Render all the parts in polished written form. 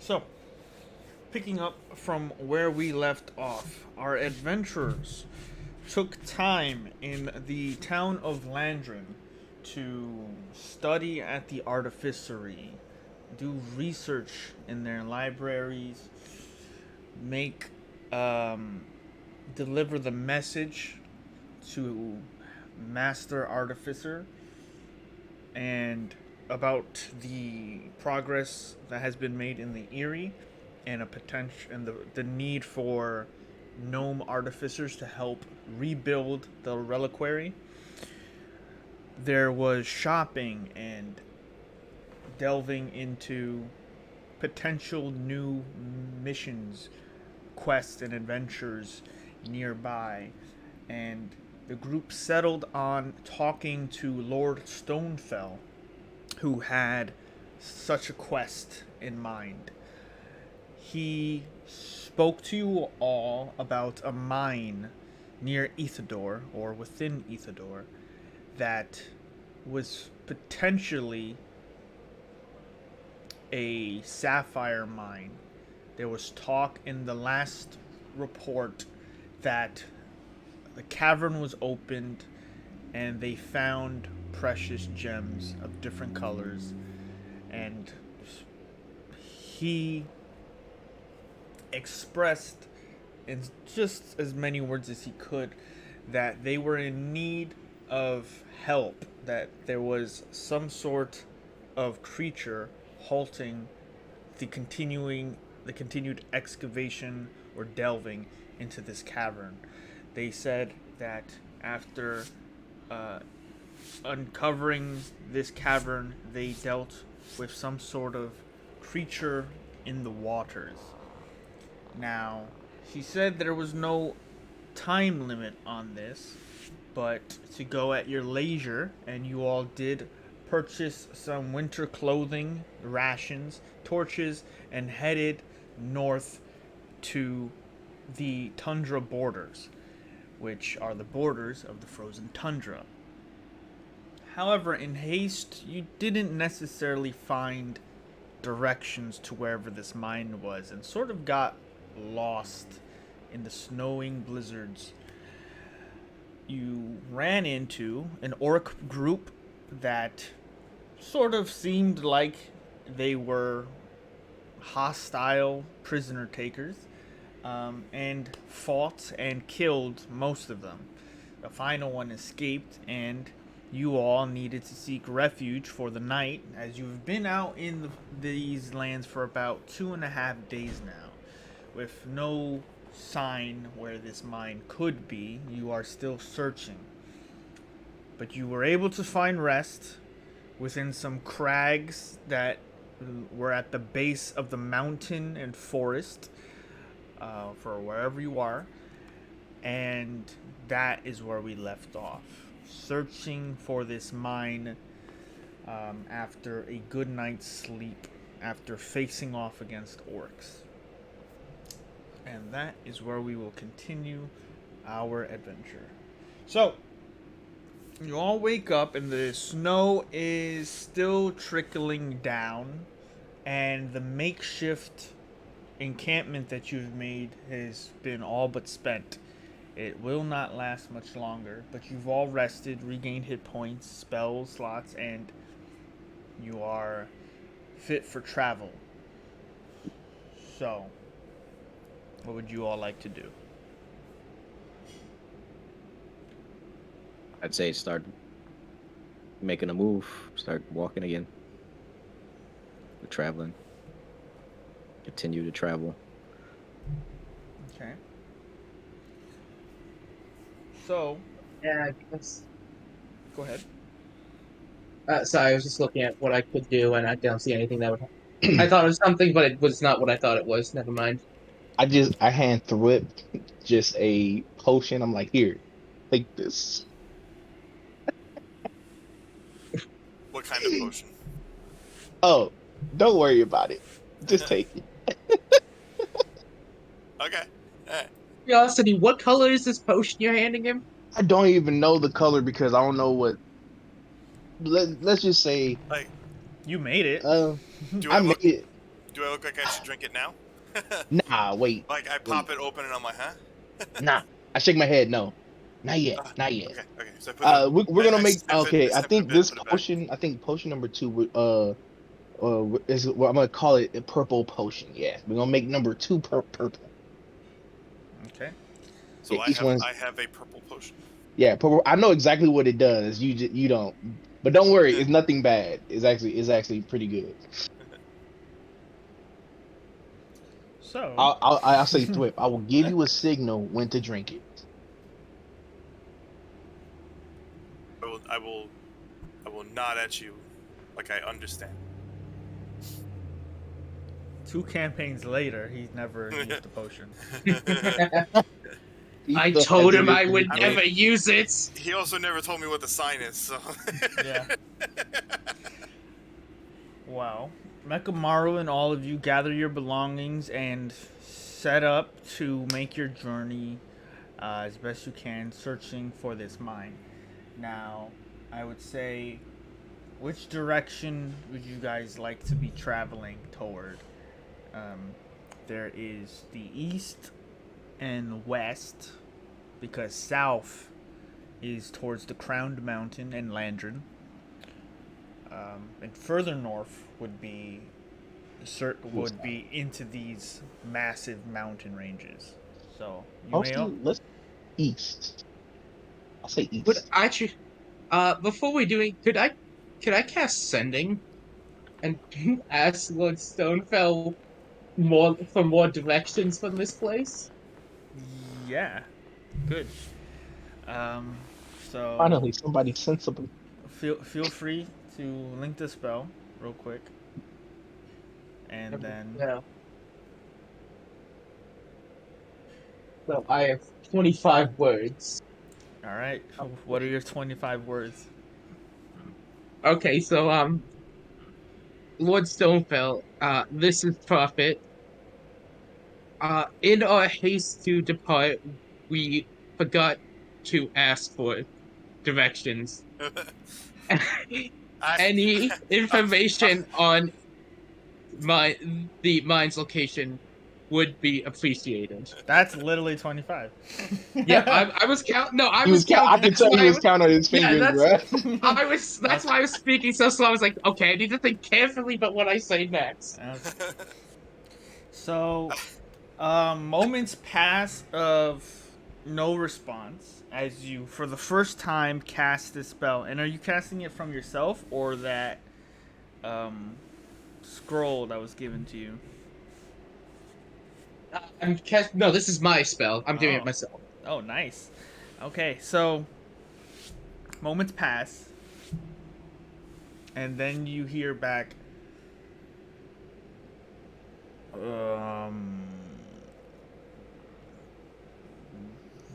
So, picking up from where we left off, our adventurers took time in the town of Landrin to study at the artificery, do research in their libraries, make deliver the message to Master Artificer and about the progress that has been made in the Erie and a potential and the need for gnome artificers to help rebuild the reliquary. There was shopping and delving into potential new missions, quests, and adventures nearby. And the group settled on talking to Lord Stonefell, who had such a quest in mind. He spoke to you all about a mine near Ethador, or within Ethador, that was potentially a sapphire mine. There was talk in the last report that the cavern was opened and they found precious gems of different colors, and he expressed in just as many words as he could that they were in need of help, that there was some sort of creature halting the continued excavation or delving into this cavern. They said that after uncovering this cavern, they dealt with some sort of creature in the waters. Now, he said there was no time limit on this, but to go at your leisure, and you all did purchase some winter clothing, rations, torches, and headed north to the tundra borders, which are the borders of the frozen tundra. However, in haste, you didn't necessarily find directions to wherever this mine was and sort of got lost in the snowing blizzards. You ran into an orc group that sort of seemed like they were hostile prisoner takers, and fought and killed most of them. The final one escaped, and you all needed to seek refuge for the night, as you've been out in these lands for about 2.5 days now, with no sign where this mine could be. You are still searching, but you were able to find rest within some crags that were at the base of the mountain and forest, for wherever you are, and that is where we left off, searching for this mine, after a good night's sleep, after facing off against orcs. And that is where we will continue our adventure. So, you all wake up and the snow is still trickling down, and the makeshift encampment that you've made has been all but spent. It will not last much longer, but you've all rested, regained hit points, spell slots, and you are fit for travel. So, what would you all like to do? I'd say start making a move, start walking again. We're traveling. Continue to travel. Okay. So, Yeah, I guess. go ahead. Sorry, I was just looking at what I could do, and I don't see anything that would. I thought it was something, but it was not what I thought it was. Never mind. I hand whipped just a potion. I'm like, here, take this. What kind of potion? Oh, don't worry about it. Just take it. Okay. Curiosity, what color is this potion you're handing him? I don't even know the color because I don't know what. Let's just say, Like, You made it. uh, do I I made look? it. Do I look like I should drink it now? Nah, wait. Like I pop it open and I'm like, huh? Nah. I shake my head. No, not yet. Uh, Not yet. okay. So I put the. We're gonna I make. sniff it. I Okay, I sniff it a think bit and this put it back. potion. I think potion number 2 would is what I'm gonna call it a purple potion. Yeah, we're gonna make number 2 purple. Okay. So Yeah, I each have one's I have a purple potion. yeah purple. I know exactly what it does. You don't, but don't worry, it's nothing bad. It's actually pretty good. So. I'll say Thwip. I will give you a signal when to drink it. I will nod at you, like I understand. 2 campaigns later, he's never used the potion. I He still told has him it I in would his never head. use it. He also never told me what the sign is, so. Yeah. Well, Mekamaru and all of you gather your belongings and set up to make your journey as best you can, searching for this mine. Now, I would say, which direction would you guys like to be traveling toward? There is the east and west, because south is towards the Crowned Mountain and Landrin. And further north would be into these massive mountain ranges. So Let's east. I'll say east. But actually, before we do it, could I cast sending and ask Lord Stonefell for more directions from this place? Yeah, good. So Finally, somebody sensible. feel free to link the spell real quick, and then Yeah. So I have 25 words. all right. What are your 25 words? Okay, so Lord Stonefell, this is Prophet. In our haste to depart, we forgot to ask for directions. Any information on the mine's location would be appreciated. That's literally 25. Yeah, I was counting. No, I He was was count. I counting. can That's tell why he I was was. counting on his Yeah, fingers, bro. That's why I was speaking so slow. I was like, okay, I need to think carefully about what I say next. So, moments pass of no response as you, for the first time, cast this spell. And are you casting it from yourself or that scroll that was given to you? No, this is my spell. I'm doing it Oh. myself. Oh, nice. Okay, so moments pass, and then you hear back.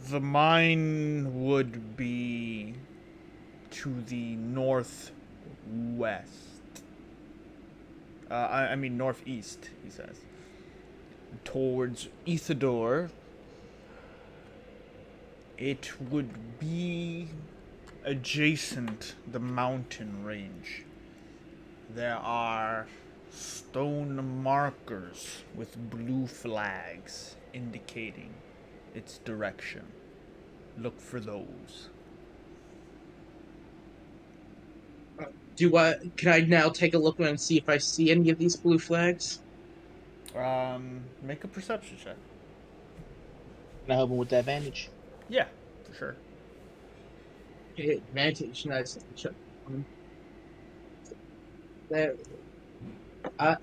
The mine would be to the northwest. I mean northeast, he says. Towards Ethador. It would be adjacent the mountain range. There are stone markers with blue flags indicating its direction. Look for those. Can I now take a look and see if I see any of these blue flags? Make a perception check. Can I help him with that advantage? Yeah, for sure. Okay, advantage. Nice. There.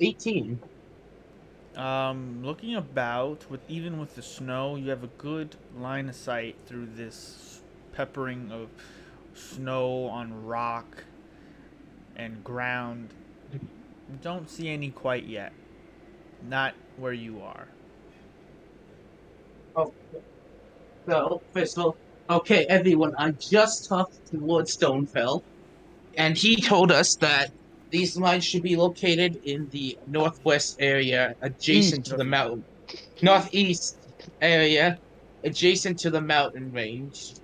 18. Looking about, with the snow, you have a good line of sight through this peppering of snow on rock and ground. You don't see any quite yet. Not where you are. Oh, so first of all, okay, everyone. I just talked to Lord Stonefell, and he told us that these mines should be located in the northwest area, adjacent to the mountain. Northeast area, adjacent to the mountain range.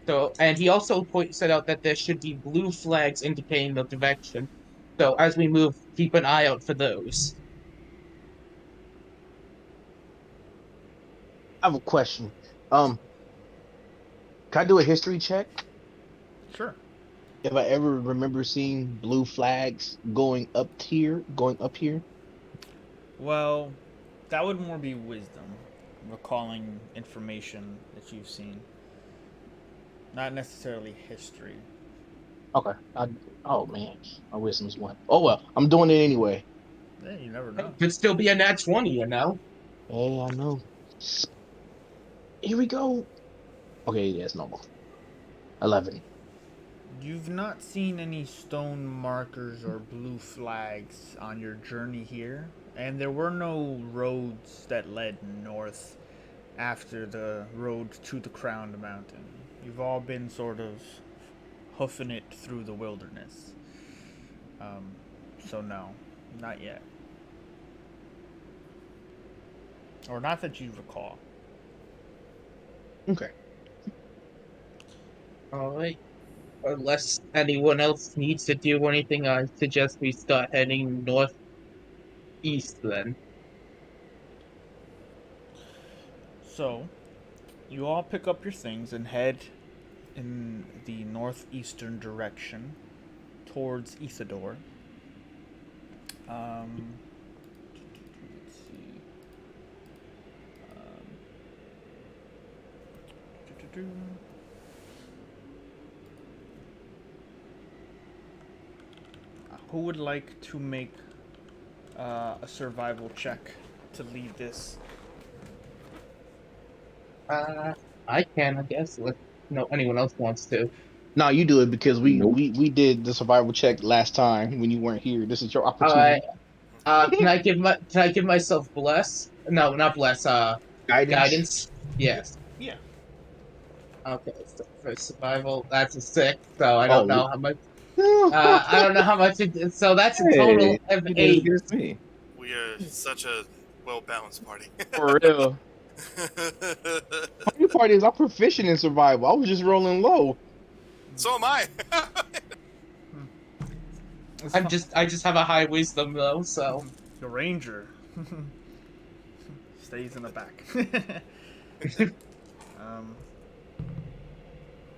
So, and he also set out that there should be blue flags indicating the direction. So, as we move, keep an eye out for those. have a question. Can I do a history check? Sure. If I ever remember seeing blue flags going up here. Well, that would more be wisdom, recalling information that you've seen, not necessarily history. Okay. Oh man, my wisdom's one. Oh well, I'm doing it anyway. Yeah, you never know. It could still be a nat 20, you know? Hey, I know. Here we go. Okay, yeah, it's normal. 11. You've not seen any stone markers or blue flags on your journey here, and there were no roads that led north after the road to the crowned mountain. You've all been sort of hoofing it through the wilderness. Um, so no, not yet. Or not that you recall. Okay. Alright. Unless anyone else needs to do anything, I suggest we start heading northeast then. So, you all pick up your things and head in the northeastern direction towards Isidore. Let's see. Um, who would like to make a survival check to lead this? I can, I guess. No, anyone else wants to. No, you do it because we Nope. we we did the survival check last time when you weren't here. This is your Alright. opportunity. Can I give myself bless? No, not bless. Guidance. Guidance. Yes. Yeah. Okay. So for survival, that's a 6. So I don't Oh, know how much. I don't know how much. So that's a total Hey, of you did it 8. against me. We are such a well balanced party. for real. Funny part is I'm proficient in survival. I was just rolling low. So am I. I just have a high wisdom though. So The ranger stays in the back. um,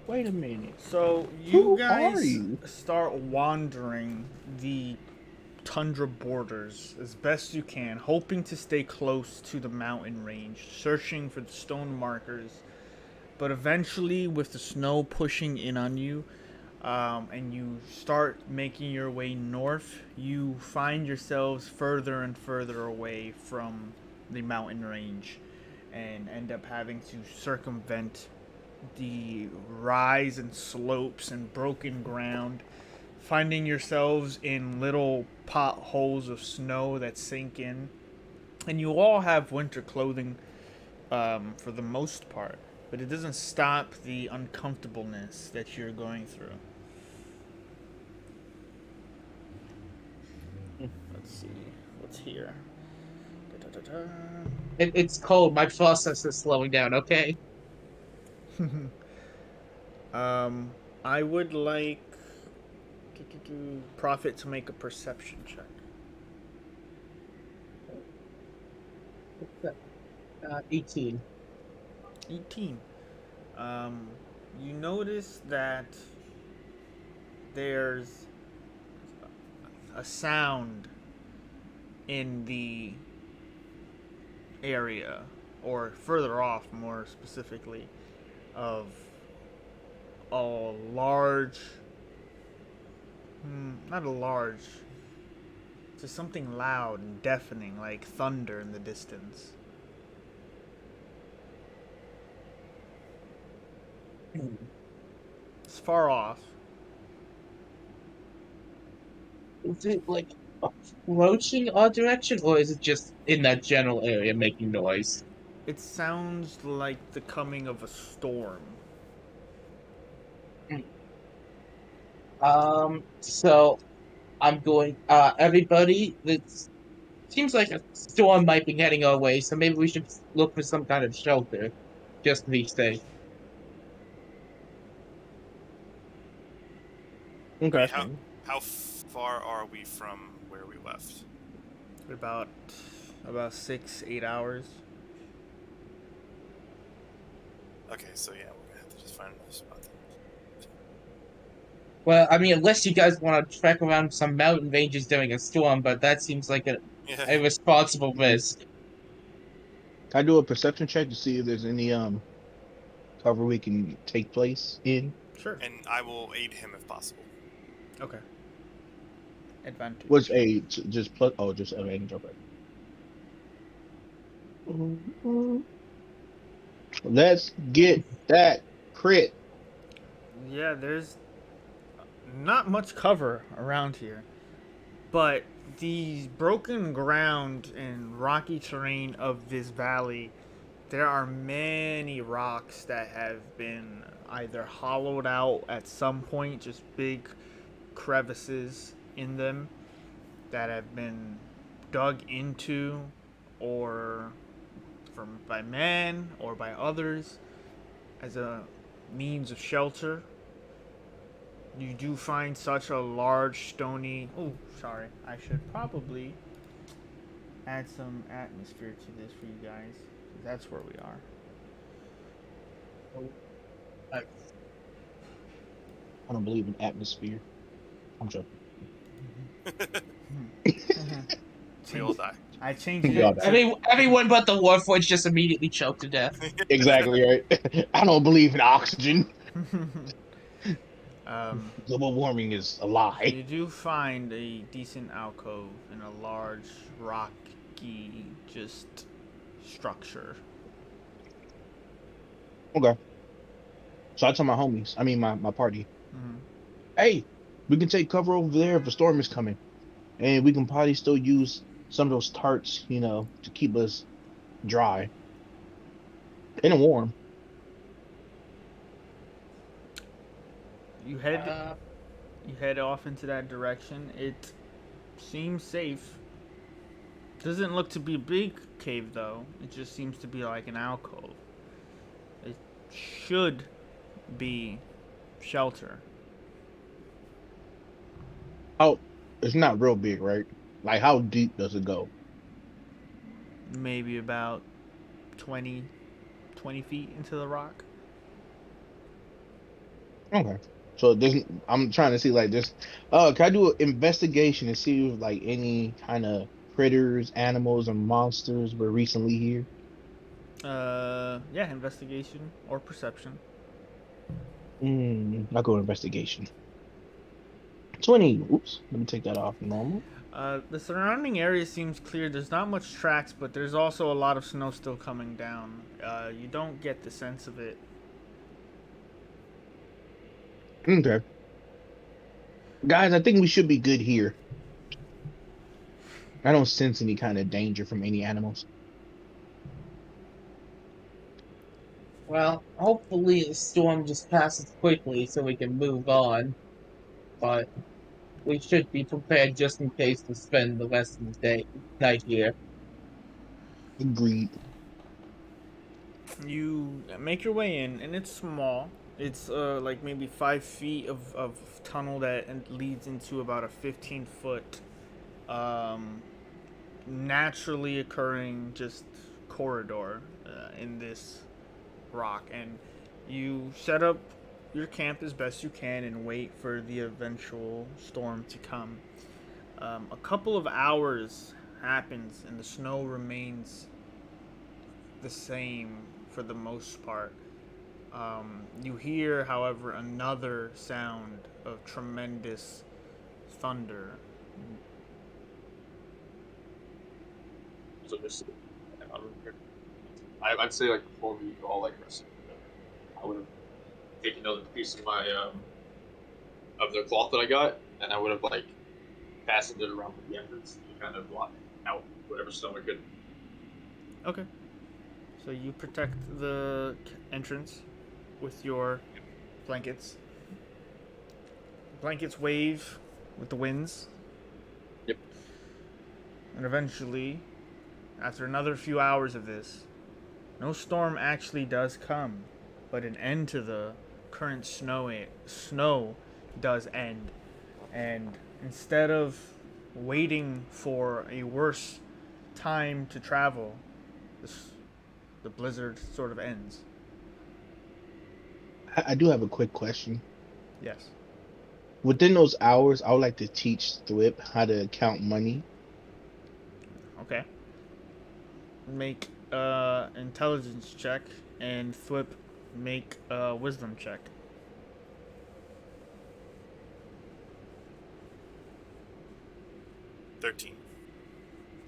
Wait a minute. so you Who are guys you? start wandering the tundra borders as best you can, hoping to stay close to the mountain range, searching for the stone markers. But eventually, with the snow pushing in on you, and you start making your way north, you find yourselves further and further away from the mountain range and end up having to circumvent the rise and slopes and broken ground, finding yourselves in little potholes of snow that sink in. And you all have winter clothing for the most part, but it doesn't stop the uncomfortableness that you're going through. Let's see what's here. Da-da-da-da. it's cold. My process is slowing down. Okay. I would like Prophet to make a perception check. 18. 18. You notice that there's a sound in the area, or further off, more specifically, of a large, not a large, just something loud and deafening, like thunder in the distance. It's far off. Is it like approaching our direction, or is it just in that general area making noise? It sounds like the coming of a storm. So I'm going. Everybody, it seems like a storm might be heading our way, so maybe we should look for some kind of shelter, just to be safe. Okay. Wait, how far are we from where we left? About 6-8 hours. Okay, so yeah, we're gonna have to just find another spot. Then. Well, I mean, unless you guys want to trek around some mountain ranges during a storm, but that seems like Yeah. a responsible risk. Can I do a perception check to see if there's any cover we can take place in? Sure. And I will aid him if possible. Okay. Advantage. What's a just plus? Oh, just advantage. Okay. Let's get that crit. Yeah, there's not much cover around here, but the broken ground and rocky terrain of this valley, there are many rocks that have been either hollowed out at some point, just big crevices in them that have been dug into, or from by man or by others as a means of shelter. You do find such a large stony. Oh, sorry. I should probably add some atmosphere to this for you guys. That's where we are. I don't believe in atmosphere. I'm joking. We all die. I changed We all it. die. Everyone but the Warforged just immediately choked to death. Exactly right. I don't believe in oxygen. um, Global warming is a so lie. you do find a decent alcove in a large, rocky, just structure. Okay. So I tell my homies, I mean my party, Mm-hmm. hey, we can take cover over there if a storm is coming. And we can probably still use some of those tarts, to keep us dry and warm. You head Uh, you head off into that direction. It seems safe. Doesn't look to be a big cave though. It just seems to be like an alcove. It should be shelter. How it's not real big, right? Like how deep does it go? Maybe about 20, 20 feet into the rock. Okay. So it doesn't I'm trying to see like this. Can I do an investigation and see if like any kind of critters, animals, or monsters were recently here? Yeah, investigation or perception. I'll go investigation. 20. Oops. Let me take that off normal. The surrounding area seems clear. There's not much tracks, but there's also a lot of snow still coming down. You don't get the sense of it. Okay. Guys, I think we should be good here. I don't sense any kind of danger from any animals. well, hopefully the storm just passes quickly so we can move on. But we should be prepared just in case to spend the rest of the night here. Agreed. You make your way in, and it's small. It's like maybe 5 feet of tunnel that leads into about a 15-foot naturally occurring just corridor in this rock, and you set up your camp as best you can and wait for the eventual storm to come. A couple of hours happens, and the snow remains the same for the most part. You hear, however, another sound of tremendous thunder. So just, I'd say like before we all like rested, I would have taken another piece of my of the cloth that I got, and I would have like fastened it around the entrance to kind of block out whatever snow I could. Okay. So you protect the entrance with your blankets. Blankets wave with the winds. Yep. And eventually, after another few hours of this, no storm actually does come, but an end to the current snow does end. And instead of waiting for a worse time to travel, the blizzard sort of ends. I do have a quick question. Yes. Within those hours, I would like to teach Thwip how to count money. Okay. Make intelligence check, and Thwip make a wisdom check. 13.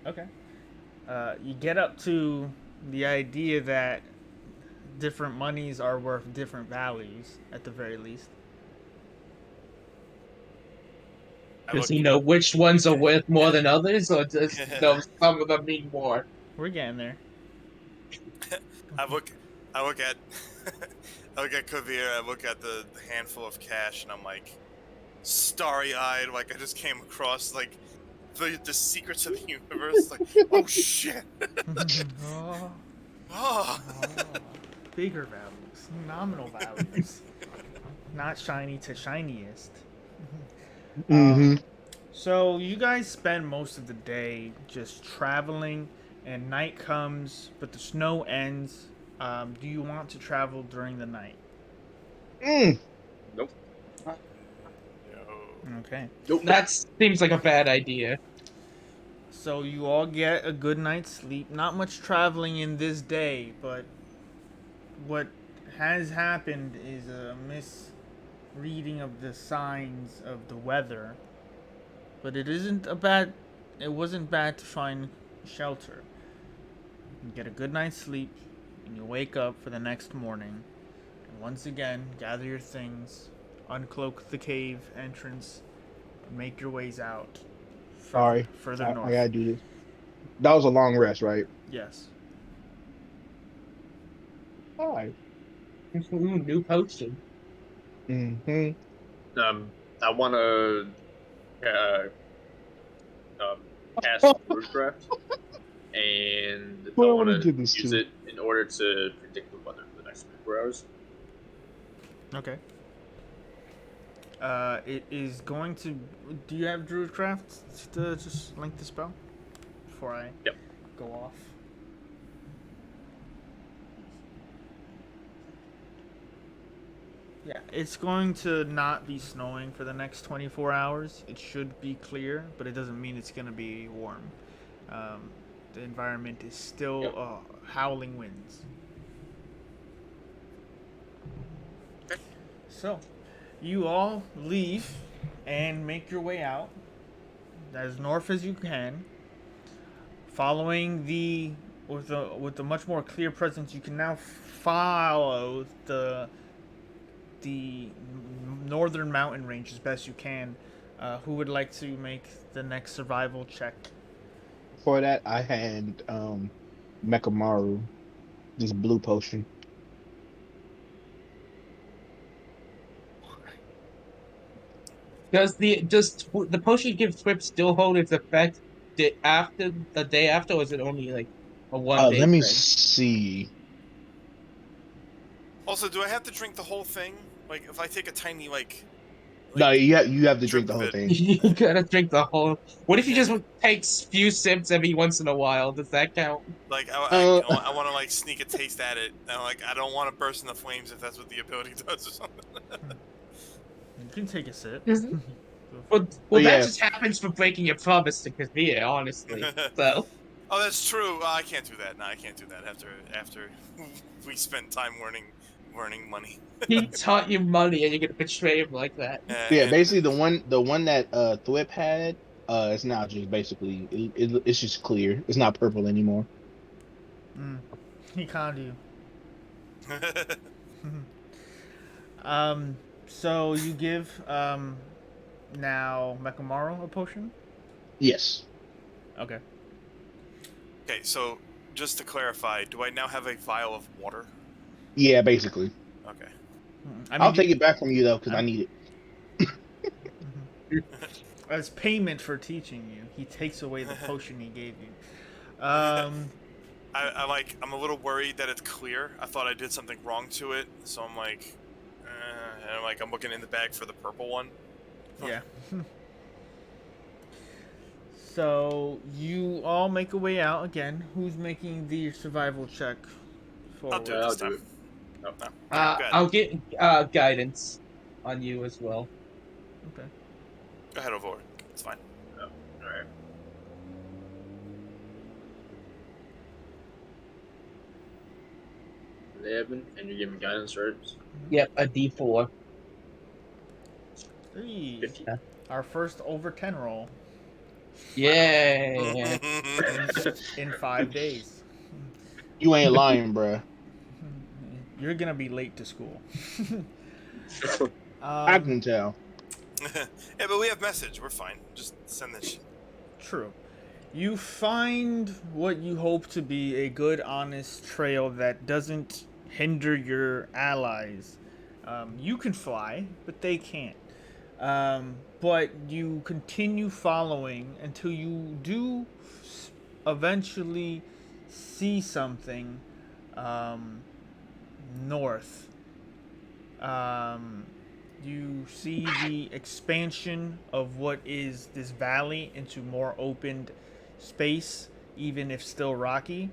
Okay. You get up to the idea that different monies are worth different values, at the very least. I Does look. he know which ones are worth more than others, or does he know some of them mean more? We're getting there. I look. I look at. I look at Kavir. I look at the handful of cash, and I'm like, starry-eyed, like I just came across like the secrets of the universe. Like, oh shit! Oh, Oh. bigger values, nominal values, not shiny to shiniest. Mm-hmm. So you guys spend most of the day just traveling, and night comes, but the snow ends. Do you want to travel during the night? Nope. Yo. Okay. That seems like a bad idea. So you all get a good night's sleep. Not much traveling in this day, but what has happened is a misreading of the signs of the weather. But it isn't a bad. It wasn't bad to find shelter. You get a good night's sleep, and you wake up for the next morning. And once again, gather your things, uncloak the cave entrance, and make your ways out. Sorry, Further I north. gotta do this. That was a long rest, right? Yes. All right. Ooh, new potion. Mm-hmm. I want to cast Rootcraft, and Who I I want want to to give this use to? it in order to predict the weather for the next 24 hours. Okay. It is going to. Do you have Druidcraft to just link the spell before I Yep. go off? Yeah, it's going to not be snowing for the next 24 hours. It should be clear, but it doesn't mean it's going to be warm. The environment is still howling winds. Okay. So, you all leave and make your way out as north as you can, following the with a much more clear presence. You can now follow the northern mountain range as best you can. Who would like to make the next survival check? For that, I had Mekamaru, this blue potion. Does the potion give Swift still hold its effect after the day after, or is it only like a 1 day Let me thing? see. Also, do I have to drink the whole thing? Like, if I take a tiny No, you have to drink drip the of whole it. thing. You gotta drink the whole. What if you just take few sips every once in a while? Does that count? Like, Uh, I want to like sneak a taste at it. And, like, I don't want to burst into flames if that's what the ability does or something. You can take a sip. Well, that yeah. just happens for breaking your promise to Kavir, honestly. So Oh, that's true. I can't do that. No, I can't do that after we spent time learning money. he taught you money, and you're gonna betray him like that. Yeah, And basically the one that Thwip had, it's now just basically it's just clear. It's not purple anymore. He conned you. So you give now Mekamaru a potion? Yes. Okay. okay, so just to clarify, do I now have a vial of water? Yeah, basically. Okay. I'll take it back from you though, because I need it. As payment for teaching you, he takes away the potion he gave you. I'm a little worried that it's clear. I thought I did something wrong to it, so I'm like, and I'm looking in the bag for the purple one. Yeah. So you all make a way out again. Who's making the survival check I'll forward? do it I'll this do time. it. No. Alright, go ahead. I'll get guidance on you as well. Okay. Go ahead, Alvaron. It's fine. All right. And you give me guidance, right? Yep, a D4. 3. 15. Our first over 10 roll Yeah. in 5 days. You ain't lying, bruh. You're gonna be late to school. I can tell. Yeah, but we have message. We're fine. Just send that shit. True. You find what you hope to be a good, honest trail that doesn't hinder your allies. You can fly, but they can't. But you continue following until you do eventually see something north. You see the expansion of what is this valley into more opened space, even if still rocky.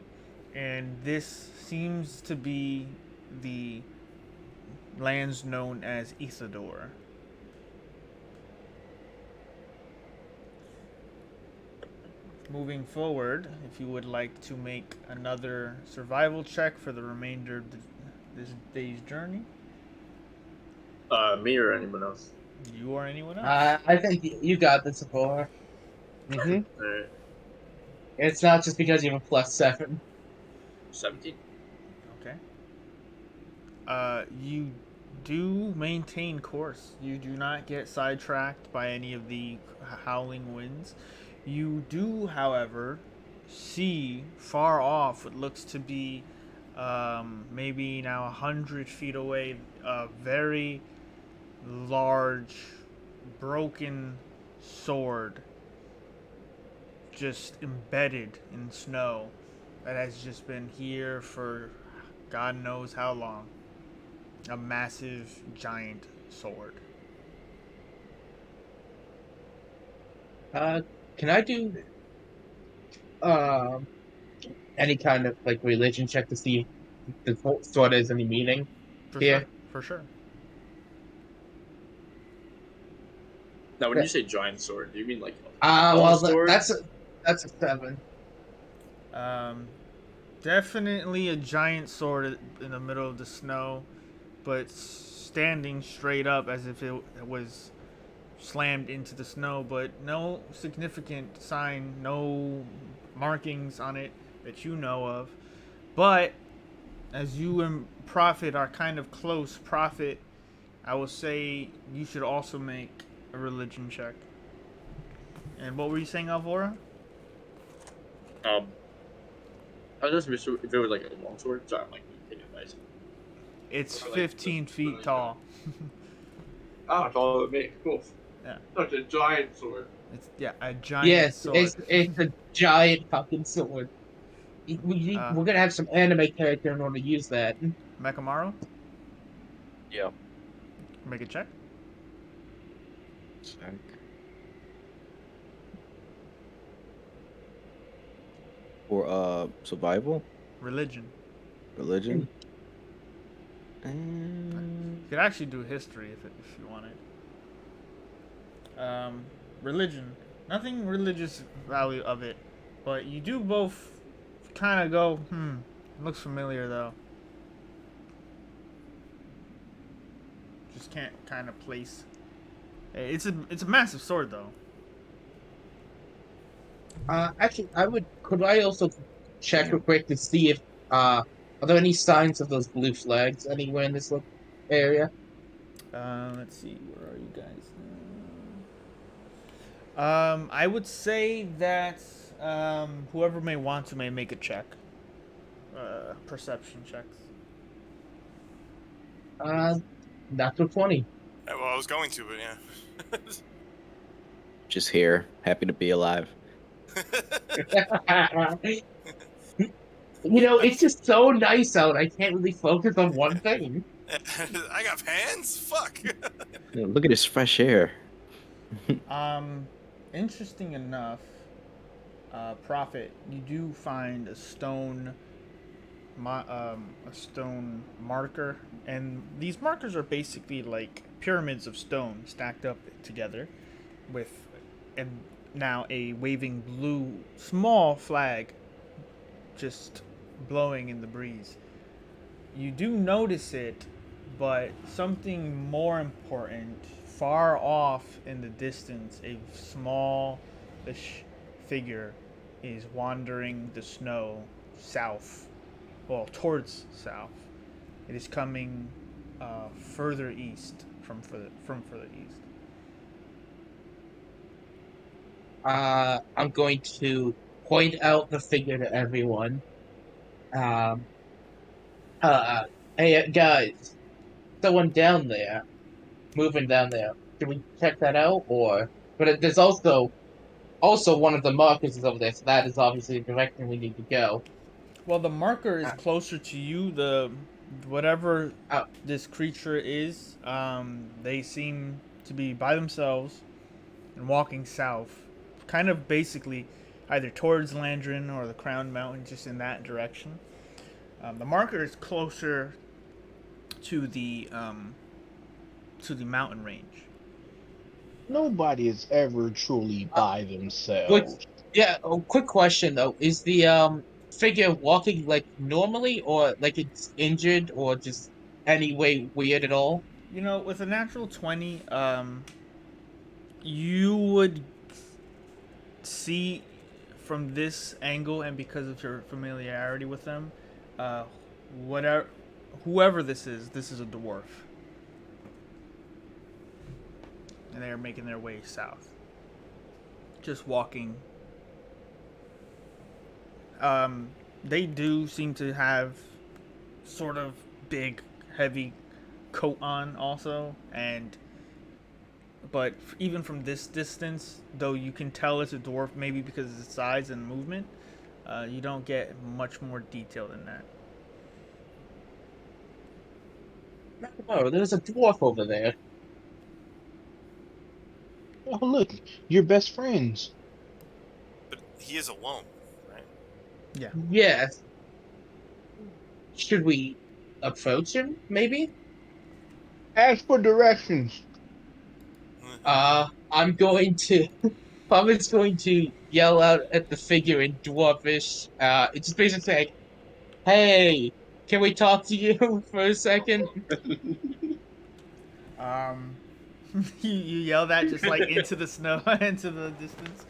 And this seems to be the lands known as Isidore. Moving forward, if you would like to make another survival check for the remainder of this day's journey, Me or anyone else? you or anyone else. I think you got this, Alvaron. Mm-hmm. All right. It's not just because you have a +7. 17. Okay. You do maintain course. You do not get sidetracked by any of the howling winds. You do, however, see far off what looks to be maybe now 100 feet away a very large broken sword just embedded in snow that has just been here for God knows how long. A massive giant sword. Can I do um any kind of like religion check to see if the sword has any meaning For here? sure. For sure. Now, when you say giant sword, do you mean like a Well, sword? that's a 7. Um, Definitely a giant sword in the middle of the snow, but standing straight up as if it was slammed into the snow, but no significant sign, no markings on it that you know of. But as you and Prophet are kind of close, Prophet, I will say you should also make a religion check. And what were you saying, Alvora? I was just if it was like a long sword, so I'm like taking advice. It's Or, like, 15 just feet really tall. Ah, follow me. Cool. Yeah. Such a giant sword. It's a giant Yes, sword. it's a giant fucking sword. We're gonna have some anime character in order to use that. Mekamaru, Yeah. make a check. Check. For survival, Religion. religion. You could actually do history if you wanted. Religion. Nothing religious value of it, but you do both kind of go, looks familiar though. Just can't kind of place. It's a massive sword though. Actually, could I also check Yeah. real quick to see if are there any signs of those blue flags anywhere in this area? Let's see. Where are you guys? I would say that whoever may want to may make a check. Perception checks. Natural 20. Well, I was going to, but yeah. Just here, happy to be alive. It's just so nice out. I can't really focus on one thing. I got hands? Fuck. Look at this fresh air. Interesting enough, Prophet, you do find a stone a stone marker, and these markers are basically like pyramids of stone stacked up together, with and now a waving blue small flag just blowing in the breeze. You do notice it, but something more important, far off in the distance, a smallish figure is wandering the snow south, well, towards south. It is coming further east from further east. I'm going to point out the figure to everyone. Um, hey guys, someone down there, moving down there. Can we check that out, or? But there's also one of the markers is over there, so that is obviously the direction we need to go. Well, the marker is Uh, closer to you. The whatever uh, this creature is, they seem to be by themselves and walking south, kind of basically either towards Landrin or the Crown Mountain, just in that direction. The marker is closer to the mountain range. Nobody is ever truly uh, by quick, themselves. yeah. Oh, quick question though: is the figure walking like normally, or like it's injured, or just any way weird at all? You know, with a natural 20, you would see from this angle, and because of your familiarity with them, uh, whatever, whoever this is a dwarf, and they are making their way south, just walking. They do seem to have sort of big, heavy coat on, also, and but even from this distance, though you can tell it's a dwarf, maybe because of its size and movement, you don't get much more detail than that. Oh, there's a dwarf over there. Oh, look, your best friends. But he is alone, right? Yeah. Yes. Should we approach him? Maybe. Ask for directions. I'm going to. Papa's going to yell out at the figure in dwarfish. It's just basically like, "Hey, can we talk to you for a second?" Um, you yell that just like into the snow, into the distance.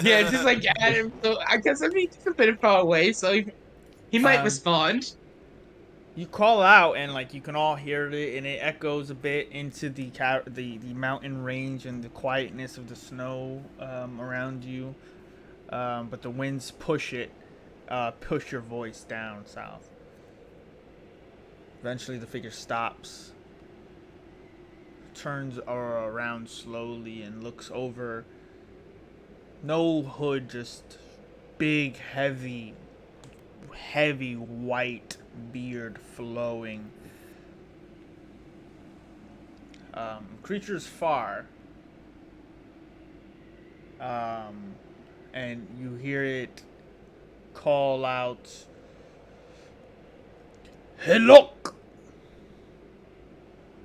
Yeah, it's just like at him. So I guess I mean he's a bit far away, so he might Um, respond. you call out, and like you can all hear it, and it echoes a bit into the mountain range and the quietness of the snow around you. But the winds push your voice down south. Eventually, the figure stops, turns around slowly, and looks over. No hood, just big, heavy white beard flowing. Creature's far, and you hear it call out, "Hey, look!"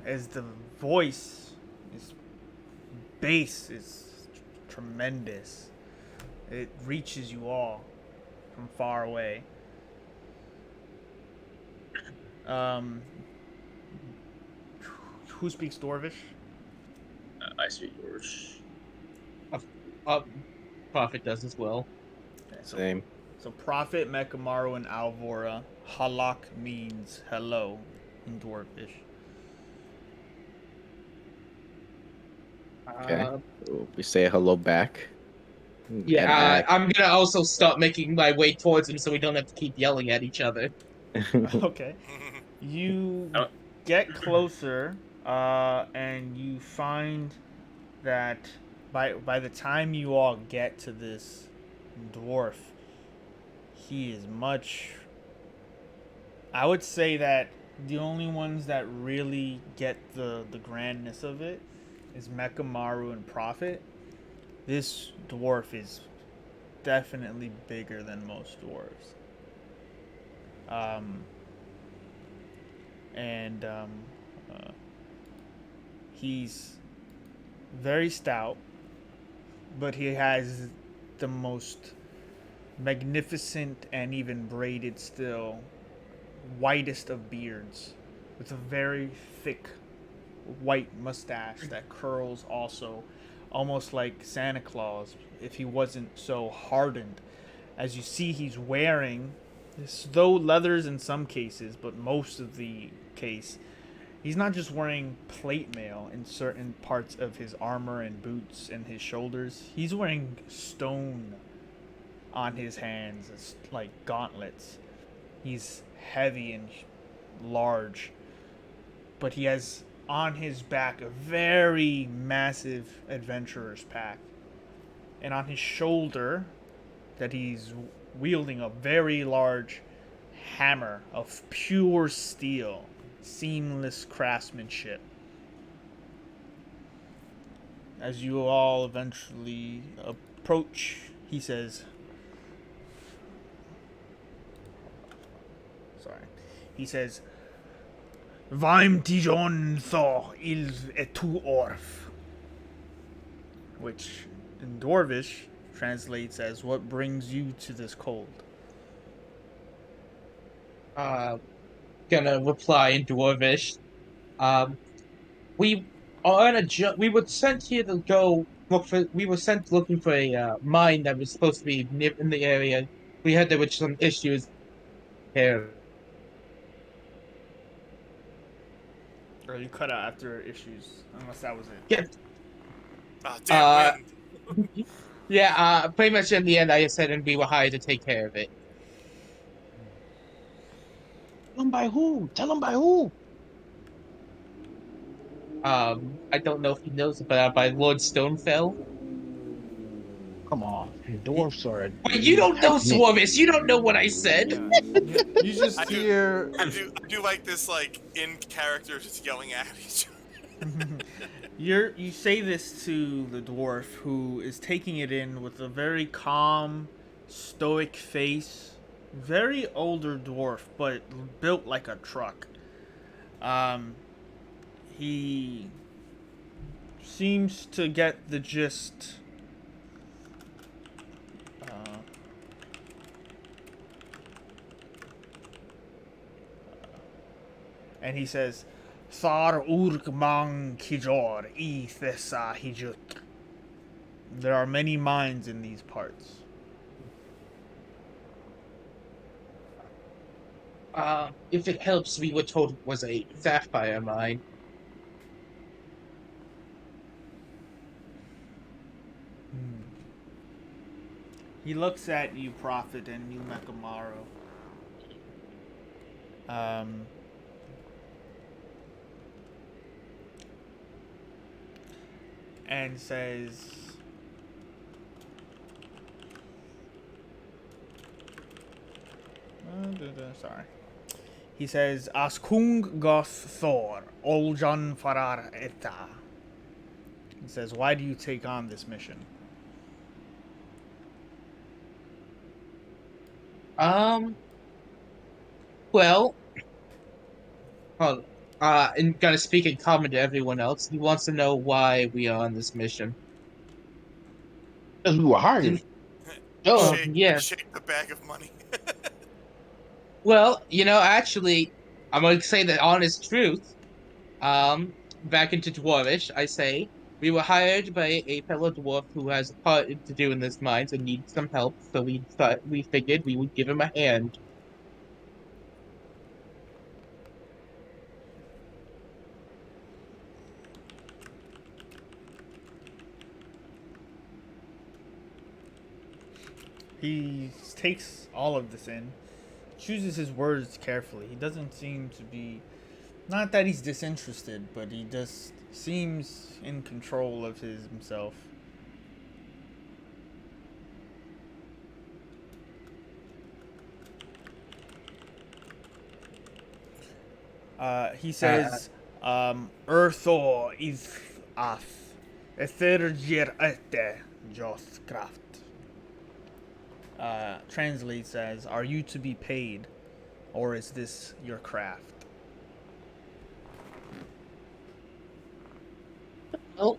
As the voice is bass is tremendous. It reaches you all from far away. Um, who speaks Dwarvish? I speak Dwarvish. Uh, Prophet does as well. Okay, Same. so Prophet, Mekamaru, and Alvora. Halak means hello in Dwarvish. Okay. Uh, We say hello back. yeah, I'm gonna also start making my way towards him so we don't have to keep yelling at each other. Okay. You Oh. get closer, and you find that by the time you all get to this dwarf, he is much. I would say that the only ones that really get the grandness of it is Mekamaru and Prophet. This dwarf is definitely bigger than most dwarves. Um, and he's very stout, but he has the most magnificent and even braided still whitest of beards, with a very thick white mustache that curls also, almost like Santa Claus if he wasn't so hardened. As you see, he's wearing, though leathers in some cases, but most of the case, he's not just wearing plate mail in certain parts of his armor and boots and his shoulders. He's wearing stone on his hands, like gauntlets. He's heavy and large, but he has on his back a very massive adventurer's pack, and on his shoulder that he's wielding a very large hammer of pure steel, seamless craftsmanship. As you all eventually approach, he says, Vim Dijon Tho Ilv Etu Orf, which in Dwarvish translates as what brings you to this cold. Gonna reply in Dwarvish. We are on we were sent here to go look for. We were sent looking for a mine that was supposed to be near in the area. We heard there were some issues here. Or you cut out after issues, unless that was it. Yeah. Ah, damn wind. Yeah. Pretty much in the end, I said, and we were hired to take care of it. Tell him by who? Tell him by who? I don't know if he knows about by Lord Stonefell. Come on, dwarfs are. Wait, you don't know Nick. Swarvis. You don't know what I said. You just I hear. I do like this, like, in character just yelling at each other. You say this to the dwarf, who is taking it in with a very calm, stoic face. Very older dwarf, but built like a truck. He seems to get the gist. And he says, Thar urg mang kijor I thessa hijuk. There are many mines in these parts. If it helps, we were told it was a sapphire mine. He looks at you, Prophet, and you, Mekamaru. And says, sorry. He says, Askung goth Thor, Oljan farar eta. He says, why do you take on this mission? Well, and gonna speak in common to everyone else. He wants to know why we are on this mission. Because we were hired. Oh, Shake, yes. Shake the bag of money. Well, actually, I'm gonna say the honest truth. Back into Dwarvish, I say we were hired by a fellow dwarf who has a part to do in this mines and needs some help. So we figured we would give him a hand. He takes all of this in, chooses his words carefully. He doesn't seem to be, not that he's disinterested, but he just seems in control of himself. He says, Earthor is af, ethergir ete joth kraft. Translates as, are you to be paid Or is this your craft? Well,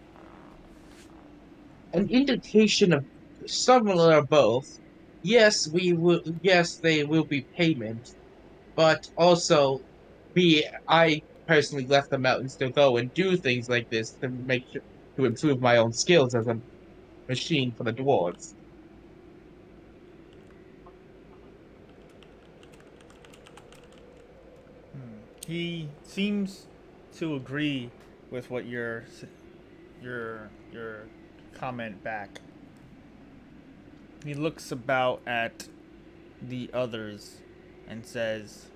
an indication of similar or both. Yes, we will. Yes, they will be payment, but also, I personally left the mountains to go and do things like this to make sure to improve my own skills as a machine for the dwarves. He seems to agree with what your comment back. He looks about at the others and says,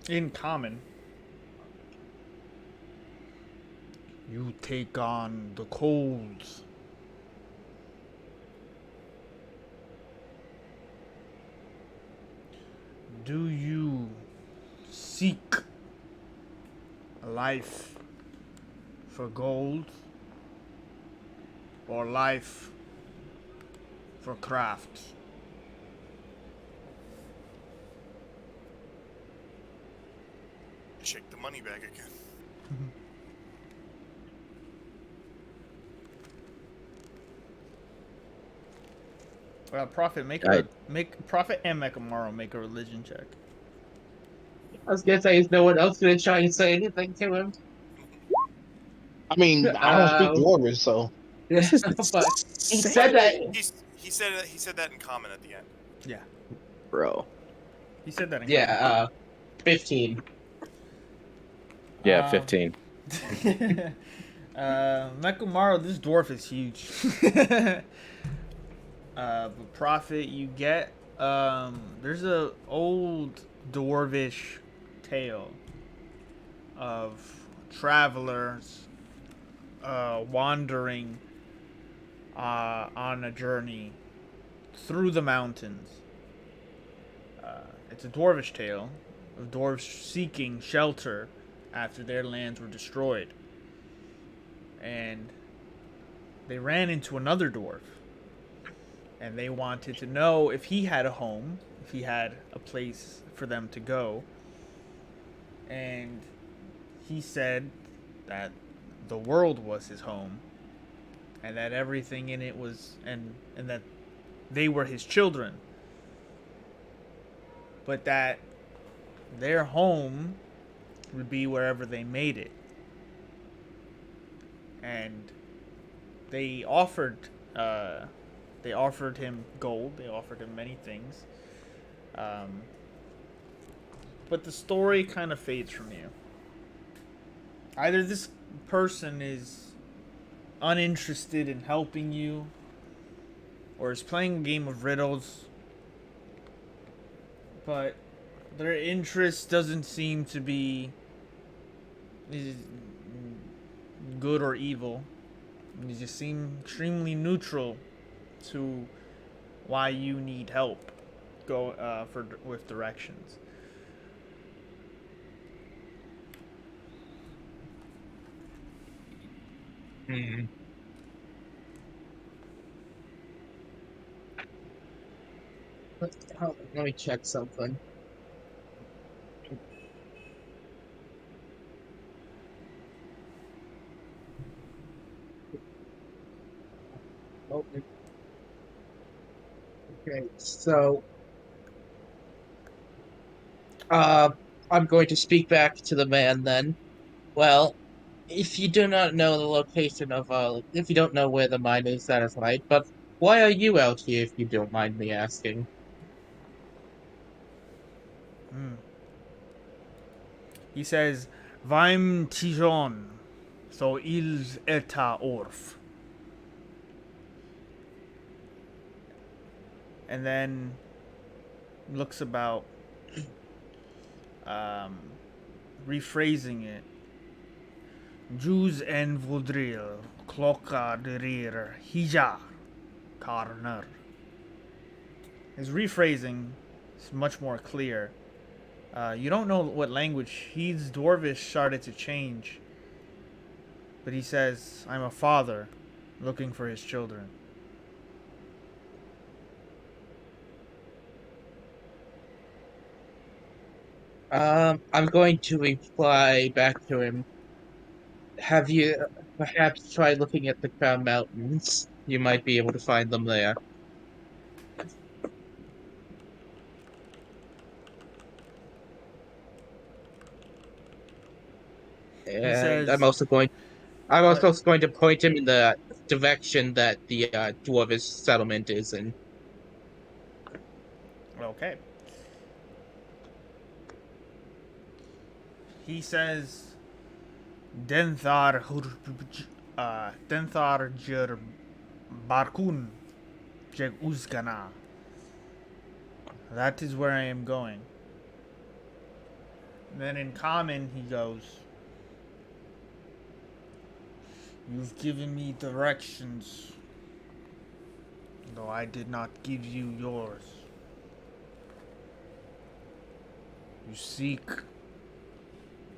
in common, you take on the colds. Do you seek a life for gold or life for craft? Shake the money bag again. Prophet, I- make Prophet and Mekamaru make a religion check. I was gonna say, is no one else gonna try and say anything to him? I mean, I don't speak Um, Dwarvish, so This is but he said insane, that. He said that in common at the end. Yeah, bro. he said that in Yeah, common. 15. Yeah, Um, 15. Mekamaru, this dwarf is huge. But Prophet, you get there's a old dwarvish tale of travelers wandering on a journey through the mountains. It's a dwarvish tale of dwarves seeking shelter after their lands were destroyed. And they ran into another dwarf. And they wanted to know if he had a home, if he had a place for them to go. And he said that the world was his home, and that everything in it was, and that they were his children, but that their home would be wherever they made it. And they offered him gold. They offered him many things. But the story kind of fades from you. Either this person is uninterested in helping you, or is playing a game of riddles, but their interest doesn't seem to be good or evil. They just seem extremely neutral to why you need help with directions. Hmm. Let me check something. Oh, okay, so uh, I'm going to speak back to the man then. Well, if you do not know the location of if you don't know where the mine is, that is right. But why are you out here, if you don't mind me asking? He says, "Vaim Tijon, so ils eta orf." And then looks about, um, rephrasing it. Juz en vodril, cloca derir, hija, karner. His rephrasing is much more clear. You don't know what language. His dwarvish started to change. But he says, I'm a father looking for his children. I'm going to reply back to him. Have you perhaps tried looking at the Crown Mountains? You might be able to find them there. He And says, I'm but also going to point him in the direction that the dwarvish settlement is in. okay. He says, Denthar Jer Barkun Jeg Uzgana. That is where I am going. Then in common he goes, you've given me directions, though I did not give you yours. You seek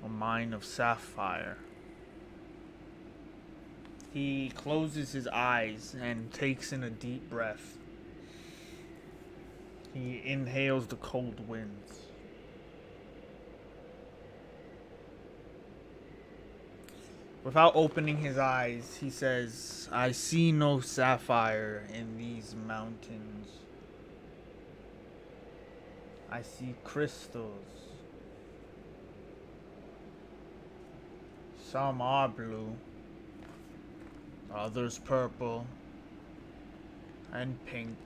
a mine of sapphire. He closes his eyes and takes in a deep breath. He inhales the cold winds. Without opening his eyes, he says, I see no sapphire in these mountains. I see crystals. Some are blue, others purple, and pink.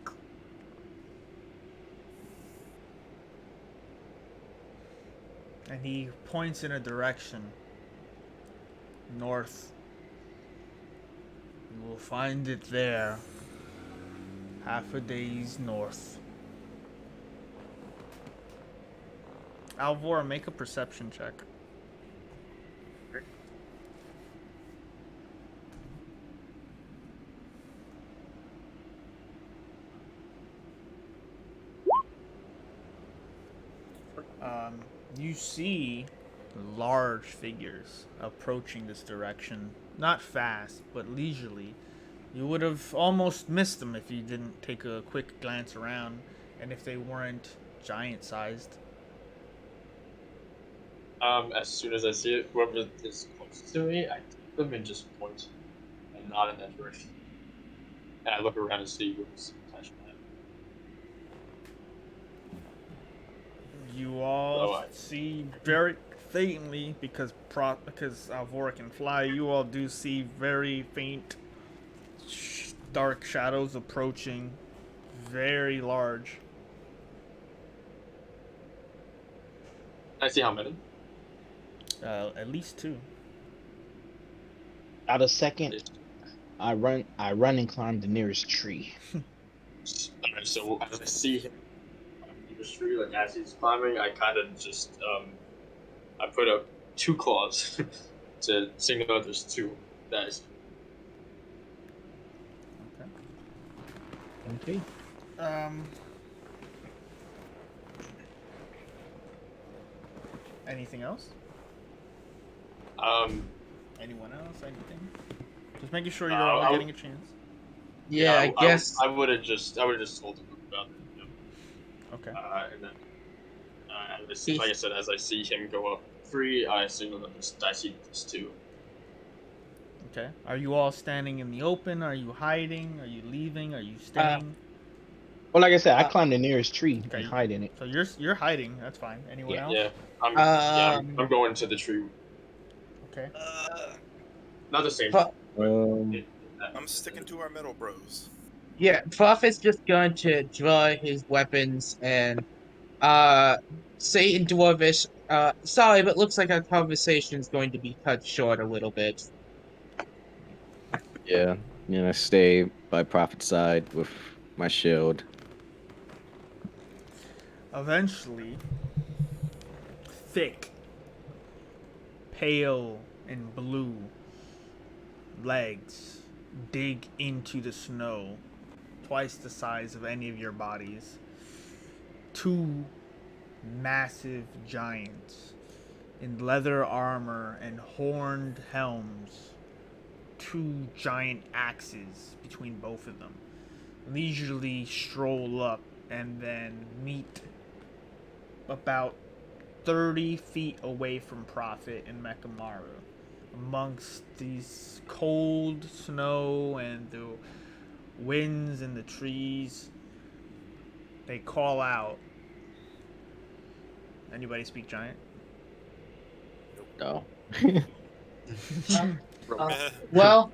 And he points in a direction. North. You will find it there. Half a day's north. Alvor, make a perception check. You see large figures approaching this direction. Not fast, but leisurely. You would have almost missed them if you didn't take a quick glance around, and if they weren't giant-sized. As soon as I see it, whoever is closest to me, I take them and just point and nod in that direction. And I look around and see who's attached to that. You all Oh, see very faintly, because Alvora can fly, you all do see very faint dark shadows approaching, very large. I see how many. At least two. Out of second, I run and climb the nearest tree. Alright, so as I see him climbing the tree, like as he's climbing, I kind of just I put up two claws to signal that there's two guys. Okay. Anything else? Anyone else? Anything? Just making sure you're all getting a chance. Yeah, I guess. I would have just told him about it. You know? Okay. And then, like I said, as I see him go up free, I signal that I see this too. Okay. Are you all standing in the open? Are you hiding? Are you leaving? Are you staying? Well, like I said, I climbed the nearest tree Okay. and hide in it. So you're hiding. That's fine. Anyone else? Yeah, I'm going to the tree. Okay. Not the same. I'm sticking to our middle bros. Yeah, Puff is just going to draw his weapons and say in Dwarvish, sorry, but looks like our conversation is going to be cut short a little bit. Yeah, I stay by Prophet's side with my shield. Eventually, thick, pale, and blue legs dig into the snow, twice the size of any of your bodies. Two massive giants in leather armor and horned helms, two giant axes between both of them, leisurely stroll up and then meet about 30 feet away from Prophet and Mekamaru. Amongst these cold snow and the winds and the trees, they call out. Anybody speak giant? No. Well,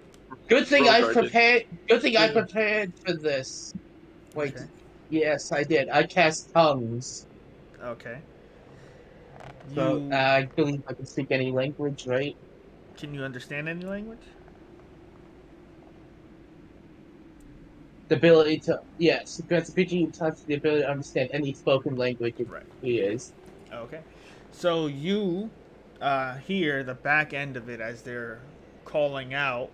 good thing I Rogue, I did. prepared. Good thing I prepared for this. Wait, Okay. yes, I did. I cast tongues, Okay. so You I believe I can speak any language, right? can you understand any language? The ability to yes, grants speaking tongues the ability to understand any spoken language it Right. is. Okay. So you hear the back end of it as they're calling out,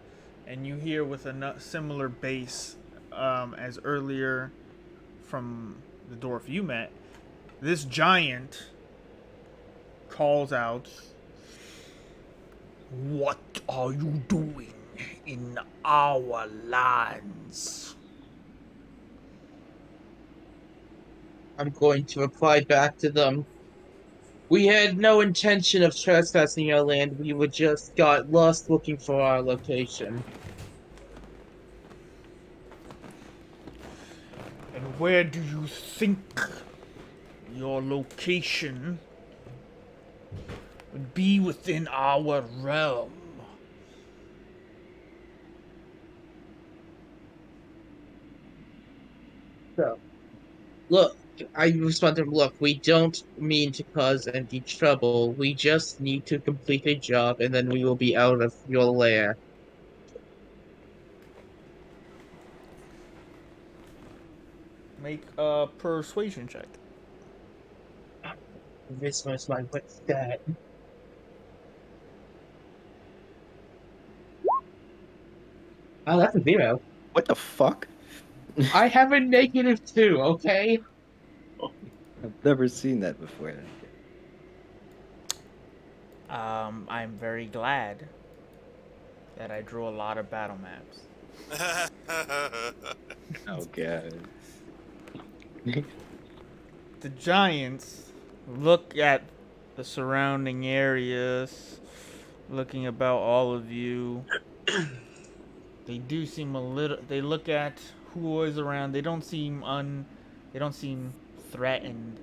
and you hear with a similar bass as earlier from the dwarf you met. This giant calls out, "What are you doing in our lands?" I'm going to reply back to them. We had no intention of trespassing your land. We were just got lost looking for our location. And where do you think your location would be within our realm? So, look, I respond to him, look, we don't mean to cause any trouble. We just need to complete a job and then we will be out of your lair. Make a persuasion check. This was my what's that? Oh, that's a 0. What the fuck? I have a -2, okay? I've never seen that before. I'm very glad that I drew a lot of battle maps. Oh god. The giants look at the surrounding areas, looking about all of you. They do seem a little. They look at who is around. They don't seem They don't seem threatened.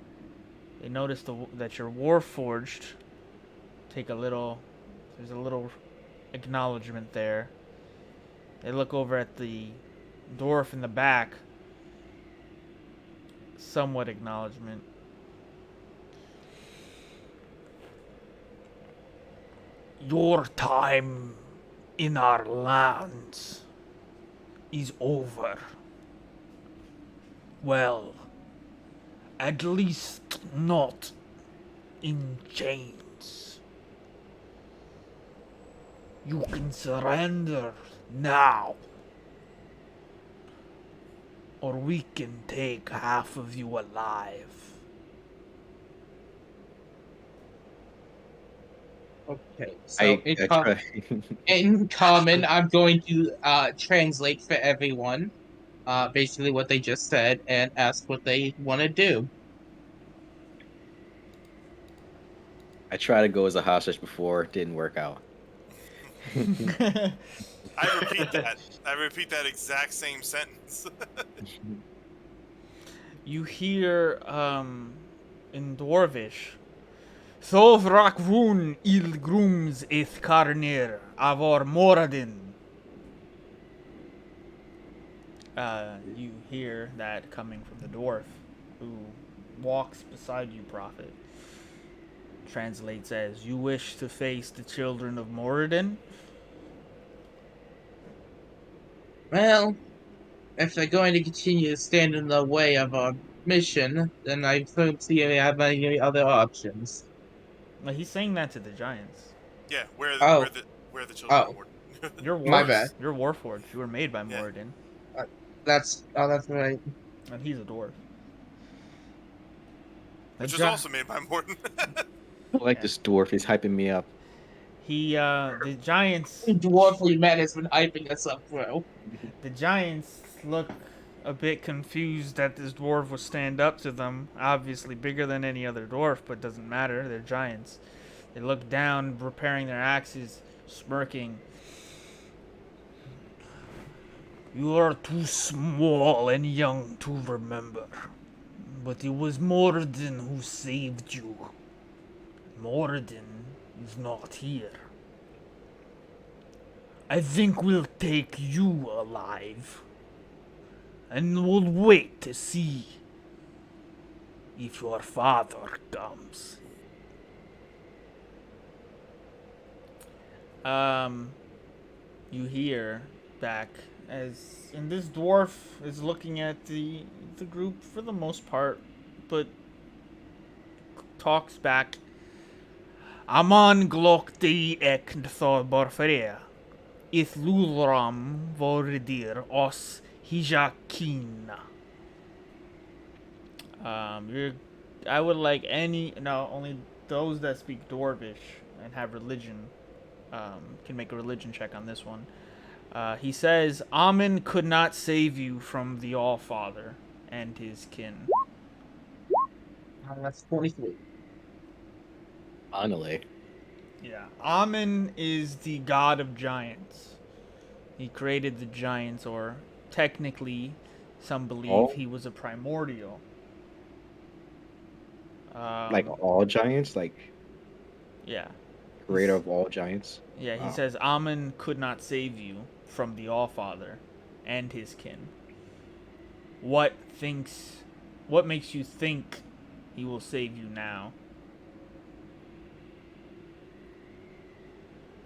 They notice that you're warforged. Take a little. There's a little acknowledgement there. They look over at the dwarf in the back. Somewhat acknowledgement. Your time in our lands is over. Well, at least not in chains. You can surrender now, or we can take half of you alive. Okay, so I try. in common, I'm going to translate for everyone, basically what they just said, and ask what they want to do. I tried to go as a hostage before, it didn't work out. I repeat that. I repeat that exact same sentence. You hear in Dwarvish, Thov Rakvun il grooms ith karnir avor moradin. You hear that coming from the dwarf who walks beside you, Prophet. Translates as, you wish to face the children of Moradin? Well, if they're going to continue to stand in the way of our mission, then I don't see any have any other options. Well, he's saying that to the giants. Yeah, where Oh. the children Oh. are born. You're My bad. You're Warforged. You were made by Yeah. Moradin, That's right. and he's a dwarf. Which is also made by Morton. I like this dwarf, he's hyping me up. The giants Dwarfly man has been hyping us up, bro. The giants look a bit confused that this dwarf would stand up to them. Obviously bigger than any other dwarf, but doesn't matter. They're giants. They look down, preparing their axes, smirking. You are too small and young to remember. But it was Morden who saved you. Morden is not here. I think we'll take you alive. And we'll wait to see if your father comes. You hear back and this dwarf is looking at the group for the most part, but talks back. Aman glock de ek thor borfrea. Ith lulram vordir os hijakina. I would like only those that speak Dwarvish and have religion can make a religion check on this one. He says, Amen could not save you from the All-Father and his kin. That's 23. Finally. Yeah. Amen is the god of giants. He created the giants, or technically, some believe he was a primordial. Like all giants? Like, yeah. creator of all giants? Yeah, he says, Amen could not save you from the All-Father and his kin. What makes you think he will save you now?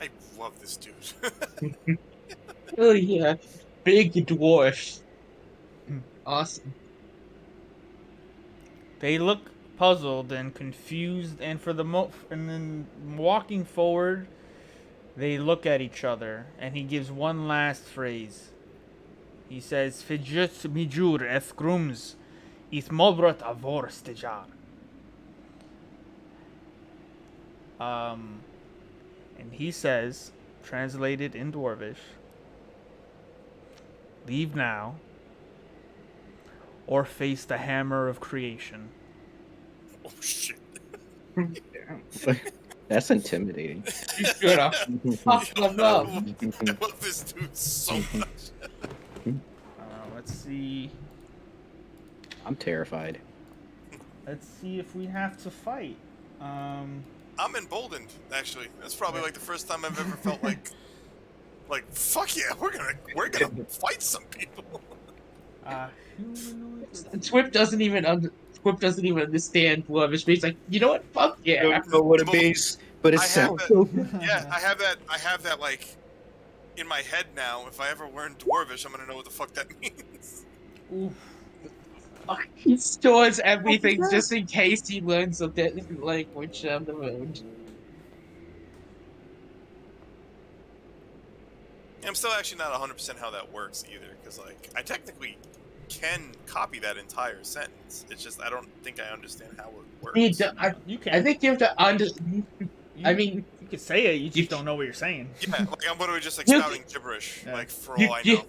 I love this dude. Oh yeah, big dwarf. Awesome. They look puzzled and confused, and and then walking forward, they look at each other, and he gives one last phrase. He says, "Fidget mijur eth grums, ith molbrot avor stejar." And he says, translated in Dwarvish, "Leave now, or face the hammer of creation." Oh shit. That's intimidating. You should have fucked them up. I love this dude so much. Let's see. I'm terrified. Let's see if we have to fight. I'm emboldened, actually. That's probably like the first time I've ever felt like fuck yeah, we're gonna fight some people. Twip doesn't even understand Dwarvish, but he's like, you know what? Fuck yeah. I don't know what it means, but it sounds so good. Yeah, I have that like in my head now. If I ever learn Dwarvish, I'm gonna know what the fuck that means. Oof. He stores everything just in case he learns a different language down the road. I'm still actually not 100% how that works either, because like I technically can copy that entire sentence. It's just I don't think I understand how it works. You can. I think you have to understand. I mean, you can say it. You just don't know what you're saying. Yeah, like I'm literally just like spouting gibberish, like for all I know.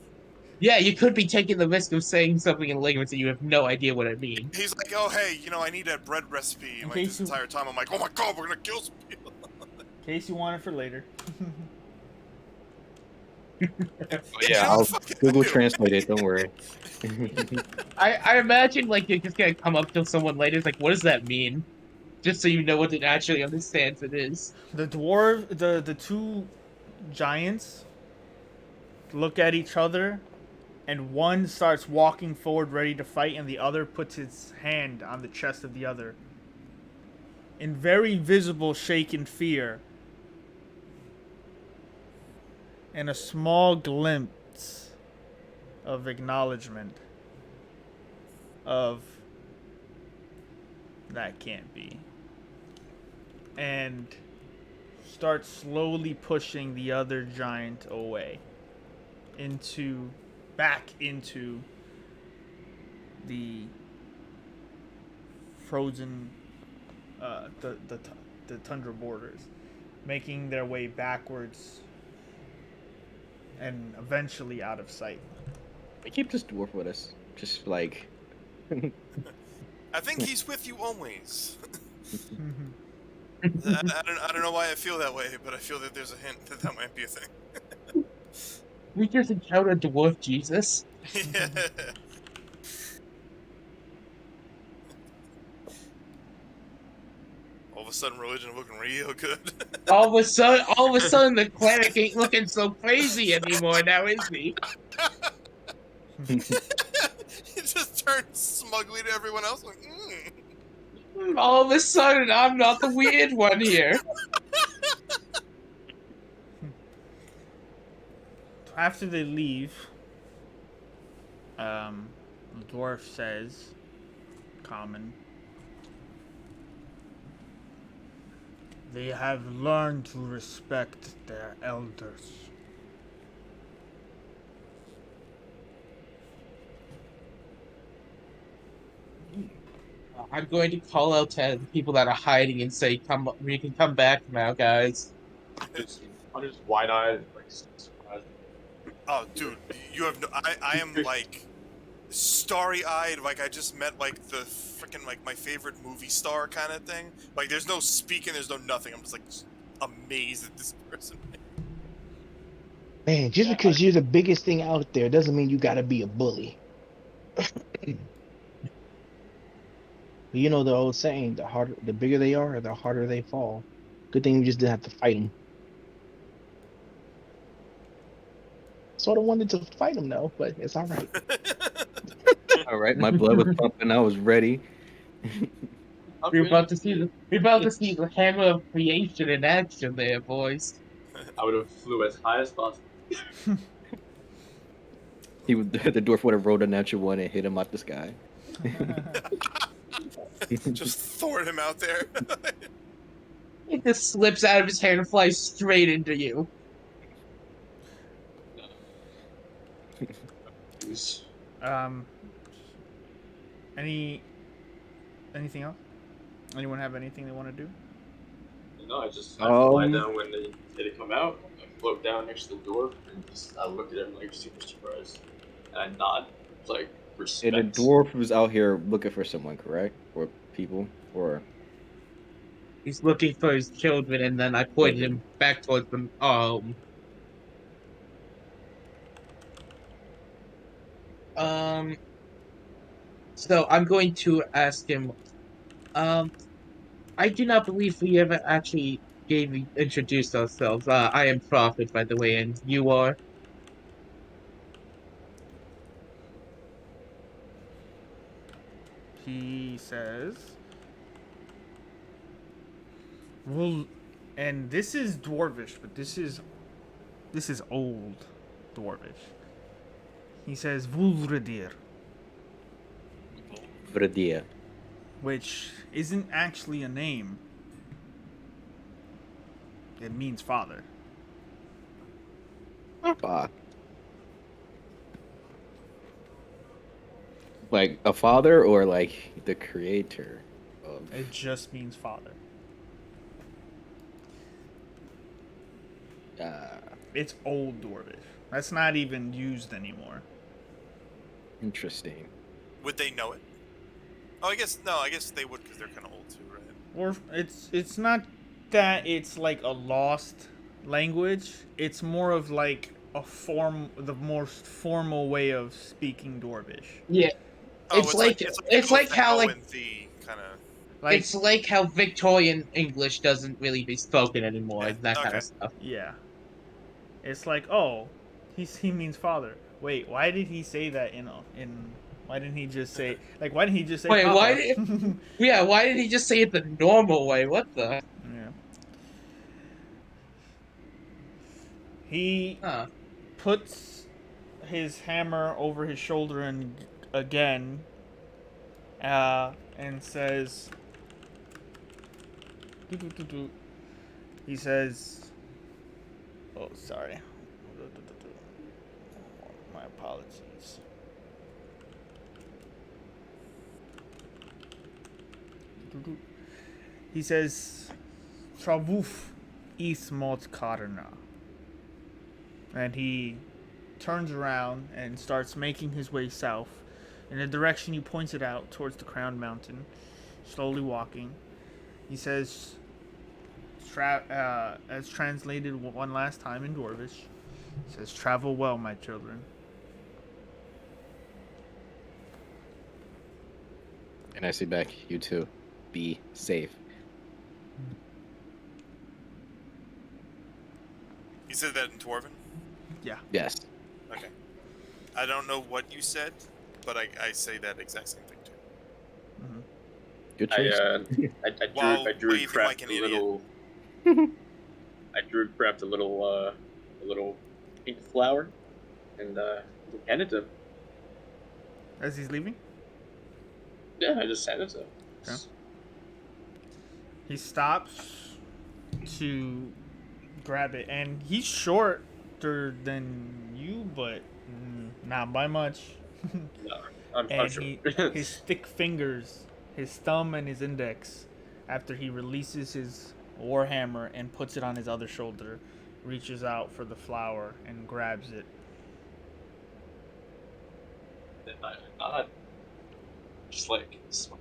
Yeah, you could be taking the risk of saying something in a language that you have no idea what it means. He's like, oh hey, I need that bread recipe. And like this entire time, I'm like, oh my god, we're gonna kill some people. In case you want it for later. Yeah, I'll Google Translate it. Don't worry. I imagine like you're just gonna come up to someone later. It's like, what does that mean? Just so you know what it actually understands it is. The the two giants look at each other, and one starts walking forward ready to fight, and the other puts his hand on the chest of the other. In very visible shake and fear, and a small glimpse of acknowledgement of that can't be. And start slowly pushing the other giant away back into the frozen the tundra borders, making their way backwards and eventually out of sight. We keep this dwarf with us. Just like, I think he's with you always. I don't know why I feel that way, but I feel that there's a hint that that might be a thing. We just encountered Dwarf Jesus. Yeah. All of a sudden, religion looking real good. All of a sudden, the cleric ain't looking so crazy anymore now, is he? He just turns smugly to everyone else. Like, All of a sudden, I'm not the weird one here. After they leave, the dwarf says, common, they have learned to respect their elders. I'm going to call out to the people that are hiding and say, "Come, we can come back now, guys." I'm just wide-eyed, like surprised. oh, dude, you have no. I am like starry-eyed, like I just met like the freaking like my favorite movie star kind of thing. Like there's no speaking, there's no nothing. I'm just like amazed at this person. Man, just because you're the biggest thing out there doesn't mean you gotta be a bully. You know the old saying, the bigger they are, the harder they fall. Good thing you just didn't have to fight them. Sort of wanted to fight them though, but it's all right. all right, my blood was pumping. I was ready. We're about to see the hammer of creation in action, there, boys. I would have flew as high as possible. The dwarf would have rolled a natural one and hit him out the sky. Just throwing him out there. It just slips out of his hand and flies straight into you. Um, anything else? Anyone have anything they want to do? No, I fly down when they say to come out. I float down next to the door and I look at him like super surprised. And I nod, like respect. And the dwarf was out here looking for someone, correct? Or people, or He's looking for his children, and then I pointed him back towards them. So I'm going to ask him. I do not believe we ever actually introduced ourselves. I am Prophet, by the way, and you are. He says, well, and this is dwarvish, but this is old dwarvish. He says Vulredir, Vradia. which isn't actually a name. It means father. Like a father, or like the creator of. It just means father. It's old dwarvish. That's not even used anymore. Interesting. Would they know it? Oh, I guess they would because they're kind of old too, right? Or it's not that it's like a lost language. It's more of like the most formal way of speaking dwarvish. Yeah, it's like how like Like, it's like how Victorian English doesn't really be spoken anymore, Yeah, that kind okay. of stuff. yeah. It's like, oh, he means father. Wait, why did he say that in why didn't he just say why didn't he just say Wait, Papa? why did he just say it the normal way? What the? Yeah. He Huh. puts his hammer over his shoulder and again and says he says, oh, sorry, my apologies. He says Travuf Ismot Karna, and he turns around and starts making his way south in the direction you pointed out towards the crowned mountain, slowly walking. He says, as translated one last time in Dwarvish, he says, "Travel well, my children." And I say back, you too. Be safe. You said that in Dwarven? Yeah. Yes. Okay. I don't know what you said, but I say that exact same thing too. Mm-hmm. Good I choice. While I drew waving craft like an a idiot. little. I drew craft a little pink flower, and handed it to him. As he's leaving, Yeah, I just handed it to him. Okay. He stops to grab it, and he's shorter than you, but not by much. No, I'm And sure. his thick fingers, his thumb and his index, after he releases his warhammer and puts it on his other shoulder, reaches out for the flower and grabs it. I nod. Just like smile.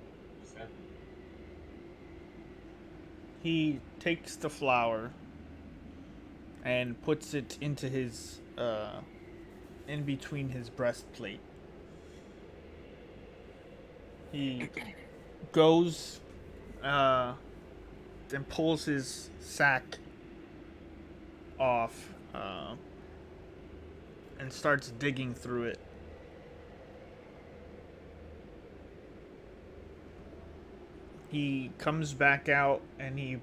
He takes the flower and puts it into his in between his breastplate. He goes and pulls his sack off and starts digging through it. He comes back out and he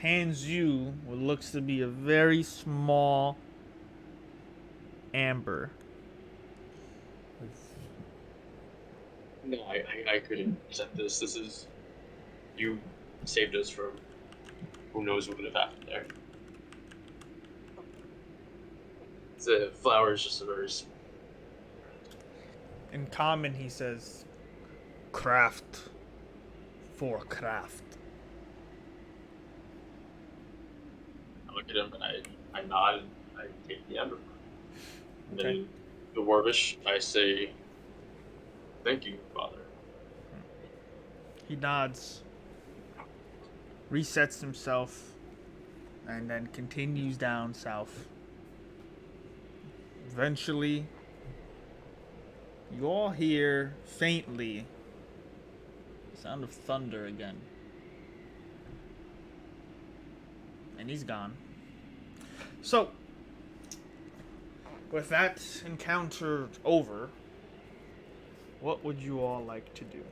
hands you what looks to be a very small amber. No, I couldn't accept this. This is you saved us from who knows what would have happened there. The flower is just a very small. In common, he says, "Craft for craft." I look at him and I nod and I take the ember. And Okay. then the Dwarvish, I say, "Thank you, Father." He nods, resets himself, and then continues down south. Eventually, you all hear faintly the sound of thunder again. And he's gone. So, with that encounter over, what would you all like to do?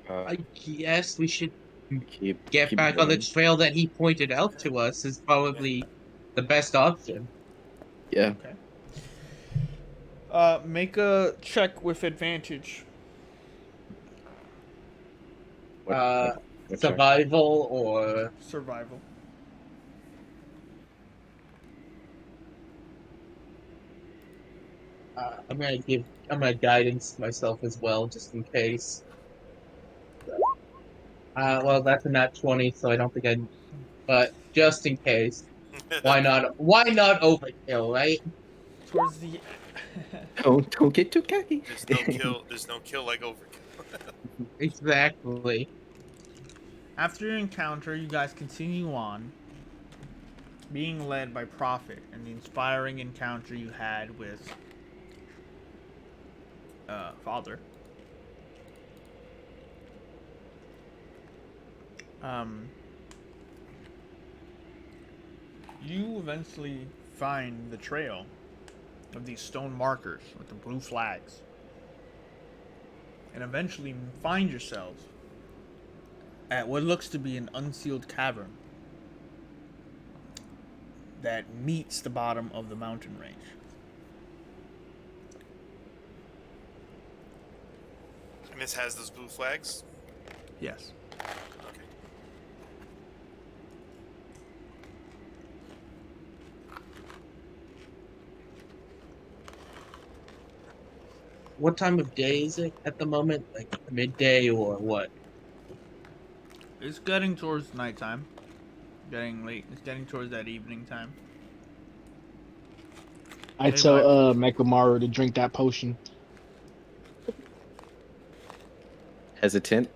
I guess we should Keep get back on the going. trail that he pointed out to us is probably the best option. Yeah. Okay. Make a check with advantage. What check? Survival or Survival. I'm gonna guidance myself as well, just in case. Well, that's a nat 20, so I don't think I. But just in case, why not? Why not overkill, right? Towards the Don't get too cocky. There's no kill like overkill. Exactly. after your encounter, you guys continue on, being led by Prophet and the inspiring encounter you had with Father. You eventually find the trail of these stone markers with the blue flags, and eventually find yourselves at what looks to be an unsealed cavern that meets the bottom of the mountain range. And this has those blue flags? Yes. Okay. What time of day is it at the moment? Like midday or what? It's getting towards nighttime. Getting late. It's getting towards that evening time. I Hey, tell Mekamaru to drink that potion hesitant,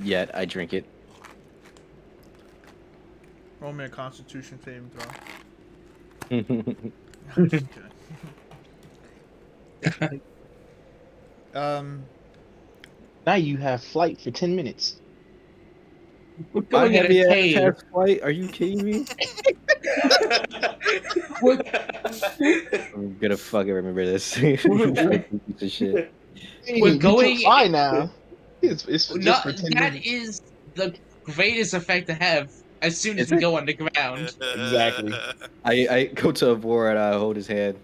yet I drink it. Roll me a Constitution saving throw. I I'm just kidding. Now you have flight for 10 minutes. We're going in have a you cave. past flight? Are you kidding me? We're, I'm gonna fucking remember this. Piece of shit. we're Hey, we going. took fly now. It's just Not for 10 that minutes. is the greatest effect to have as soon as Is we it? go underground. Exactly. I go to Avor and I hold his hand.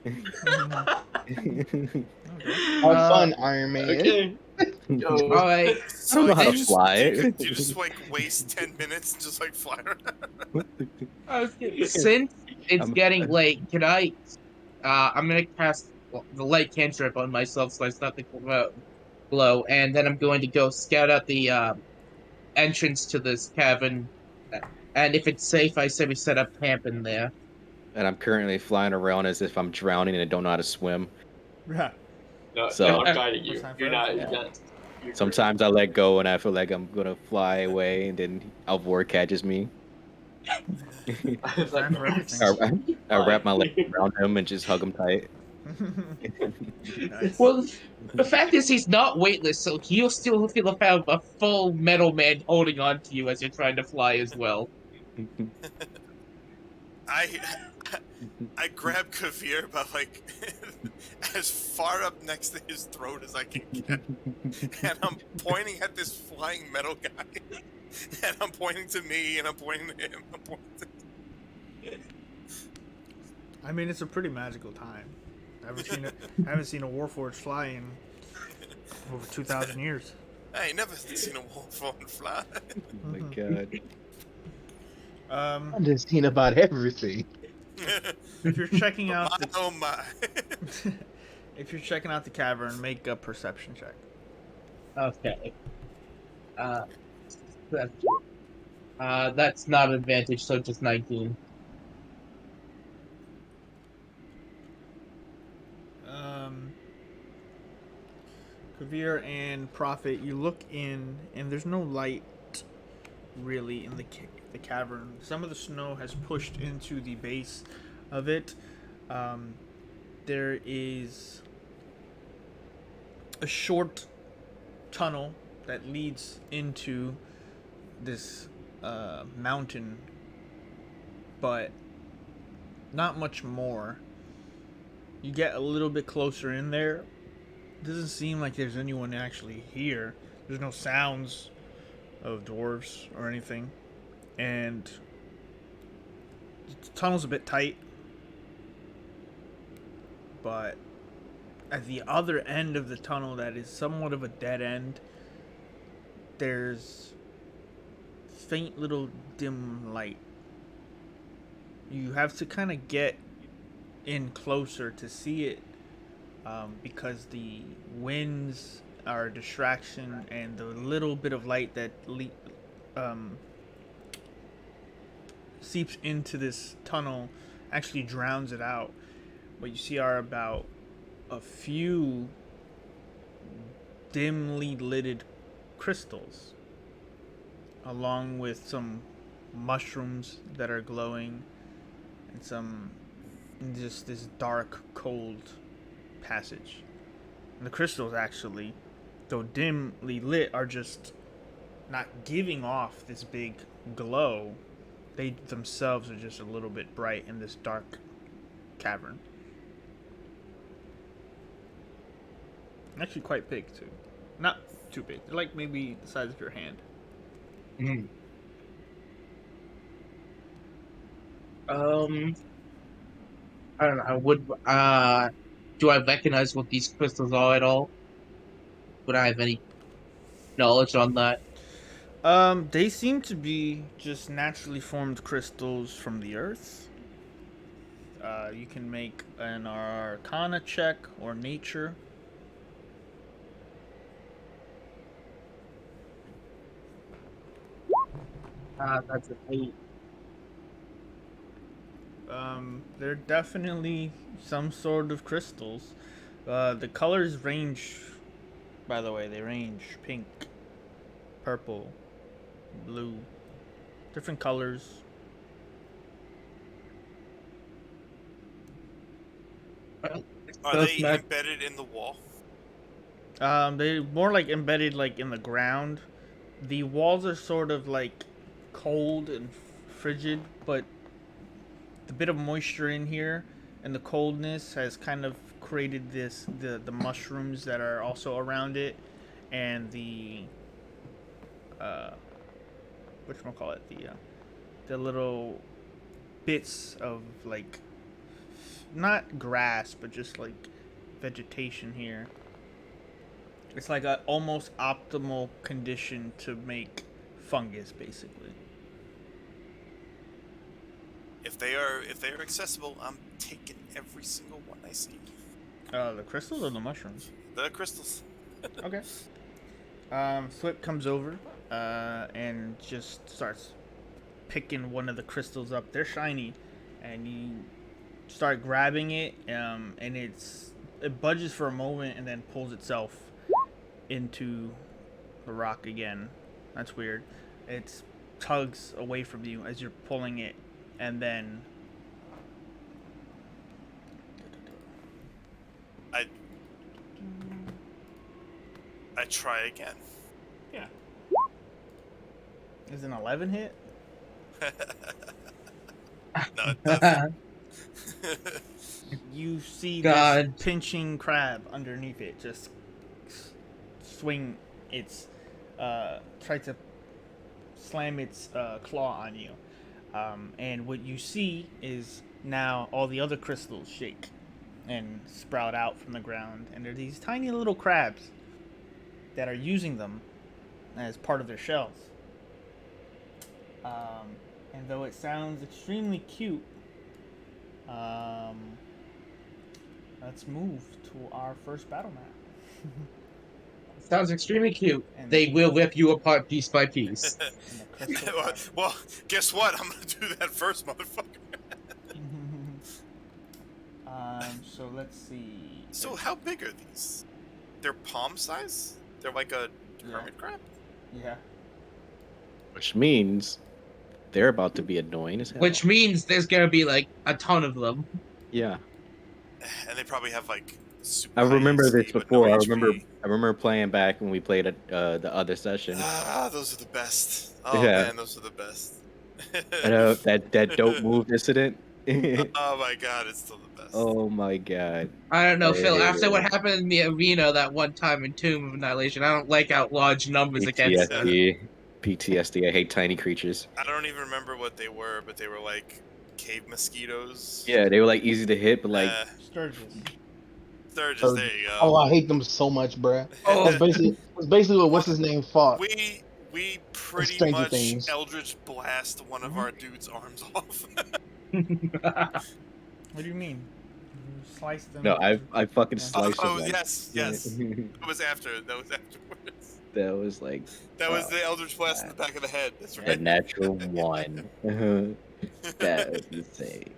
okay. Have fun, Iron Man. Okay. Yo. All right. I don't know how to Then- fly. Do you just like waste 10 minutes and just like fly around? Since it's I'm- getting late, can I? I'm gonna cast the light cantrip on myself so I start the glow, and then I'm going to go scout out the entrance to this cavern. And if it's safe, I say we set up camp in there. And I'm currently flying around as if I'm drowning and I don't know how to swim. Yeah. No, So- no, I'm guiding you. First time You're for not. everything. You're not. You're Sometimes I let go and I feel like I'm gonna fly away, and then Alvor catches me. It's Time for everything. I wrap my leg around him and just hug him tight. Nice. Well, the fact is, he's not weightless, so you'll still feel a full metal man holding on to you as you're trying to fly as well. I grab Kavir about like as far up next to his throat as I can get, and I'm pointing at this flying metal guy, and I'm pointing to me, and I'm pointing to him. I'm pointing to... I mean, it's a pretty magical time. I haven't seen a Warforged fly in over 2,000 years. I ain't never seen a wolf on fly. Oh my god. I've just seen about everything. If you're checking out My, oh my. if you're checking out the cavern, make a perception check. Okay. That's not an advantage, so just 19. Kavir and Prophet, you look in, and there's no light really in the cavern. Some of the snow has pushed into the base of it. There is a short tunnel that leads into this mountain, but not much more. You get a little bit closer in there. Doesn't seem like there's anyone actually here. There's no sounds of dwarves or anything, and the tunnel's a bit tight. But at the other end of the tunnel, that is somewhat of a dead end, there's faint little dim light. You have to kind of get in closer to see it, because the winds are a distraction, and the little bit of light that seeps into this tunnel actually drowns it out. What you see are about a few dimly lidded crystals, along with some mushrooms that are glowing, and some just this dark, cold passage. And the crystals, actually, though dimly lit, are just not giving off this big glow. They themselves are just a little bit bright in this dark cavern. Actually quite big, too. Not too big. They're like maybe the size of your hand. Mm. I don't know. Do I recognize what these crystals are at all? Would I have any knowledge on that? They seem to be just naturally formed crystals from the earth. You can make an Arcana check or nature. That's an 8. They're definitely some sort of crystals. The colors range by the way. They range pink, purple, blue, different colors. Well, Are Does they not- embedded in the wall? They're more like embedded like in the ground. The walls are sort of like cold and frigid, but the bit of moisture in here and the coldness has kind of created the mushrooms that are also around it, and the whatchamacallit, the little bits of like not grass but just like vegetation here. It's like a almost optimal condition to make fungus, basically. If they are accessible, I'm taking every single one I see. The crystals or the mushrooms? The crystals. Okay. Flip comes over and just starts picking one of the crystals up. They're shiny, and you start grabbing it, and it budges for a moment and then pulls itself into the rock again. That's weird. It tugs away from you as you're pulling it, and then I try again. yeah. Is an 11 hit? No, it doesn't. You see God. this pinching crab underneath it just swing its try to slam its claw on you, and what you see is now all the other crystals shake and sprout out from the ground, and they're these tiny little crabs that are using them as part of their shells. And though it sounds extremely cute, let's move to our first battle map. Sounds extremely cute. And- They will rip you apart piece by piece. And the crystal crab. Well, guess what? I'm gonna do that first, motherfucker. So let's see. So how big are these? They're palm size? They're like a Yeah. hermit crab? Yeah. Which means they're about to be annoying as hell. Which means there's gonna be like a ton of them. Yeah. And they probably have like super I high remember AC, this but before. no I HP. remember playing back when we played at the other session. Ah, those are the best. Oh Yeah. man, those are the best. I know that don't move incident. Oh my god, it's still the best. Oh my god. I don't know, Phil. After Yeah. what happened in the arena that one time in Tomb of Annihilation, I don't like out large numbers against them. PTSD. PTSD. I hate tiny creatures. I don't even remember what they were, but they were like cave mosquitoes. Yeah, they were like easy to hit, but like Sturgis. Sturgis, there you go. Oh, I hate them so much, bruh. Oh. That's basically what what's his name fought. We pretty Stranger much Things. Eldritch blast one of our dude's arms off. What do you mean? You slice them? no, I fucking Yeah. sliced Oh, it. Like, yes. That was afterwards. that was like That was the Eldritch blast in the back of the head. That's the right. natural one. That was insane.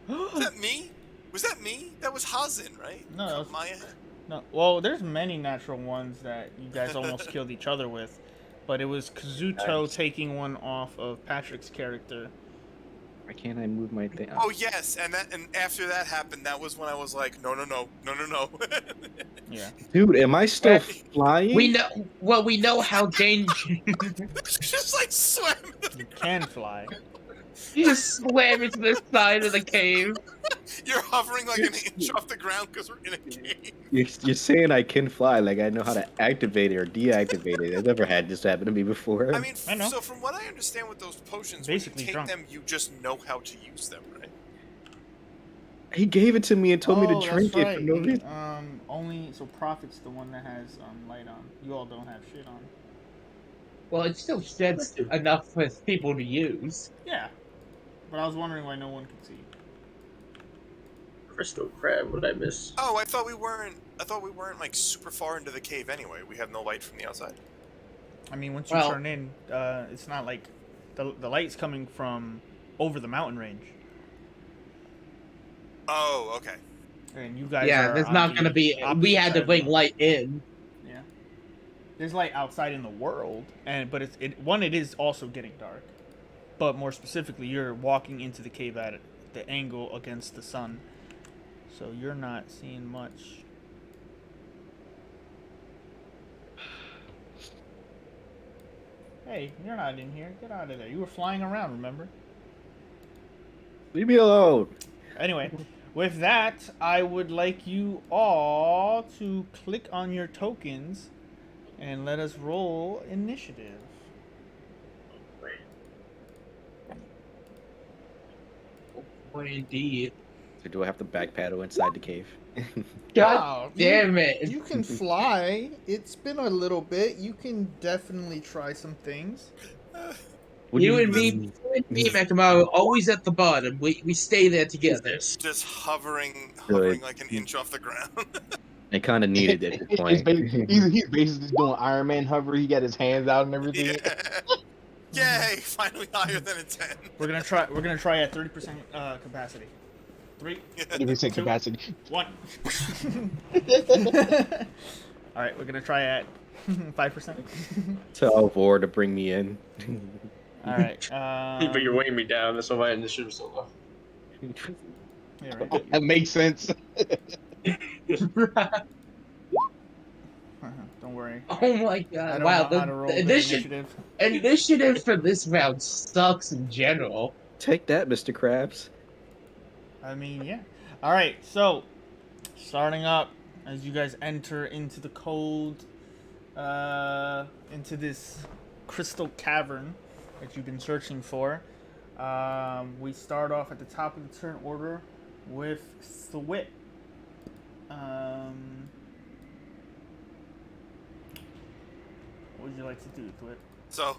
Was that me? Was that me? That was Hazin, right? No, that was- Maya. No. Well, there's many natural ones that you guys almost killed each other with, but it was Kazuto Nice. taking one off of Patrick's character. Why can't I move my thing? Oh yes, and after that happened, that was when I was like, no. Yeah. Dude, am I still flying? we know how dangerous. Just like swam. You can fly. You just slam into the side of the cave. You're hovering like an inch off the ground because we're in a cave. You're saying I can fly, like I know how to activate it or deactivate it. I've never had this happen to me before. I mean, I know. so from what I understand with those potions, Basically when you take drunk. them, you just know how to use them, right? he gave it to me and told me to Oh, drink that's it for no right. reason. Only so Prophet's the one that has light on. You all don't have shit on. Well, it still sheds enough for people to use. Yeah. But I was wondering why no one could see. Crystal crab, what did I miss? Oh, I thought we weren't like super far into the cave anyway. We have no light from the outside. I mean, once you Well- turn in, it's not like the light's coming from over the mountain range, Oh, okay. and you guys. Yeah, are there's on not the gonna be. We opposite had side to of the bring mountain. light in. Yeah. there's light outside in the world, but it is also getting dark. But more specifically, you're walking into the cave at the angle against the sun, so you're not seeing much. Hey, you're not in here. Get out of there. You were flying around, remember? Leave me alone. Anyway, with that, I would like you all to click on your tokens and let us roll initiative. Boy, indeed. So do I have to back paddle inside the cave? God damn it. You can fly. It's been a little bit. You can definitely try some things. What do You and me, Mekamaru, always at the bottom. We stay there together. Just hovering Good. like an inch off the ground. I kind of needed it at this He's, point. he's basically doing Iron Man hover. He got his hands out and everything. Yeah. Yay! Finally higher than a 10. We're gonna try at 30% capacity. 3, 30% 2, capacity. 1. All right, we're gonna try at 5%. Tell Vor to bring me in. All right. But you're weighing me down. That's why my initiative is so low. Yeah, right. That makes sense. Don't worry. Oh my I god! don't Wow, know how to roll the initiative for this round sucks in general. Take that, Mr. Krabs. I mean, yeah. All right, so starting up as you guys enter into the cold, into this crystal cavern that you've been searching for. We start off at the top of the turn order with Thwip. What would you like to do, Thwip? So,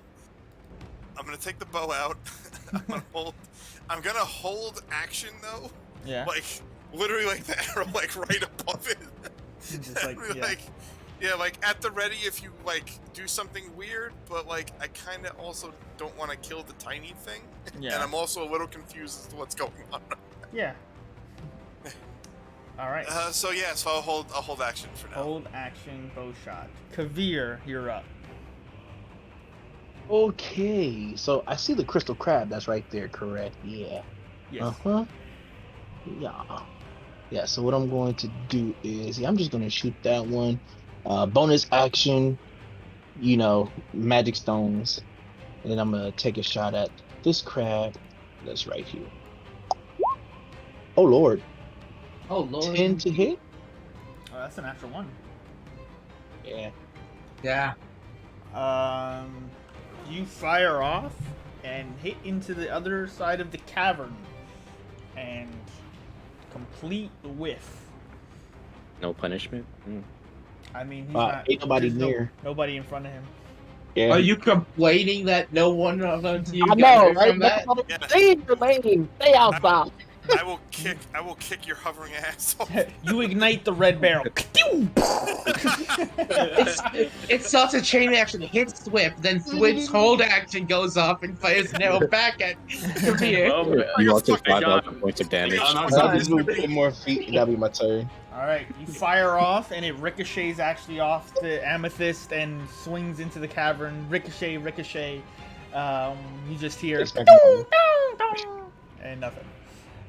I'm gonna take the bow out. I'm gonna hold action though. Yeah. Like literally, like the arrow, like right above it. Just like, yeah. Yeah, like at the ready if you like do something weird, but like I kind of also don't want to kill the tiny thing. Yeah. And I'm also a little confused as to what's going on. Yeah. All right. So I'll hold action for now. Hold action, bow shot. Kavir, you're up. Okay, so I see the crystal crab that's right there, correct? Yeah. Yes. Uh-huh. Yeah. Yeah, so what I'm going to do is, I'm just going to shoot that one. Bonus action, magic stones. And then I'm going to take a shot at this crab that's right here. Oh, Lord. Oh lord. 10 to hit? Oh, that's an natural 1. Yeah. Yeah. You fire off and hit into the other side of the cavern and complete the whiff. No punishment? I mean, he's ain't nobody there's near. nobody in front of him. Yeah. Are you complaining that no one on you I got know, hurt right? from that? Stay in your lane. Stay outside. I will kick your hovering ass off. You ignite the red barrel. It starts a chain reaction, hits Thwip, then Thwip's hold action goes off and fires an arrow back at Kavir. You all take fucking 5,000 points of damage. I'll just move 10 more feet and that'll be my turn. All right, you fire off, and it ricochets actually off the amethyst and swings into the cavern. Ricochet, ricochet. You just hear and nothing.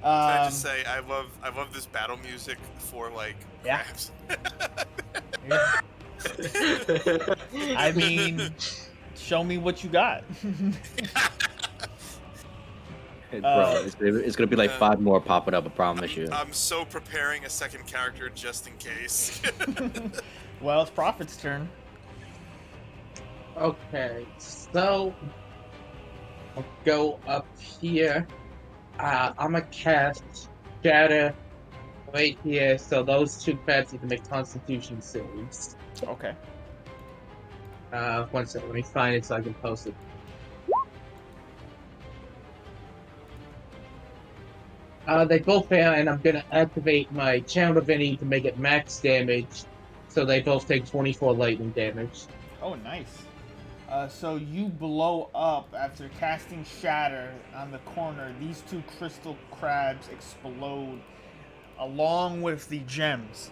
Can I just say I love this battle music for like Yeah. crabs. I mean, show me what you got. Bro, it's gonna be like 5 more popping up, I promise you. I'm so preparing a second character just in case. Well, it's Prophet's turn. Okay, so I'll go up here. I'm gonna cast Shatter right here, so those 2 crabs need to make Constitution saves. Okay. 1 second, let me find it so I can post it. They both fail, and I'm gonna activate my Channel Divinity to make it max damage, so they both take 24 lightning damage. Oh, nice. So you blow up after casting Shatter on the corner. These 2 crystal crabs explode along with the gems.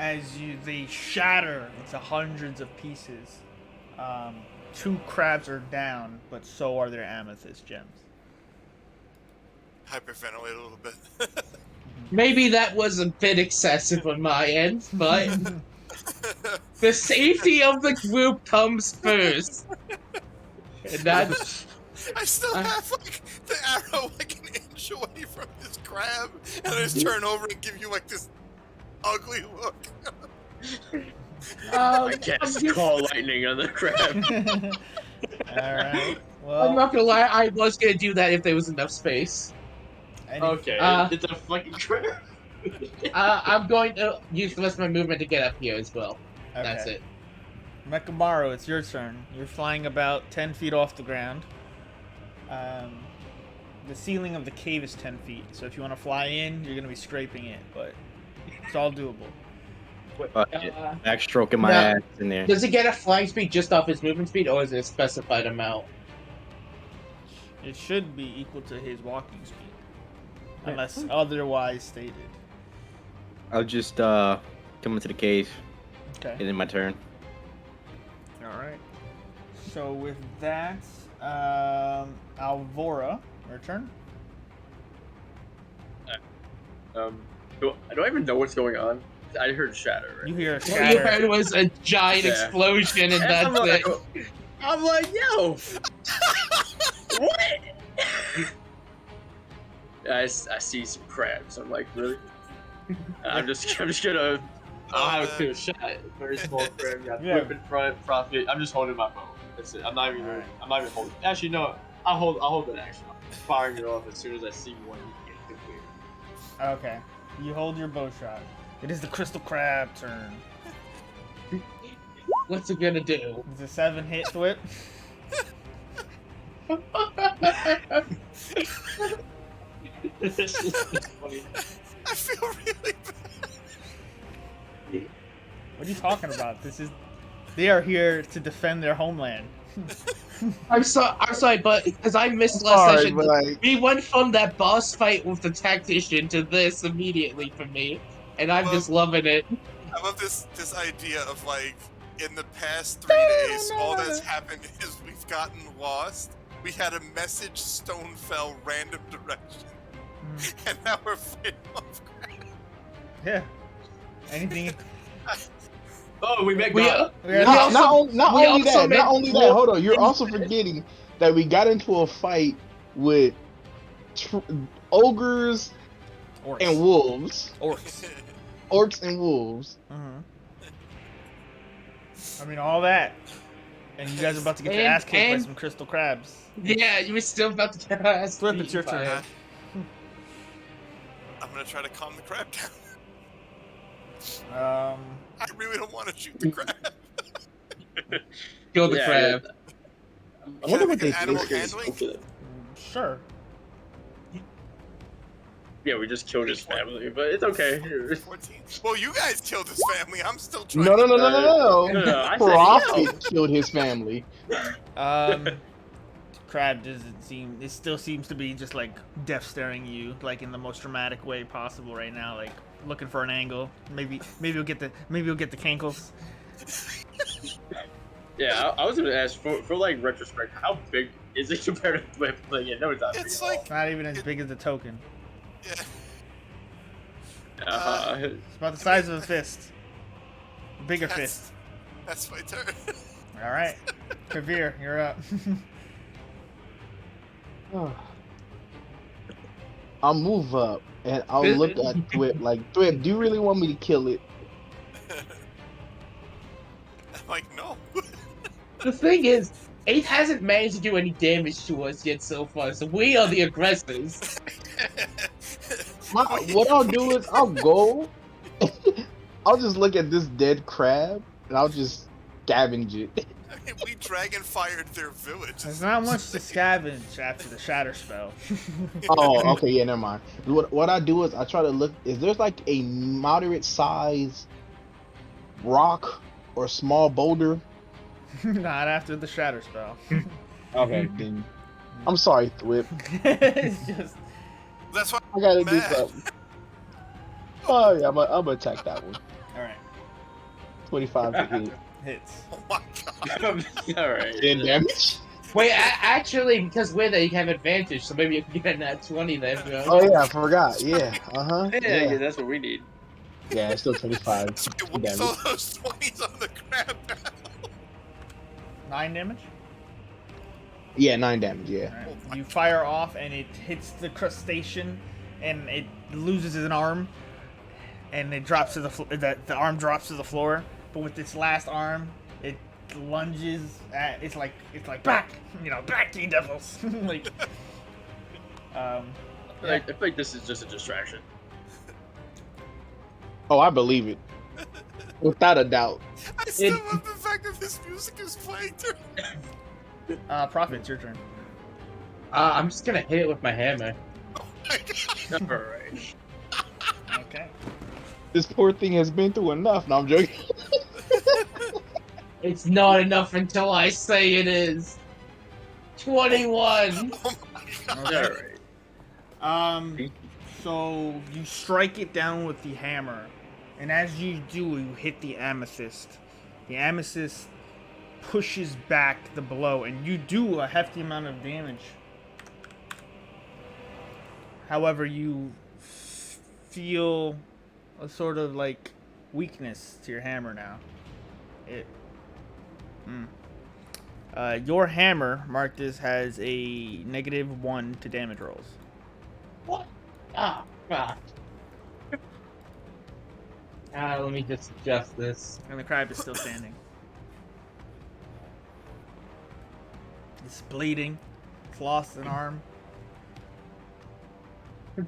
as they shatter into hundreds of pieces. 2 crabs are down, but so are their amethyst gems. Hyperventilate a little bit. Maybe that was a bit excessive on my end, but the safety of the group comes first. And that's I still have like the arrow like an inch away from this crab, and I just turn over and give you like this ugly look. I cast call lightning on the crab. Alright. I'm Well, not gonna lie, I was gonna do that if there was enough space. Okay, Uh, it's a fucking crab. I'm going to use the rest of my movement to get up here as well. That's okay. it. Mekamaru, it's your turn. You're flying about 10 feet off the ground. The ceiling of the cave is 10 feet, so if you want to fly in, you're going to be scraping it, but it's all doable. Fuck it. Backstroking my now- ass in there. Does he get a flying speed just off his movement speed, or is it a specified amount? It should be equal to his walking speed, unless otherwise stated. I'll just come into the cave. Okay. And then my turn. Alright. So with that, Alvora, your turn. Do I even know what's going on? I heard shatter. Right? You hear a What you shatter. heard was a giant Yeah. explosion, and I'm that's like, it. I'm like, yo, what? I see some crabs. I'm like, really? I'm just gonna. I'll have a clear shot. Very small crab. Got Yeah. whip in front, profit. I'm just holding my bow. That's it. I'm not even. Alright. I'm not even holding. Actually, no. I'll hold an action. I'm firing it off as soon as I see one get clear. Okay. You hold your bow shot. It is the crystal crab turn. What's it gonna do? It's a 7 hit whip. This is funny. I feel really bad. What are you talking about? They are here to defend their homeland. I'm sorry, but because I missed last session, but like, we went from that boss fight with the tactician to this immediately for me, and I'm just loving it. I love this idea of like in the past 3 days, all that's happened is we've gotten lost. We had a message stone fell random direction, and now we're fighting off crap. Yeah. Anything. Oh, we met We- God. We are also- not we only also that, made- not only that. Hold on, you're also forgetting that we got into a fight with ogres orcs. and wolves, Orcs. orcs and wolves. I mean, all that. And you guys are about to get your And- ass kicked by and- some crystal crabs. Yeah, you were still about to get us. Flip, it's your turn. I'm gonna try to calm the crab down. I really don't want to shoot the crab. Kill the Yeah, crab. I Can wonder I what make they an animal do. handling? Sure. Yeah, we just killed his family, but it's okay. 14. Well, you guys killed his family. I'm still trying. No, no, no, to- no, no, No, no. I said Profit killed his family. Crab doesn't seem. It still seems to be just like death staring you, like in the most dramatic way possible right now, like looking for an angle. Maybe you'll get the cankles. Yeah, I was gonna ask for like retrospect, how big is it compared to the play? Yeah, no, it's not. It's big at all. like, Not even as big as the token. yeah. It's about the size of a fist. A bigger fist. That's my turn. All right, Kavir, you're up. I'll move up and I'll look at Thwip like, Thwip, do you really want me to kill it? I'm like, no. The thing is, 8 hasn't managed to do any damage to us yet so far, so we are the aggressors. What I'll do is I'll go, I'll just look at this dead crab and I'll just scavenge it. I mean, we dragon fired their village. There's not much to scavenge after the shatter spell. Oh, okay, yeah, never mind. What I do is I try to look. Is there's like a moderate size rock or small boulder? Not after the shatter spell. Okay, then I'm sorry, Thwip. It's just. That's why I gotta do Mad. something. Oh yeah, I'm gonna attack that one. All right. 25 to hit. Hits. Oh my god. All right. 10 damage. Wait, actually, because we're there, you have advantage, so maybe you can get that 20 then, bro. Oh yeah, I forgot. Yeah. Yeah, that's what we need. Yeah, it's still 25 What's damage. all those 20s on the ground now? 9 damage. Yeah, 9 damage. Yeah. Alright. You fire off, and it hits the crustacean, and it loses an arm, and it drops to the arm drops to the floor. But with its last arm, it lunges at. It's like back, back, ye devils. like, I feel like this is just a distraction. Oh, I believe it. Without a doubt. I still love the fact that this music is playing too. Prophet, it's your turn. I'm just gonna hit it with my hammer. Oh my god. All right. Okay. This poor thing has been through enough. No, I'm joking. It's not enough until I say it is. 21. Oh my god. All right. So you strike it down with the hammer, and as you do, you hit the amethyst. The amethyst pushes back the blow, and you do a hefty amount of damage. However, you feel a sort of like weakness to your hammer now. Your hammer, Marcus, has a -1 to damage rolls. What? Ah, God. Let me just adjust this. And the crab is still standing. It's bleeding. It's lost an arm.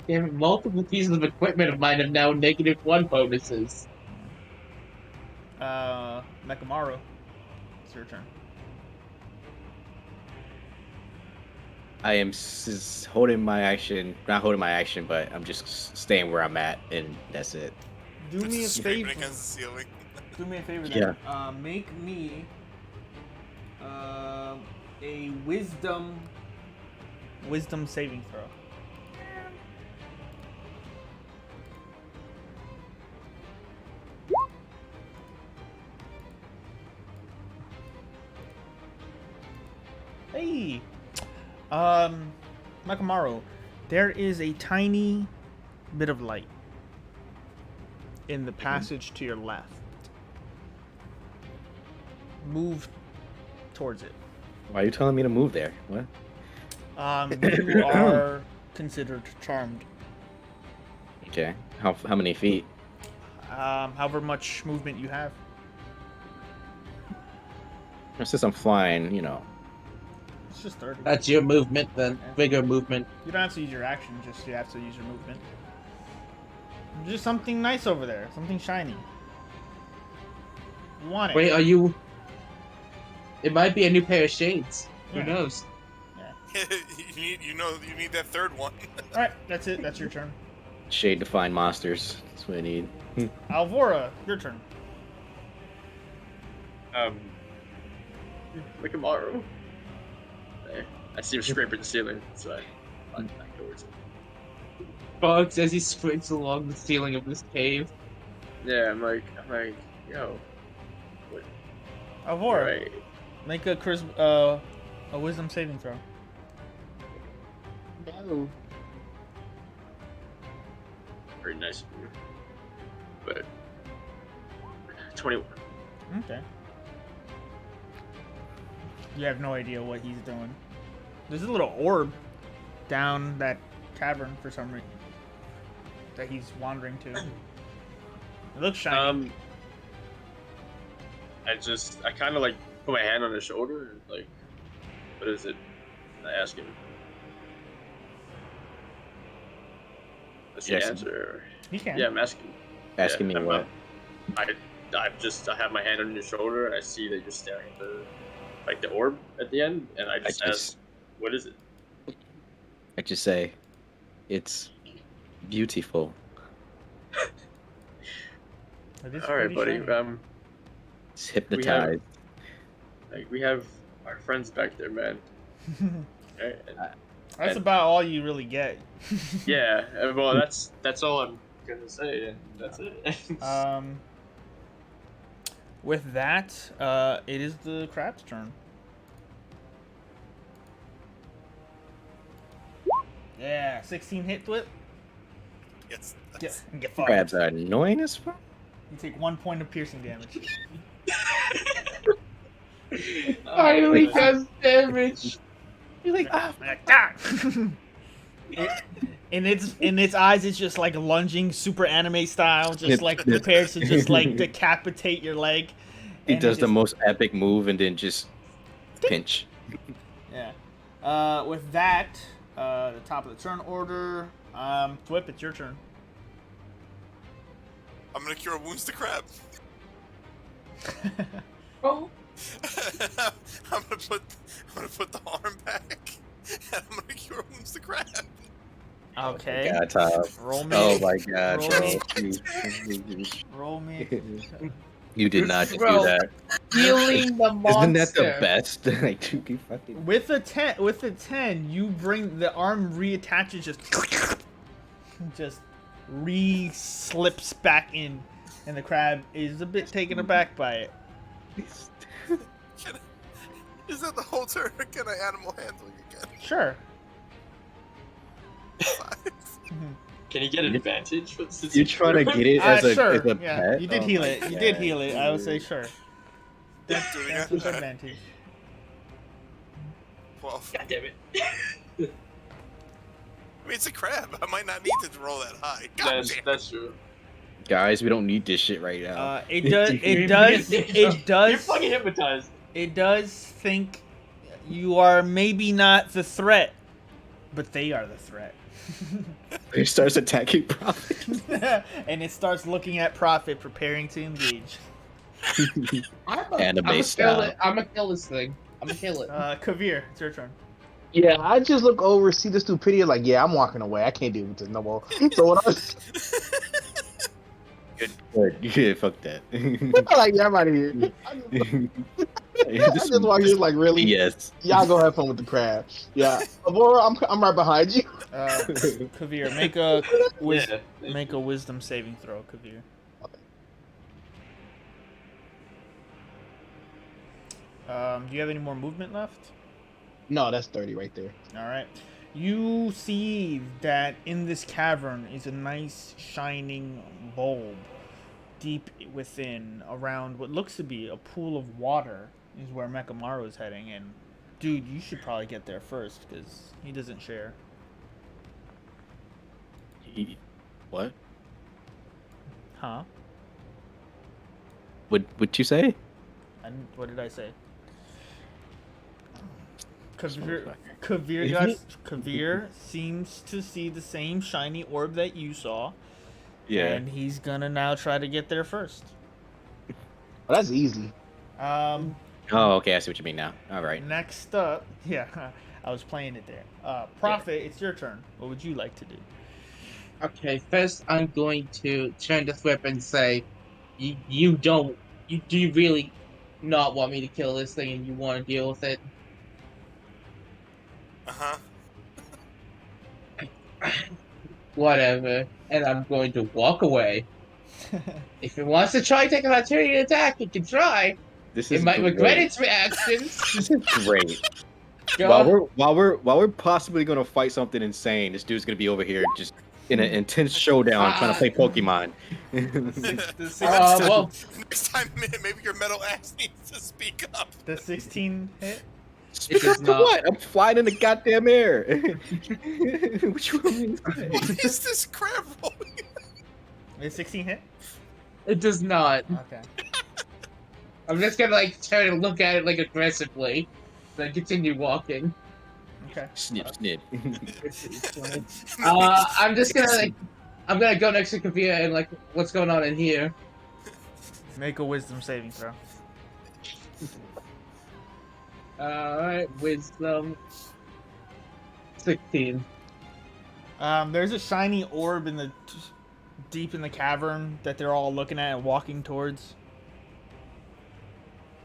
Damn it, multiple pieces of equipment of mine have now -1 bonuses. Mekamaru, it's your turn. I am holding my action, not holding my action, but I'm just staying where I'm at, and that's it. Do me a Just scraping favor. against the ceiling. Do me a favor. Yeah. Then. Make me a wisdom saving throw. Hey, Makamaru, there is a tiny bit of light in the passage to your left. Move towards it. Why are you telling me to move there? What? You are considered charmed. Okay. How many feet? However much movement you have. Since I'm flying, It's just 30. That's your movement, then. Bigger movement. You don't have to use your action, just you have to use your movement. Just something nice over there, something shiny. You want it? Wait, are you... It might be a new pair of shades. Yeah. Who knows? you need that third one. All right, that's it. That's your turn. Shade to find monsters. That's what I need. Alvora, your turn. Mekamaru. There. I see him scraping the ceiling, so I run back towards him. Bugs as he sprints along the ceiling of this cave. Yeah, I'm like, yo. Alvora, Right. make a wisdom saving throw. No. Very nice of you. But 21. Okay. You have no idea what he's doing. There's a little orb down that cavern for some reason that he's wandering to. It looks shiny. I kind of like put my hand on his shoulder and like, what is it? And I ask him. Does he Yes. answer? He can. Yeah, I'm asking. Asking me I'm, what? I have my hand on your shoulder and I see that you're staring at the orb at the end, and I just ask, what is it? I just say, it's beautiful. It is All right, pretty buddy. shiny. It's hypnotized. We have our friends back there, man. Right? That's about all you really get. Yeah. Well, that's all I'm gonna say, and that's it. With that, it is the crab's turn. Yeah, 16 hit whip. Yes. Get fucked. Crabs are annoying as fuck. You take 1 point of piercing damage. Finally does damage. You're like, ah. In its eyes, it's just like lunging, super anime style, just like prepared to just like decapitate your leg. He And does it the just- most epic move and then just pinch. Yeah. With that, the top of the turn order. Thwip, it's your turn. I'm gonna cure wounds to crab. Oh. I'm gonna put the arm back, and I'm gonna cure wounds to crab. Okay. God, Tom. Roll me. Oh my God, Roll bro. me. Roll me. You did not just do Bro. that. Healing the monster. Isn't that the best? Like, dude, you fucking. With a 10, you bring the arm reattaches, just re-slips back in, and the crab is a bit taken aback by it. Is that the whole turn? Or can I animal handling again? Sure. Can you get an advantage for this? You're trying to get it as a, Sure. as a Yeah, pet? you did Oh heal my it. You God, did heal it. I would say dude. sure. Do That's it with again. advantage. 12. God damn it. I mean, it's a crab. I might not need to roll that high. God damn. That's true. Guys, we don't need this shit right now. It does. You're Does. fucking hypnotized. It does think you are maybe not the threat, but they are the threat. It starts attacking Prophet. And it starts looking at Prophet, preparing to engage. Anime I'm style. gonna kill this thing. I'm gonna kill it. Kavir, it's your turn. Yeah, I just look over, see the stupidity, like, yeah, I'm walking away. I can't deal with this no more. So what I was Good. Yeah, fuck that. like, yeah, I'm out of here. I just walk in like, really? Yes. Y'all go have fun with the crab. Yeah, Aurora, I'm right behind you. Kavir, make a wisdom saving throw, Kavir. Do you have any more movement left? No, that's 30 right there. All right. You see that in this cavern is a nice shining bulb deep within, around what looks to be a pool of water, is where Mekamaru is heading. And dude, you should probably get there first because he doesn't share. What? Huh? What'd you say? And what did I say? Kavir, motherfucker. Kavir seems to see the same shiny orb that you saw. Yeah. And he's gonna now try to get there first. Oh, that's easy. Oh, okay. I see what you mean now. All right. Next up, yeah, I was playing it there. Prophet, it's your turn. What would you like to do? Okay, first I'm going to turn to Thwip and say, do you really not want me to kill this thing and you want to deal with it? Uh-huh. Whatever. And I'm going to walk away. If it wants to try take an opportunity attack, it can try. This It is might regret great. its reactions. This is great. Go. While we're possibly gonna fight something insane, this dude's gonna be over here just in an intense showdown trying to play Pokemon. Well, Next time, maybe your metal ass needs to speak up. The 16 hit? it does For not. what? I'm flying in the goddamn air. What you want me to say? What is this crab rolling? Is 16 hit? It does not. Okay. I'm just gonna try to look at it aggressively, then continue walking. Okay. Snip, snip. I'm just gonna I'm gonna go next to Kavia and what's going on in here. Make a wisdom saving throw. Alright, wisdom 16. There's a shiny orb in the deep in the cavern that they're all looking at and walking towards.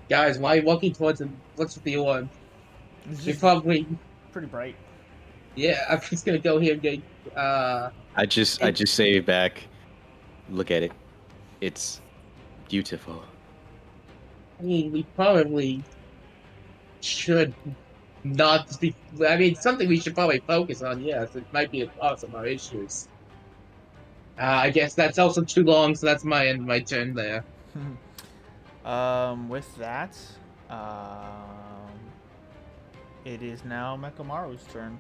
Guys, why are you walking towards him? What's with the orb? It's You're just probably pretty bright. yeah, I'm just gonna go here and get I just say back. Look at it. It's beautiful. I mean, we probably should not be. I mean, something we should probably focus on. Yes, it might be a cause of our issues. I guess that's also too long, so that's my end of my turn there. With that, um, it is now Mekamaru's turn.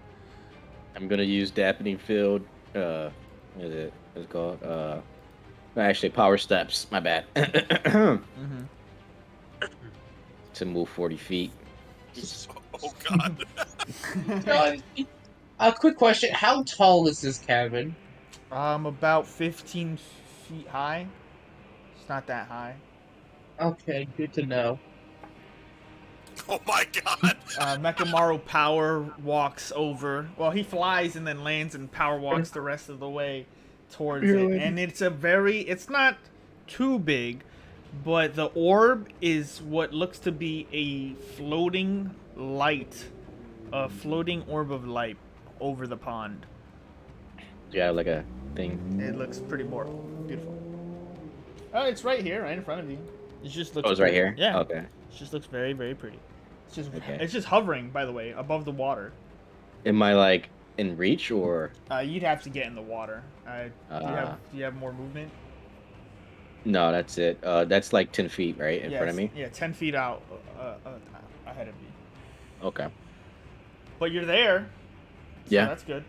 I'm gonna use Dampening Field. What is it? What's it called? Actually, Power Steps. My bad. Mm-hmm. To move 40 feet. Oh God. A quick question: how tall is this cabin? About 15 feet high. It's not that high. Okay, good to know. Oh my God. Mekamaru power walks over. Well, he flies and then lands and power walks the rest of the way towards it. And it's not too big, but the orb is what looks to be a floating light, a floating orb of light over the pond. Yeah, like a thing. It looks pretty beautiful. Oh, it's right here, right in front of you. It just looks. Oh, it's right here? Yeah. Okay. It just looks very, very pretty. Okay. It's just hovering, by the way, above the water. Am I like in reach or? You'd have to get in the water. Do you have more movement? No, that's it. That's like 10 feet, right, in front of me? Yeah, 10 feet out ahead of you. Okay. But you're there. So Yeah. that's good.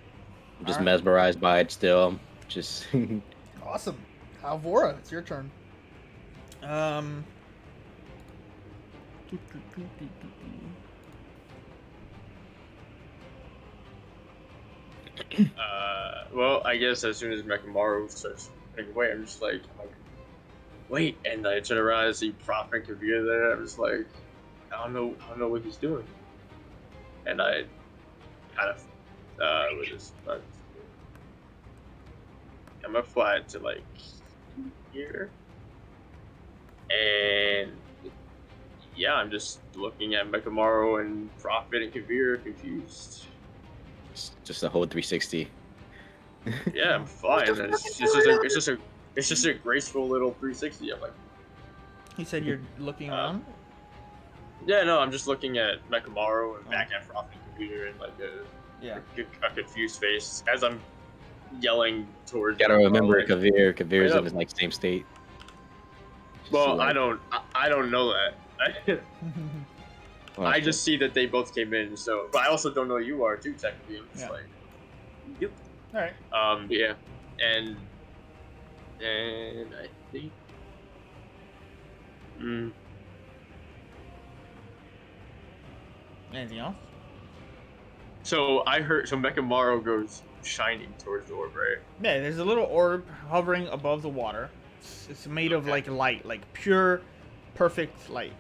I'm just All right. mesmerized by it still. Just. Awesome. Alvora, it's your turn. Well, I guess as soon as Mekamaru starts running away, I'm like, wait, and I turn around and see Prof and Kavir there. I'm just like, I don't know what he's doing, and I kind of I'm gonna fly to like here, and yeah, I'm just looking at Mekamaru and Prophet and Kavir confused. Just a whole 360. Yeah, I'm fine. It's just a graceful little 360. I'm like, He said you're looking around? yeah, no, I'm just looking at Mekamaru and back at Prophet and Kavir and like a confused face as I'm yelling towards. Gotta remember like, Kavir. Kavir's Wait in the like same state. Well, like- I don't know that. I just see that they both came in, so but I also don't know you are too technically. I'm just like, yep. All right. Yeah, and I think. Anything else? So I heard. So Mekamaru goes shining towards the orb, right? Yeah, there's a little orb hovering above the water. It's made of like light, like pure, perfect light.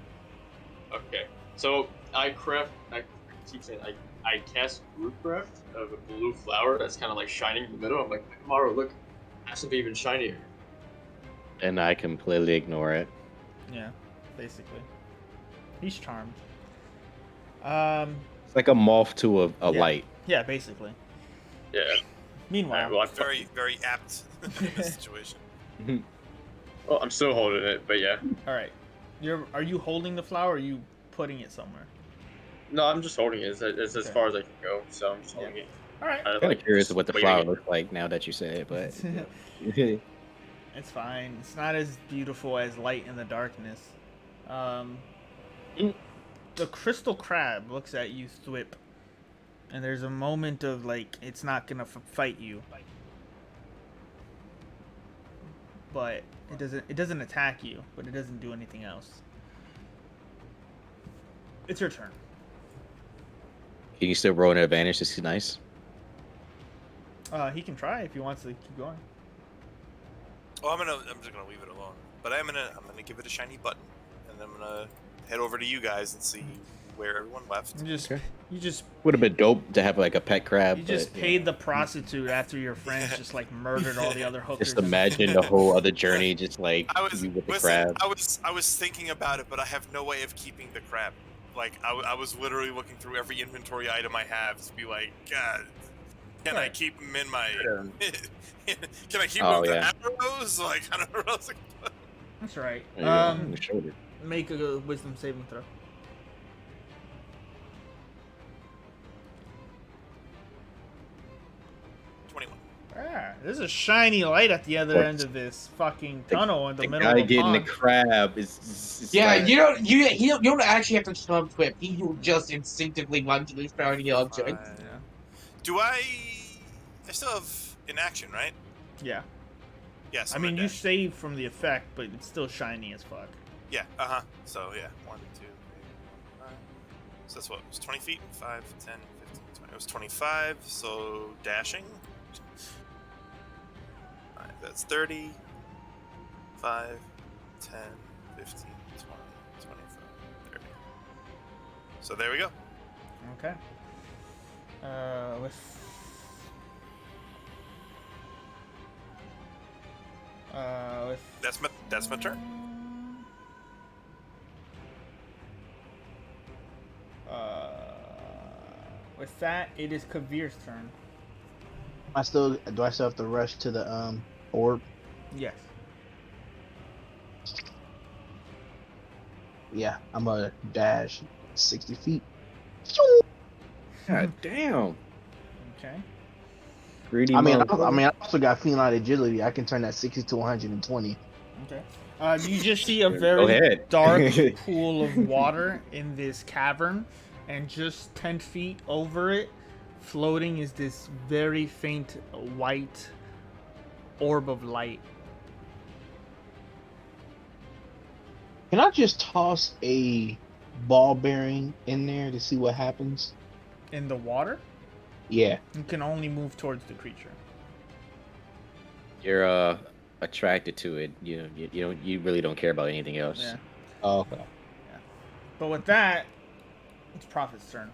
Okay. So I keep saying I cast Rootcraft of a blue flower that's kind of like shining in the middle. I'm like, Mekamaru, look, has to be even shinier. And I completely ignore it. Yeah, basically. He's charmed. It's like a moth to a Yeah. light. Yeah, basically. Yeah. Meanwhile, Well, Very, very apt in this situation. well, I'm still holding it, but yeah. all right. Are you holding the flower or are you putting it somewhere? No, I'm just holding it. It's as Okay. far as I can go, so I'm just holding it. All right. I'm kind of curious what the waiting flower it. looks like now that you say it, but It's fine. It's not as beautiful as light in the darkness. The crystal crab looks at you, Thwip, and there's a moment of like it's not gonna fight you, but it doesn't attack you, but it doesn't do anything else. It's your turn. can you still roll an advantage? This is nice. He can try if he wants to keep going. Well, I'm just gonna leave it alone. But I'm gonna give it a shiny button, and I'm gonna head over to you guys and see where everyone left. You just Would have been dope to have like a pet crab. You just but, paid the prostitute after your friends just like murdered all the other hookers. Just imagine the whole other journey, just like I was you with the listen, crab. I was thinking about it, but I have no way of keeping the crab. Like I was literally looking through every inventory item I have to be like, God, can I keep them in my? Can I keep them Oh, with yeah. the arrows? Like I don't know what else. That's right. There you go, on the shoulder. Make a wisdom saving throw. 21. Ah, there's a shiny light at the other end of this fucking tunnel in the middle guy of a getting the pond. crab is Yeah, like, you don't actually have to jump to it. He will just instinctively run to this shiny object. Yeah. Do I still have inaction, right? Yeah. Yes. I I'm mean, gonna you dash. save from the effect, but it's still shiny as fuck. Yeah. So yeah, 1, 2, 3, 4, 5. So that's what it was 20 feet. 5, 10, 15, 20. It was 25. So dashing. All right, that's 30. 5, 10, 15, 20, 25, 30. So there we go. Okay. That's my turn. With that, it is Kavir's turn. Do I still have to rush to the orb? Yes. Yeah, I'm gonna dash 60 feet. God damn. Okay. Greedy I motherfucker. I also got feline agility. I can turn that 60 to 120. Okay. You just see a Go very ahead. dark pool of water in this cavern, and just 10 feet over it, floating, is this very faint white orb of light. Can I just toss a ball bearing in there to see what happens? In the water, Yeah. you can only move towards the creature. You're attracted to it. You really don't care about anything else. Yeah. Oh, okay. But with that, it's Prophet's turn.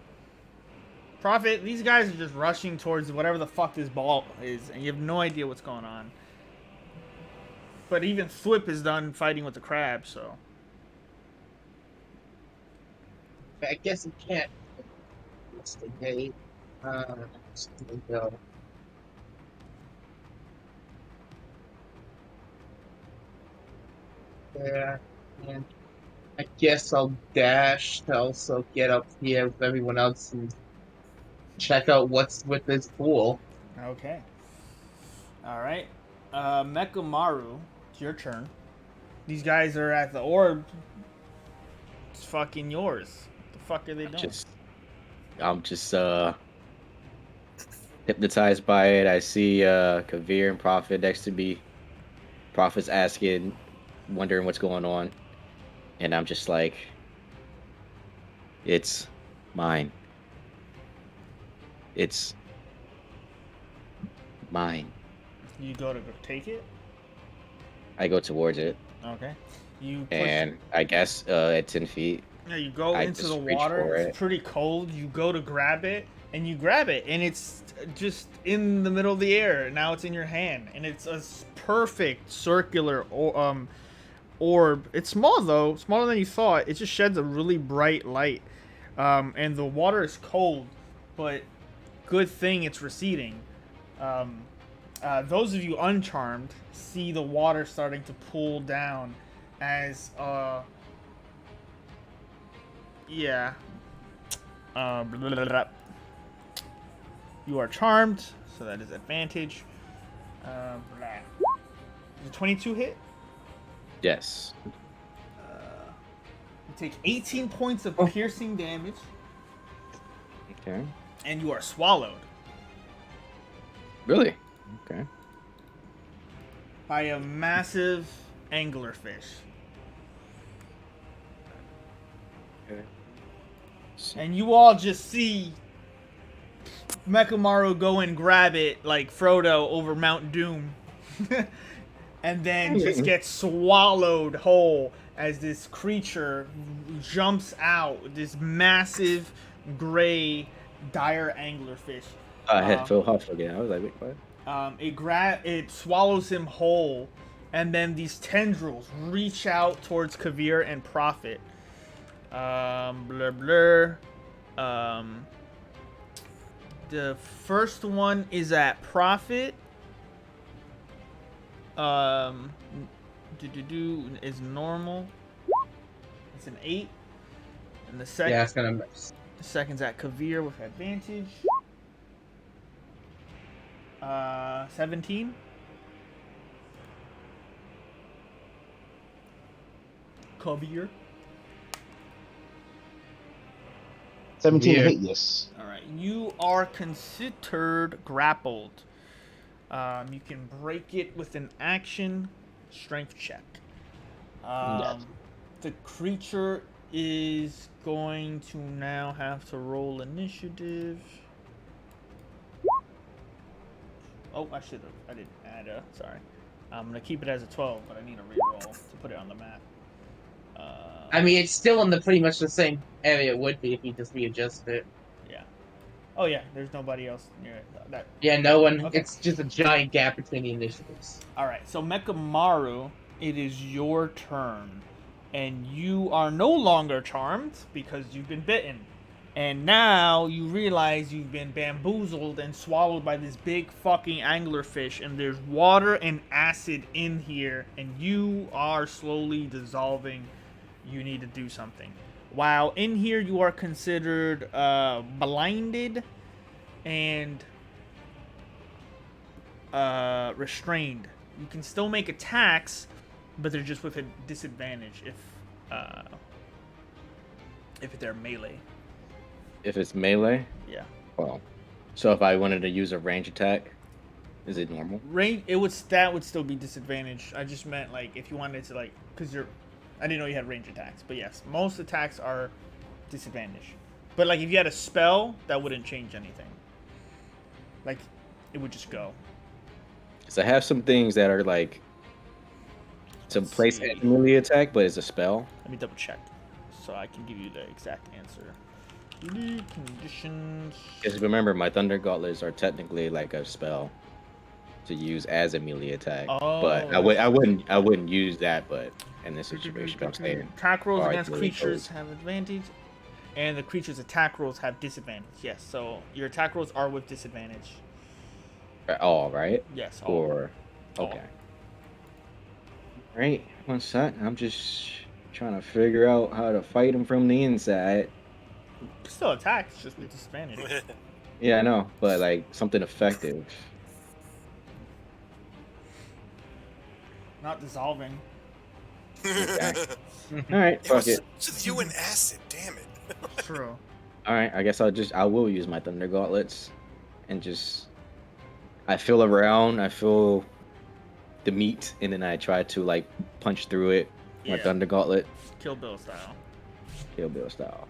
Prophet, these guys are just rushing towards whatever the fuck this ball is, and you have no idea what's going on. But even Flip is done fighting with the crab, so. I guess it can't investigate. Just let me go. Yeah, and I guess I'll dash to also get up here with everyone else and check out what's with this pool. Okay. Alright. Mekamaru, it's your turn. These guys are at the orb. It's fucking yours. What the fuck are they doing? I'm just hypnotized by it. I see Kavir and Prophet next to me. Prophet's asking, wondering what's going on, and I'm just like, it's mine. It's mine. You go to go take it? I go towards it, Okay. You push, and I guess at 10 feet, yeah, you go I into just the reach water. for It's it. pretty cold. You go to grab it, and you grab it, and it's just in the middle of the air. Now it's in your hand, and it's a perfect circular orb. It's small though, smaller than you thought. It just sheds a really bright light, and the water is cold, but good thing it's receding. Those of you uncharmed see the water starting to pull down as yeah. Blah, blah, blah, blah. You are charmed, so that is advantage. Blah. Does a 22 hit? Yes. You take 18 points of piercing damage, Okay. and you are swallowed Really? Okay. by a massive anglerfish. Okay. And you all just see Mekamaru go and grab it like Frodo over Mount Doom. And then just get swallowed whole as this creature jumps out. This massive, gray, dire anglerfish. I had Phil Huff again. I was like, wait, what? It swallows him whole, and then these tendrils reach out towards Kavir and Prophet. Blur blur. The first one is at Prophet. is normal. It's an 8. And the Yeah, it's gonna miss. second's at Kavir with advantage. 17. Kavir. 17 to Weird. hit, yes. All right, you are considered grappled. You can break it with an action strength check. Gotcha. The creature is going to now have to roll initiative. Oh, I should have. I didn't add a. Sorry. I'm gonna keep it as a 12, but I need a reroll to put it on the map. I mean, it's still in the pretty much the same area it would be if you just readjust it. Yeah. Oh yeah. There's nobody else near it. That. Yeah, no one. Okay. It's just a giant gap between the initiatives. All right. So Mekamaru, it is your turn, and you are no longer charmed because you've been bitten. And now you realize you've been bamboozled and swallowed by this big fucking anglerfish, and there's water and acid in here, and you are slowly dissolving. You need to do something. While in here, you are considered blinded and restrained. You can still make attacks, but they're just with a disadvantage if they're melee. If it's melee, Yeah. well, so if I wanted to use a range attack, is it normal? That would still be disadvantaged. I just meant like if you wanted to because I didn't know you had range attacks, but yes, most attacks are disadvantaged. But like if you had a spell, that wouldn't change anything. Like it would just go. Because I have some things that are like to Let's place see. a melee attack, but it's a spell. Let me double check, so I can give you the exact answer. Conditions. Because remember, my Thunder Gauntlets are technically like a spell to use as a melee attack. Oh, but I wouldn't use that. But in this situation, I'm saying Attack rolls Alright, against really creatures have advantage, and the creature's attack rolls have disadvantage. Yes, so your attack rolls are with disadvantage. all right. Yes, all. Or All. okay. Right. One sec. I'm just trying to figure out how to fight him from the inside. Still attacks, just with disadvantage. Yeah, I know, but like something effective. Not dissolving. Okay. All right. It Fuck was it. just you and acid, damn it. True. All right. I guess I will use my Thunder Gauntlets, and just I feel around. I feel the meat, and then I try to like punch through it. My Yeah. Thunder Gauntlet, Kill Bill style. Kill Bill style.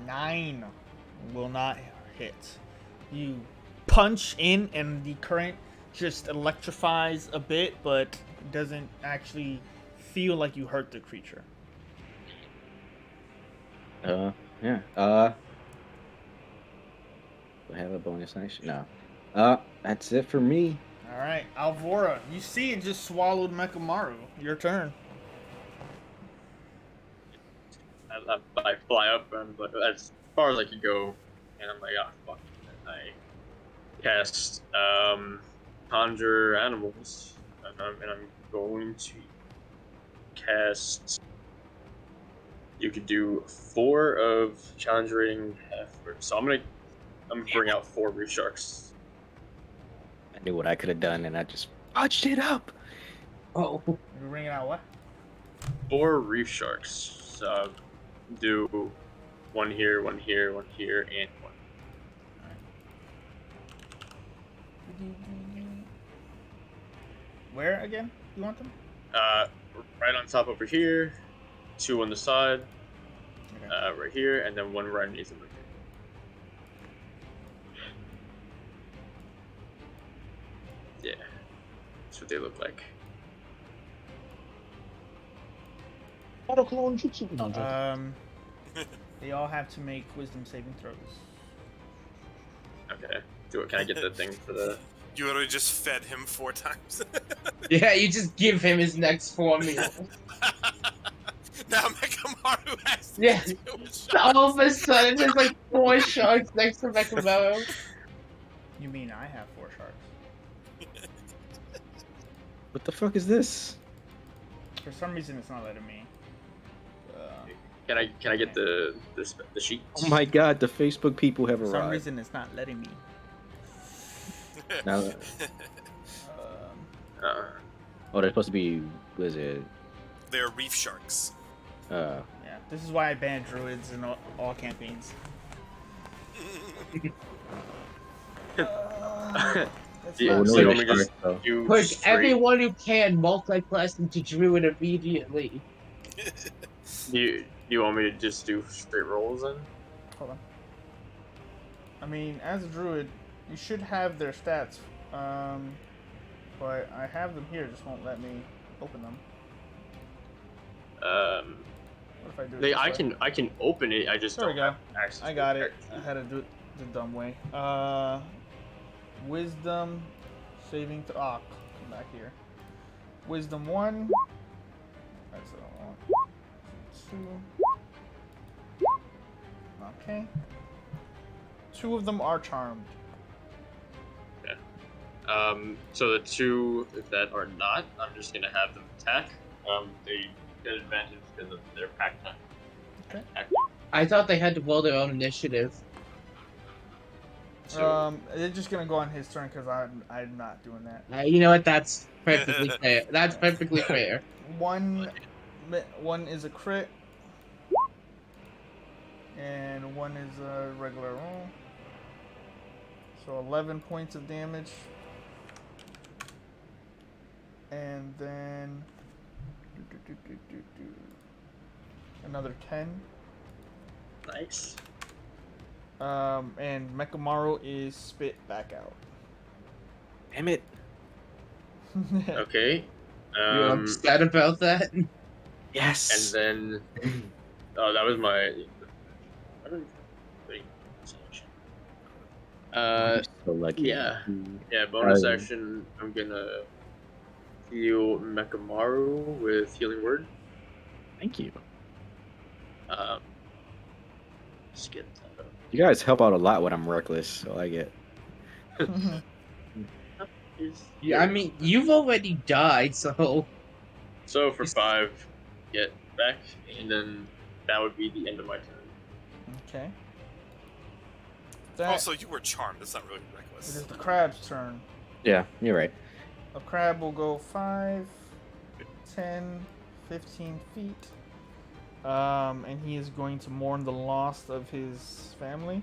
9 will not hit. You punch in, and the current just electrifies a bit, but doesn't actually feel like you hurt the creature. Yeah. Do I have a bonus action? No. That's it for me. All right, Alvora, you see it just swallowed Mekamaru. Your turn. I fly up and like, as far as I can go, and I'm like, ah, fuck. And I cast Conjure Animals, and I'm going to cast. You could do 4 of challenge rating effort. So I'm gonna bring out 4 reef sharks. I knew what I could have done, and I just punched it up. Oh, You ring it out what? 4 reef sharks. So do 1 here, 1 here, 1 here, and 1. Where again? You want them? Right on top over here, 2 on the side, Okay. right here, and then 1 right underneath them. Right here. Yeah, that's what they look like. Auto clone jutsu. No, I'm joking. They all have to make wisdom saving throws. Okay. Can I get the thing for the? You literally just fed him 4 times. yeah, you just give him his next 4 meals. Now Mekamaru has to Yeah. do a shot. All of a sudden, there's like 4 sharks next to Mekamaru. You mean I have 4 sharks? What the fuck is this? For some reason, it's not letting me. Can I get the sheet? Oh my god, the Facebook people have For some arrived. reason, it's not letting me. Now, Um, oh, they're supposed to be. What is it? They're reef sharks. yeah, this is why I banned druids in all campaigns. That's Yeah, not so no, you good. want me to just though. do Push straight- everyone who can multi-class into druid immediately. You want me to just do straight rolls then? Hold on. I mean, as a druid, you should have their stats. But I have them here, just won't let me open them. What if I do it this way? I can open it. I just There we don't go. have access. I to got the it. I character. had to do it the dumb way. Wisdom, saving throw. Ah, come back here. Wisdom 1. That's what I want. 2. Okay. 2 of them are charmed. So the two that are not, I'm just gonna have them attack. They get advantage because of their pack time. Okay. I thought they had to roll their own initiative. So They're just gonna go on his turn because I'm not doing that. You know what? That's perfectly fair. That's perfectly fair. One is a crit, and one is a regular roll. So 11 points of damage, and then another 10. nice. And Mekamaru is spit back out. Damn it. Okay. You upset about that? Yes. And then oh, that was my. I don't wait. So lucky. Yeah. Yeah, bonus Um, action. I'm gonna heal Mekamaru with Healing Word. Thank you. Just get that up. You guys help out a lot when I'm reckless, so I get. Yeah, I mean, you've already died, so So for 5, get back, and then that would be the end of my turn. Okay. That Also, you were charmed. That's not really it reckless. is the crab's turn. Yeah, you're right. A crab will go 5, 10, 15 feet. And he is going to mourn the loss of his family.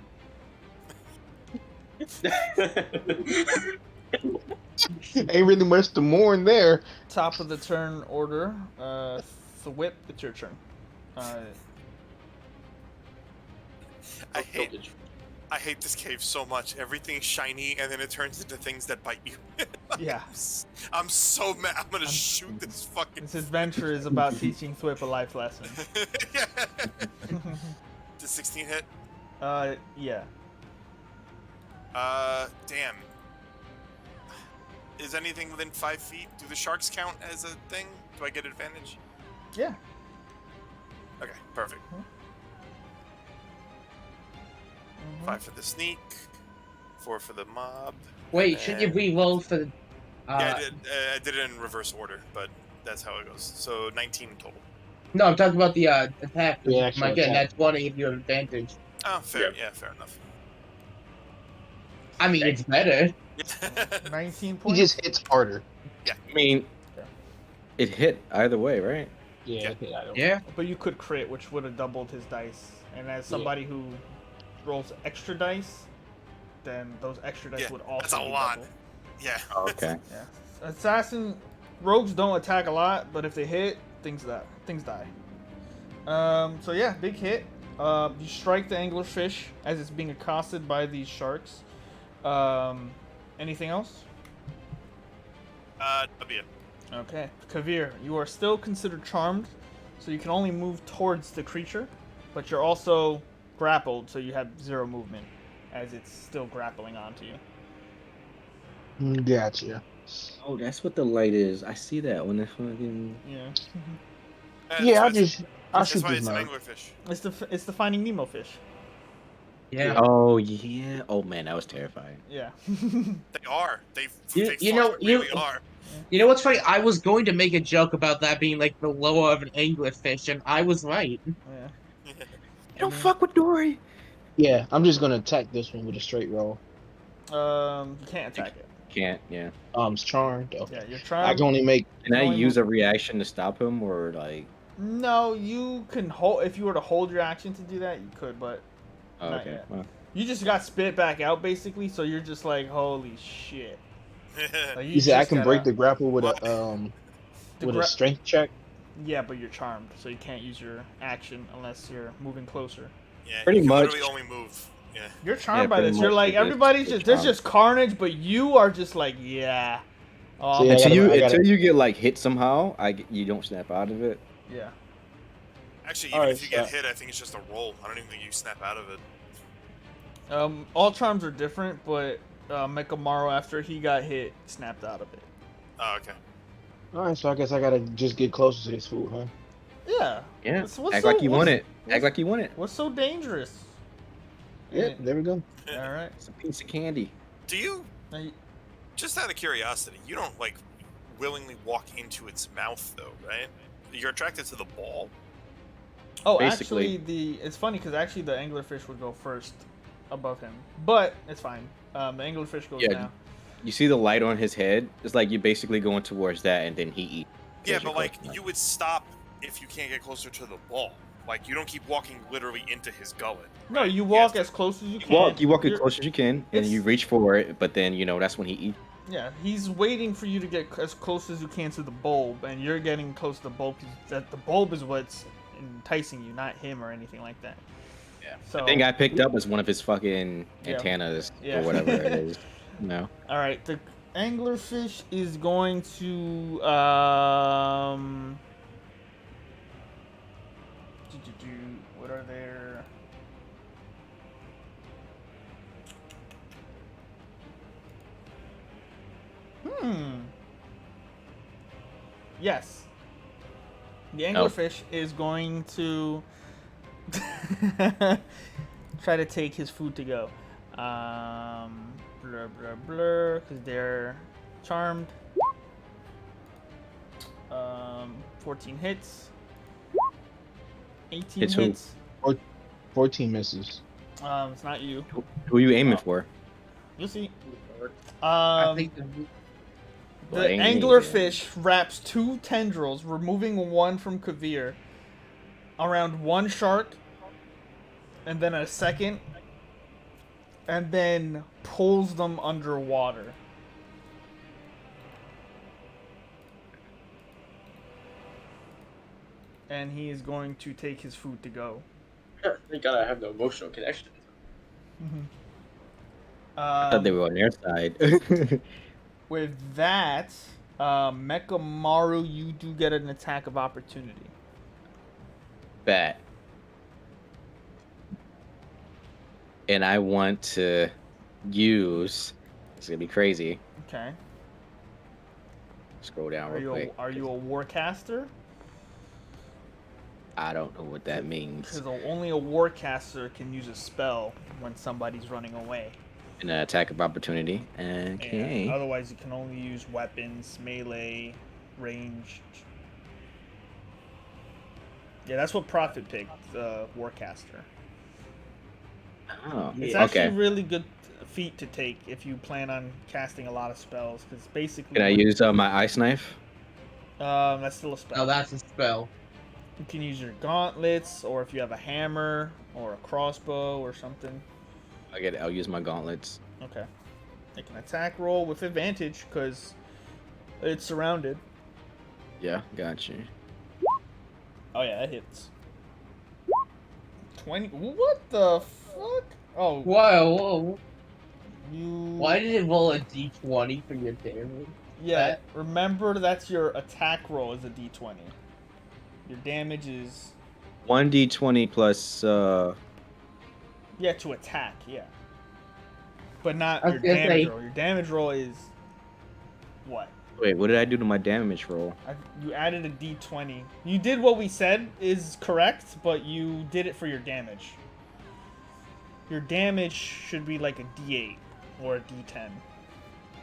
Ain't really much to mourn there. Top of the turn order. Thwip, it's your turn. I hate this cave so much. Everything's shiny, and then it turns into things that bite you. Yeah. I'm so mad. I'm gonna shoot this fucking. This adventure is about teaching Thwip a life lesson. Yeah. Does 16 hit? Yeah. Damn. Is anything within 5 feet? Do the sharks count as a thing? Do I get advantage? Yeah. Okay, perfect. 5 for the sneak, 4 for the mob. wait, should you re-roll for the? Yeah, I did it in reverse order, but that's how it goes. So 19 total. No, I'm talking about the attack. The actual Am I getting attack. that 20 if you have advantage? Oh, fair. Yep. Yeah, fair enough. I mean, it's better. 19 He points. just hits harder. I mean, Okay. it hit either way, right? Yeah. But you could crit, which would have doubled his dice. And as somebody who rolls extra dice, then those extra dice Yeah, would also that's a be lot. doubled. Yeah. Oh, okay. Yeah. Assassin rogues don't attack a lot, but if they hit, things die. So yeah, big hit. You strike the anglerfish as it's being accosted by these sharks. Anything else? That'll be it. Okay. Kavir, you are still considered charmed, so you can only move towards the creature, but you're also grappled, so you have 0 movement as it's still grappling onto you. Gotcha. Oh, that's what the light is. I see that when it's fucking. Yeah. Yeah, I'll That's shoot why this it's an man. anglerfish. It's the Finding Nemo fish. Yeah. Oh yeah. Oh man, that was terrifying. Yeah. They are. They You fucking know, really are. You know what's funny? I was going to make a joke about that being like the lower of an anglerfish, and I was right. Yeah. Don't fuck with Dory. Yeah, I'm just gonna attack this one with a straight roll. You can't attack it. Can't. Yeah. It's charmed. Okay. Yeah, you're I can charmed. only make. Can I only use a move- reaction to stop him, or like? No, you can hold. If you were to hold your action to do that, you could, but Oh, Not okay. yet. Well, you just got spit back out basically. So you're just like, holy shit. Like, You said I just can break the gotta- grapple with What? a strength check. Yeah, but you're charmed, so you can't use your action unless you're moving closer. Yeah, Pretty you can much. literally only move. Yeah. You're charmed Yeah, by pretty this. You're much like it is. everybody's It's just there's charmed. just carnage, but you are just like yeah. Oh, So, yeah, until you get like hit somehow, you don't snap out of it. yeah. Actually, even Alright, if you get so- hit, I think it's just a roll. I don't even think you snap out of it. All charms are different, but Mekamaru after he got hit snapped out of it. Oh, okay. All right, so I guess I gotta just get closer to this food, huh? Yeah. Yeah. What's Act so- like you want it. what's- Act like you want it. What's so dangerous? Yeah, there we go. All right. It's a piece of candy. Do you, Now you- just out of curiosity, you don't like willingly walk into its mouth though, right? You're attracted to the ball. Oh, Basically. actually, it's funny because actually the anglerfish would go first above him, but it's fine. The anglerfish goes Yeah. now. You see the light on his head? It's like you're basically going towards that, and then he eats. Yeah, As you're but like close enough. you would stop if you can't get closer to the ball. Like you don't keep walking literally into his gullet. No, you He walk has as close as you You can. walk as You're- close as you can, and it's- you reach for it, but then that's when he eats. Yeah, he's waiting for you to get as close as you can to the bulb, and you're getting close to the bulb because the bulb is what's enticing you, not him or anything like that. Yeah. So, The thing I picked up is one of his fucking Yeah. antennas Yeah. or whatever it is. No. all right, the anglerfish is going to what are there? Yes. The anglerfish is going to try to take his food to go. Blur, blur, blur, because they're charmed. 14 hits. 18 Hits who? hits. 14 misses. It's not you. Who are you aiming for? You'll see. I think The Bling. anglerfish wraps 2 tendrils, removing one from Kavir, around one shark, and then a second, and then pulls them underwater. And he is going to take his food to go. Thank God I have no emotional connection. I thought they were on their side. With that, Mekamaru, you do get an attack of opportunity. Bet. And I want to use. It's gonna be crazy. Okay. Scroll down Are real you quick. are you a warcaster? I don't know what that means. Because only a warcaster can use a spell when somebody's running away. An attack of opportunity. And Okay. otherwise, you can only use weapons, melee, ranged. Yeah, that's what Prophet picked, the warcaster. Oh, It's actually okay. a really good feat to take if you plan on casting a lot of spells, because basically. Can I use my ice knife? That's still a spell. no, that's a spell. You can use your gauntlets, or if you have a hammer or a crossbow or something. I'll use my gauntlets. Okay. Make an attack roll with advantage because it's surrounded. Yeah, got you. Oh yeah, that hits. 20. What the fuck? Oh, Whoa. you. Why did it roll a d20 for your damage? Yeah, remember that's your attack roll is a d20. Your damage is 1d20 plus. yeah to attack, yeah. But not I your was gonna damage say- roll. Your damage roll is what? Wait, what did I do to my damage roll? You added a d20. You did what we said is correct, but you did it for your damage. Your damage should be like a d8 or a d10.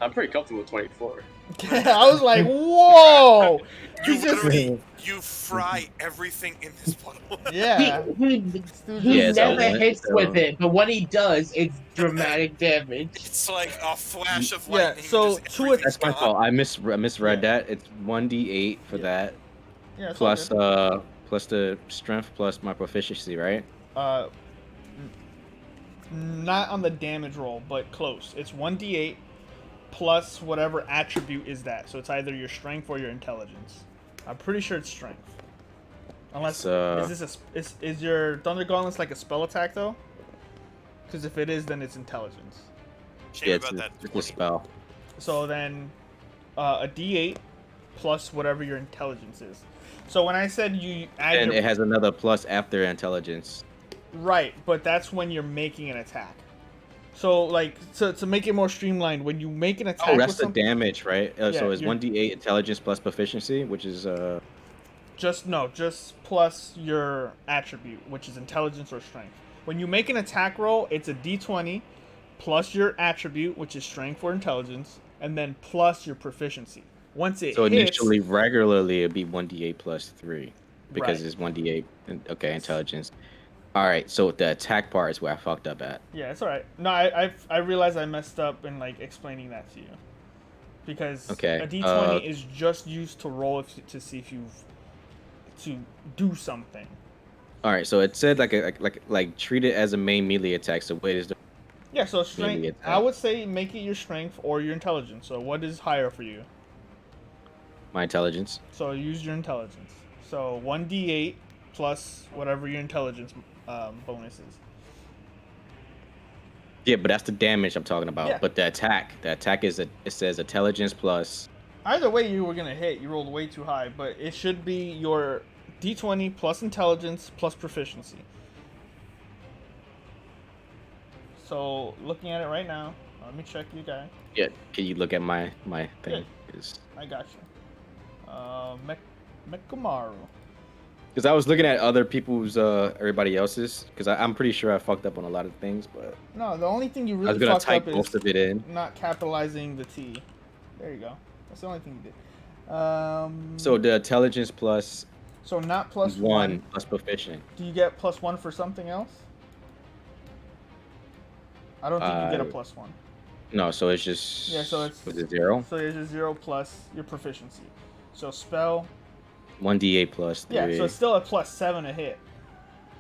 I'm pretty comfortable with 24. I was like, whoa! You He just literally you fry everything in this bottle. yeah. He This dude he Yeah, just- so never one- hits with so- it, but when he does, it's dramatic damage. It's like a flash of Yeah, lightning. so and just to it- everything's That's my gone. fault. I misread Yeah. that. It's 1d8 for Yeah. that, yeah, it's all plus good. plus the strength plus my proficiency, right? N- not on the damage roll, but close. It's 1d8 plus whatever attribute is that. So it's either your strength or your intelligence. I'm pretty sure it's strength. Unless is this is your Thunder Gauntlets like a spell attack though? Because if it is, then it's intelligence. Shame Yeah, about that. it's a 20. spell. So then, a d8 plus whatever your intelligence is. So when I said you add And your it has another plus after intelligence. right, but that's when you're making an attack. So like to make it more streamlined, when you make an attack Oh, with that's the something, damage, right? So Yeah, it's you're- 1d8 intelligence plus proficiency, which is just plus your attribute, which is intelligence or strength. When you make an attack roll, it's a d20 plus your attribute, which is strength or intelligence, and then plus your proficiency. Once it so hits, initially regularly it'd be 1d8 plus 3 because Right. it's 1d8. Okay, intelligence. All right, so the attack part is where I fucked up at. yeah, it's all right. No, I realized I messed up in like explaining that to you, because Okay, a d20 is just used to roll to see if you've to do something. All right, so it said like treat it as a main melee attack. So what is the Yeah, so strength. Melee attack. I would say make it your strength or your intelligence. So what is higher for you? my intelligence? So use your intelligence. So 1d8 plus whatever your intelligence bonus is. Yeah, but that's the damage I'm talking about. Yeah. But the attack is it says intelligence plus. Either way, you were gonna hit. You rolled way too high, but it should be your d20 plus intelligence plus proficiency. So looking at it right now, let me check you guys. Yeah, can you look at my thing? I got you. Mekamaru. Because I was looking at other people's, everybody else's. Because I'm pretty sure I fucked up on a lot of things, but No, the only thing you I was really gonna fucked type up most is of it in. not capitalizing the T. There you go. That's the only thing you did. So the intelligence plus So not plus one one. plus proficient. Do you get plus one for something else? I don't think you get a plus one. No, so it's just. Yeah, so it's- Was it 0? So there's a 0 plus your proficiency. So spell. 1d8 plus 3. Yeah, so it's still a plus 7 a hit.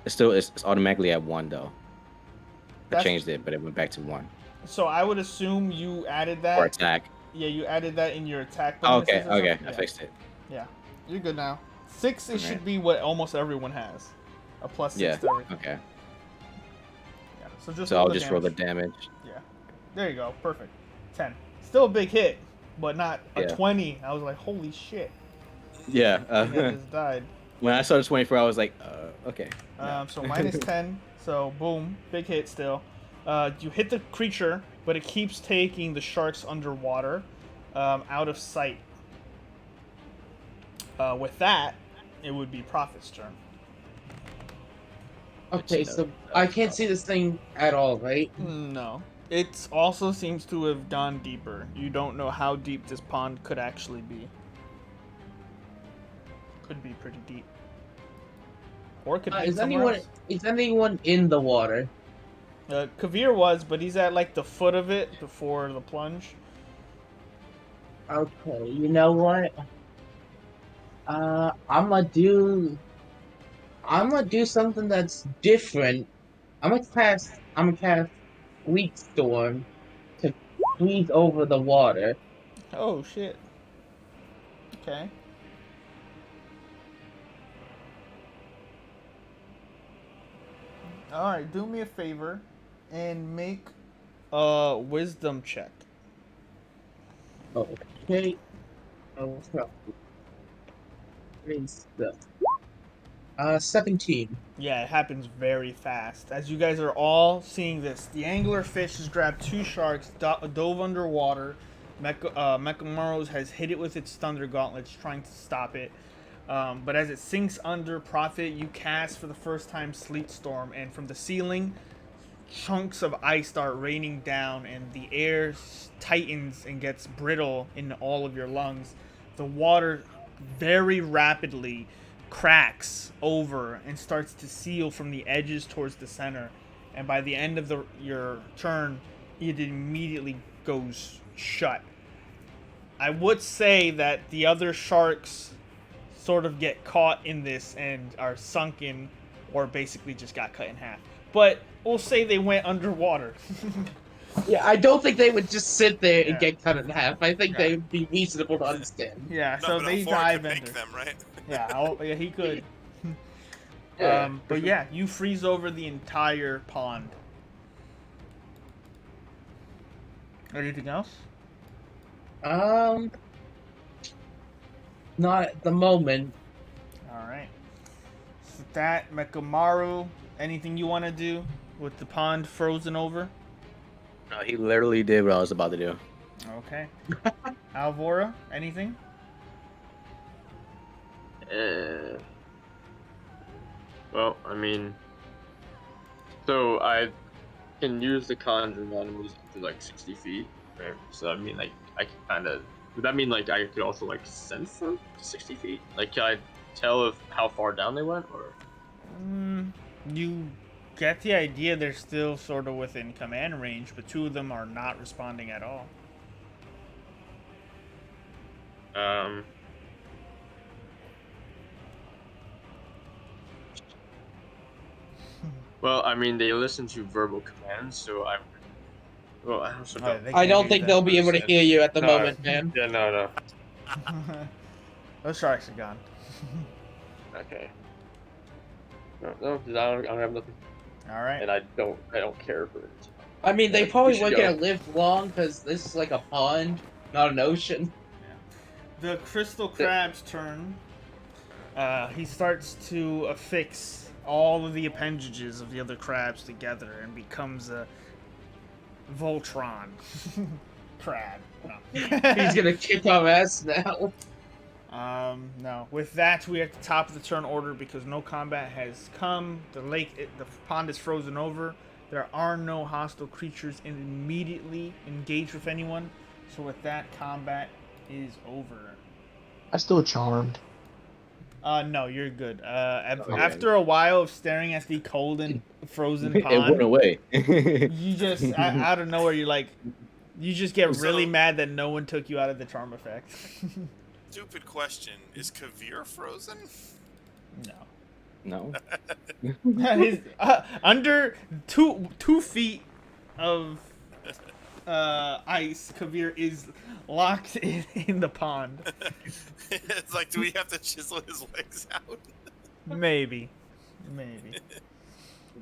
It's automatically at 1 though. I That's- changed it, but it went back to 1 So I would assume you added that. for attack. Yeah, you added that in your attack Oh, bonuses okay, or okay, something? I Yeah. fixed it. Yeah, you're good now. 6 it Okay. should be what almost everyone has. A plus 6 Yeah. to everything. Okay. Yeah. So just So roll I'll the just roll the damage. damage. Yeah. There you go. Perfect. 10. Still a big hit, but not a Yeah. 20. I was like, holy shit. Yeah. I think I just died. When I saw the 24, I was like, okay. So minus 10. So boom, big hit still. You hit the creature, but it keeps taking the sharks underwater, out of sight. With that, it would be Prophet's turn. Okay, so I can't see this thing at all, right? No. It also seems to have gone deeper. You don't know how deep this pond could actually be. Could be pretty deep. Or it could be somewhere Is anyone in the water? else. Kavir was, but he's at like the foot of it before the plunge. Okay, you know what? I'm gonna do something that's different. I'm gonna cast Fleet Storm to freeze over the water. Oh shit. Okay. Alright, do me a favor and make a wisdom check. Okay. Oh, well. It's the 17. Yeah, it happens very fast. As you guys are all seeing this, the angler fish has grabbed 2 sharks, dove underwater. Mekamaros has hit it with its thunder gauntlets, trying to stop it. But as it sinks under, Prophet, you cast for the first time Sleet Storm, and from the ceiling, chunks of ice start raining down, and the air tightens and gets brittle in all of your lungs. The water very rapidly cracks over and starts to seal from the edges towards the center. And by the end of your turn, it immediately goes shut. I would say that the other sharks sort of get caught in this and are sunken, or basically just got cut in half. But we'll say they went underwater. Yeah, I don't think they would just sit there and Yeah. get cut in half. I think Yeah. they would be reasonable to understand. Yeah, No, so but they Alvaron dive could under. make them, right? Yeah, he could. Yeah. But yeah, you freeze over the entire pond. Anything else? Not at the moment. All right. So that Mekamaru, anything you want to do with the pond frozen over? No, he literally did what I was about to do. Okay. Alvora, anything? Well, I mean, so I can use the conjuring animals up to like 60 feet, right? So I mean, like, I can kind of. Would that mean like I could also like sense them to 60 feet? Like, can I tell if how far down they went, or? You get the idea they're still sort of within command range, but two of them are not responding at all. Well, I mean, they listen to verbal commands, so I'm. Well, I also don't. They I can't don't hear think that. they'll be able to hear you at the No. moment, man. Yeah, no. Those sharks are gone. Okay. No, 'cause I don't have nothing, All right. and I don't care for it. I mean, they Yeah, probably we should weren't go. gonna live long because this is like a pond, not an ocean. The crystal crab's turn. He starts to affix all of the appendages of the other crabs together and becomes a Voltron crab. No. He's gonna kick our ass now. No. With that, we're at the top of the turn order because no combat has come. The pond is frozen over. There are no hostile creatures immediately engaged with anyone. So with that, combat is over. I still charmed. No, you're good. After a while of staring at the cold and frozen It went pond, away. you just out of nowhere, you just get really So- mad that no one took you out of the charm effect. Stupid question. Is Kavir frozen? No. No. His, under 2 feet of ice, Kavir is locked in the pond. It's like, do we have to chisel his legs out? Maybe.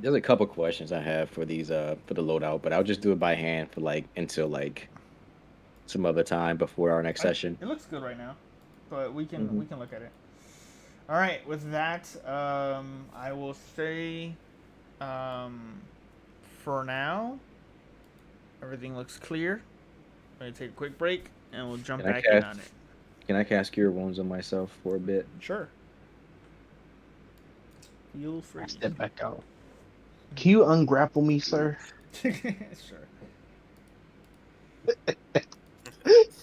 There's a couple questions I have for these for the loadout, but I'll just do it by hand for until some other time before our next session. It looks good right now, but we can look at it. All right, with that, I will say, for now, everything looks clear. I'm gonna take a quick break, and we'll jump Can I back in cast- on it. Can I cast Cure Wounds on myself for a bit? Sure. Feel free. I step back out. Can you ungrapple me, sir? Sure.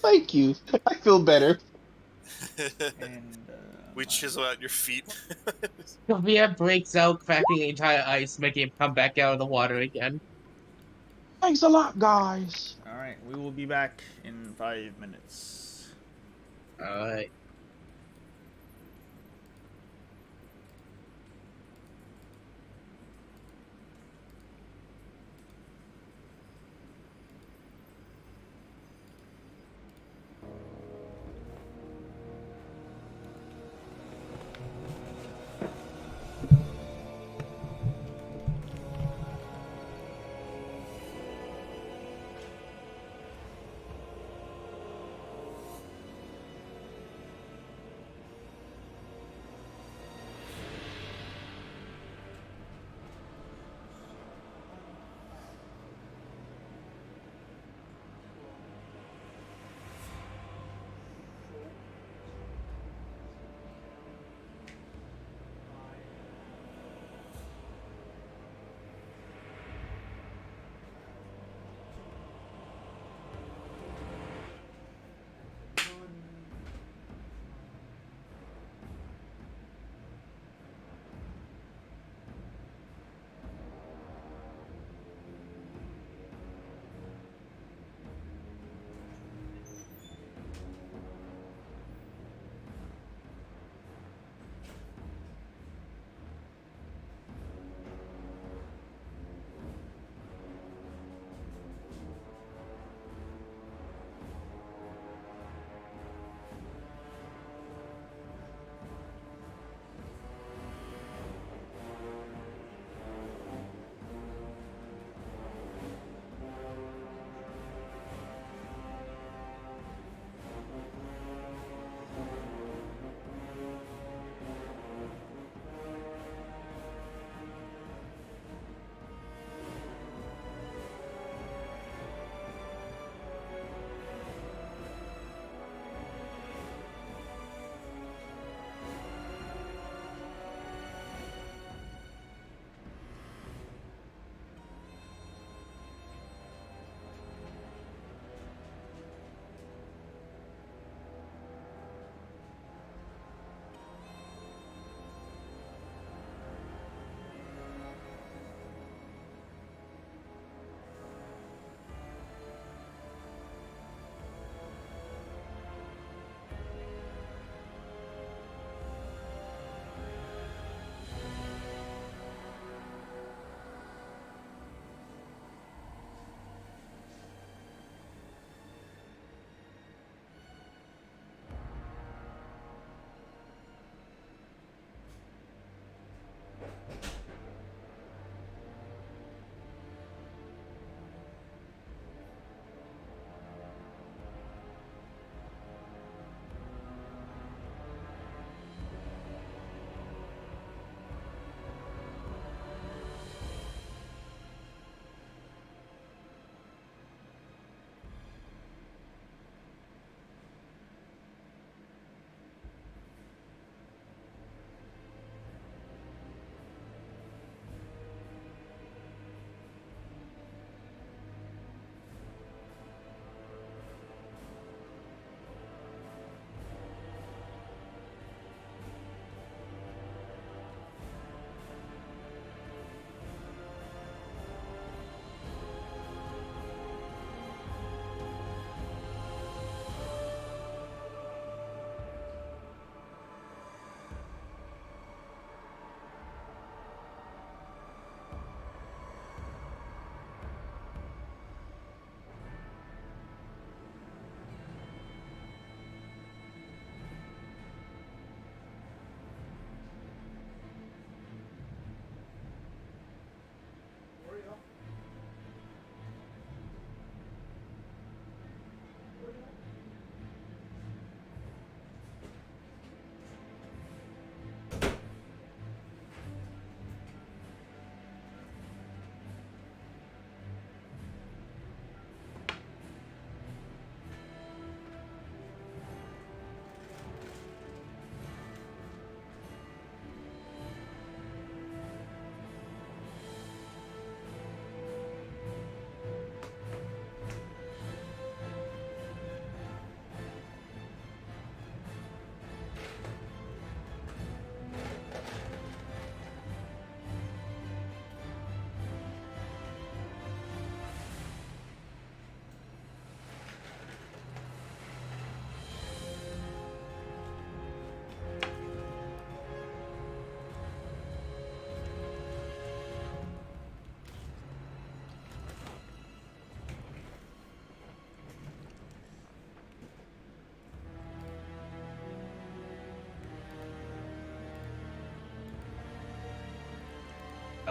Thank you. I feel better. And We chisel out your feet. Kavir breaks out, cracking the entire ice, making him come back out of the water again. Thanks a lot, guys. all right, we will be back in 5 minutes. Alright.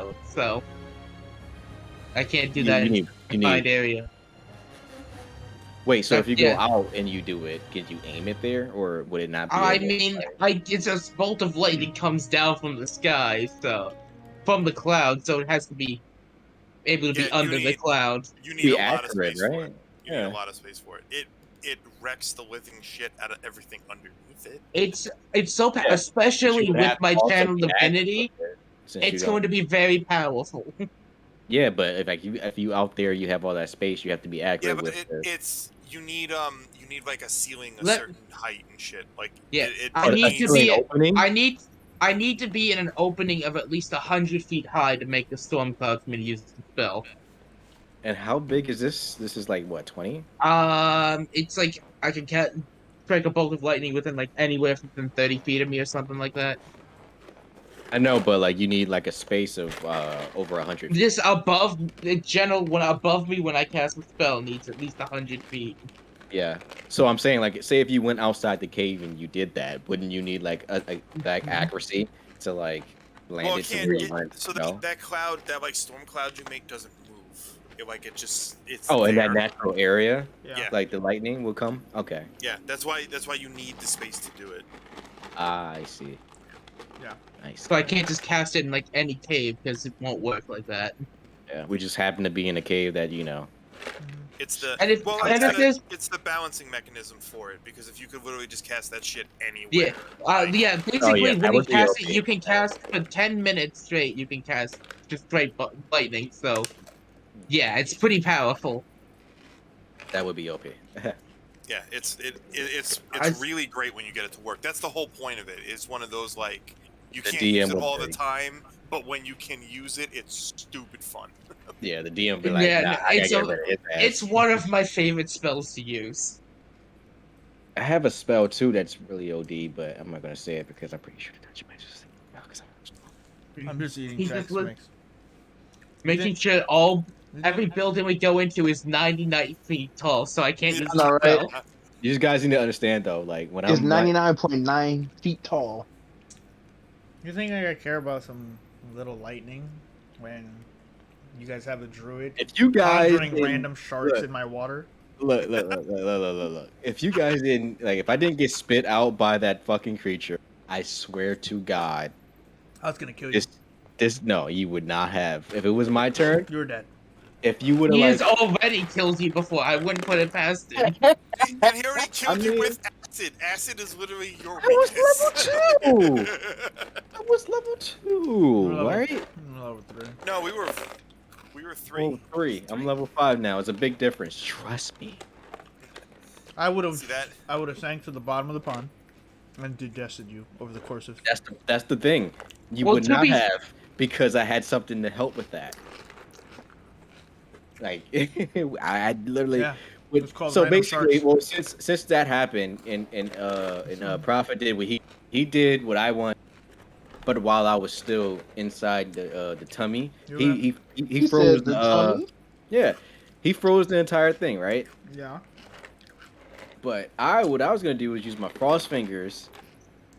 out, so I can't do You, that you in need, a you confined need. area. Wait, so if you go Yeah. out and you do it, could you aim it there, or would it not be I able? mean, it's a bolt of lightning comes down from the sky, so from the cloud, so it has to be able to Yeah, be under the cloud. you need Be a lot of accurate, space for right? it. You need a Yeah. lot of space for it. It wrecks the living shit out of everything underneath it. It's so Yeah. But you especially would with have to my also channel be accurate with divinity, it, since you it's don't. going to be very powerful. Yeah, but if you out there, you have all that space, you have to be Yeah, accurate but with the. it's you need like a ceiling a Let certain height and shit. Like Yeah, it I Oh, a need to ceiling needs. be. opening. I need. I need to be in an opening of at least 100 feet high to make the storm cloud for me to use the spell. And how big is this? This is like what, 20? It's like I can strike a bolt of lightning within like anywhere from 30 feet of me or something like that. I know, but like you need like a space of over 100 feet. This above the general when above me when I cast a spell needs at least 100 feet. Yeah. So I'm saying, like, say if you went outside the cave and you did that, wouldn't you need like like accuracy to like land Well, it it to can't. where you want So to go? that cloud, that like storm cloud you make doesn't move. It's Oh, in that there. natural area, Yeah. like the lightning will come. Okay. Yeah. That's why you need the space to do it. Ah, I see. Yeah. Nice. So I can't just cast it in like any cave because it won't work like that. Yeah, we just happen to be in a cave that you know. It's the And if well, and if there's it's the balancing memechanism for it, because if you could literally just cast that shit anywhere. yeah, like, yeah. Oh Basically, yeah, when that you would be cast it, okay. you can cast for 10 minutes straight. You can cast just straight lightning. So yeah, it's pretty powerful. That would be okay. Yeah, it's I- really great when you get it to work. That's the whole point of it. It's one of those like you The can't use DM it would all the be. time, but when you can use it, it's stupid fun. Yeah, the DM would be like, Yeah, nah, I gotta get rid of his ass. it's one of my favorite spells to use. I have a spell too that's really OD, but I'm not gonna say it because I'm pretty sure the dungeon master is I'm just eating He Chex just was Mix. making sure every building we go into is 99 feet tall, so I can't use I know, the right? spell. You guys need to understand though, like when It's I'm like, 99.9 feet tall. You think I care about some little lightning when you guys have a druid if you guys conjuring didn't- random sharks look, in my water? look. If you guys didn't like, if I didn't get spit out by that fucking creature, I swear to God, I was gonna kill you. this no, you would not have. If it was my turn, You're dead. if you would have He like, has already killed you before. I wouldn't put it past him. And he already killed you mean- with acid. Acid is literally your I was weakness. level 2. I was level 2, right? I'm level 3. No, we were 3. Oh, 3. I'm level 5 now. It's a big difference. Trust me. I would See have. that? I would have sank to the bottom of the pond and digested you over the course of. That's the thing. You Well, would to not be- have because I had something to help with that. Like I literally. Yeah. With, It's called so random basically, sharks. well, since that happened, and Prophet did what he did what I want, but while I was still inside the tummy, he He froze said the tummy. yeah, he froze the entire thing, right? Yeah. But what I was gonna do was use my frost fingers,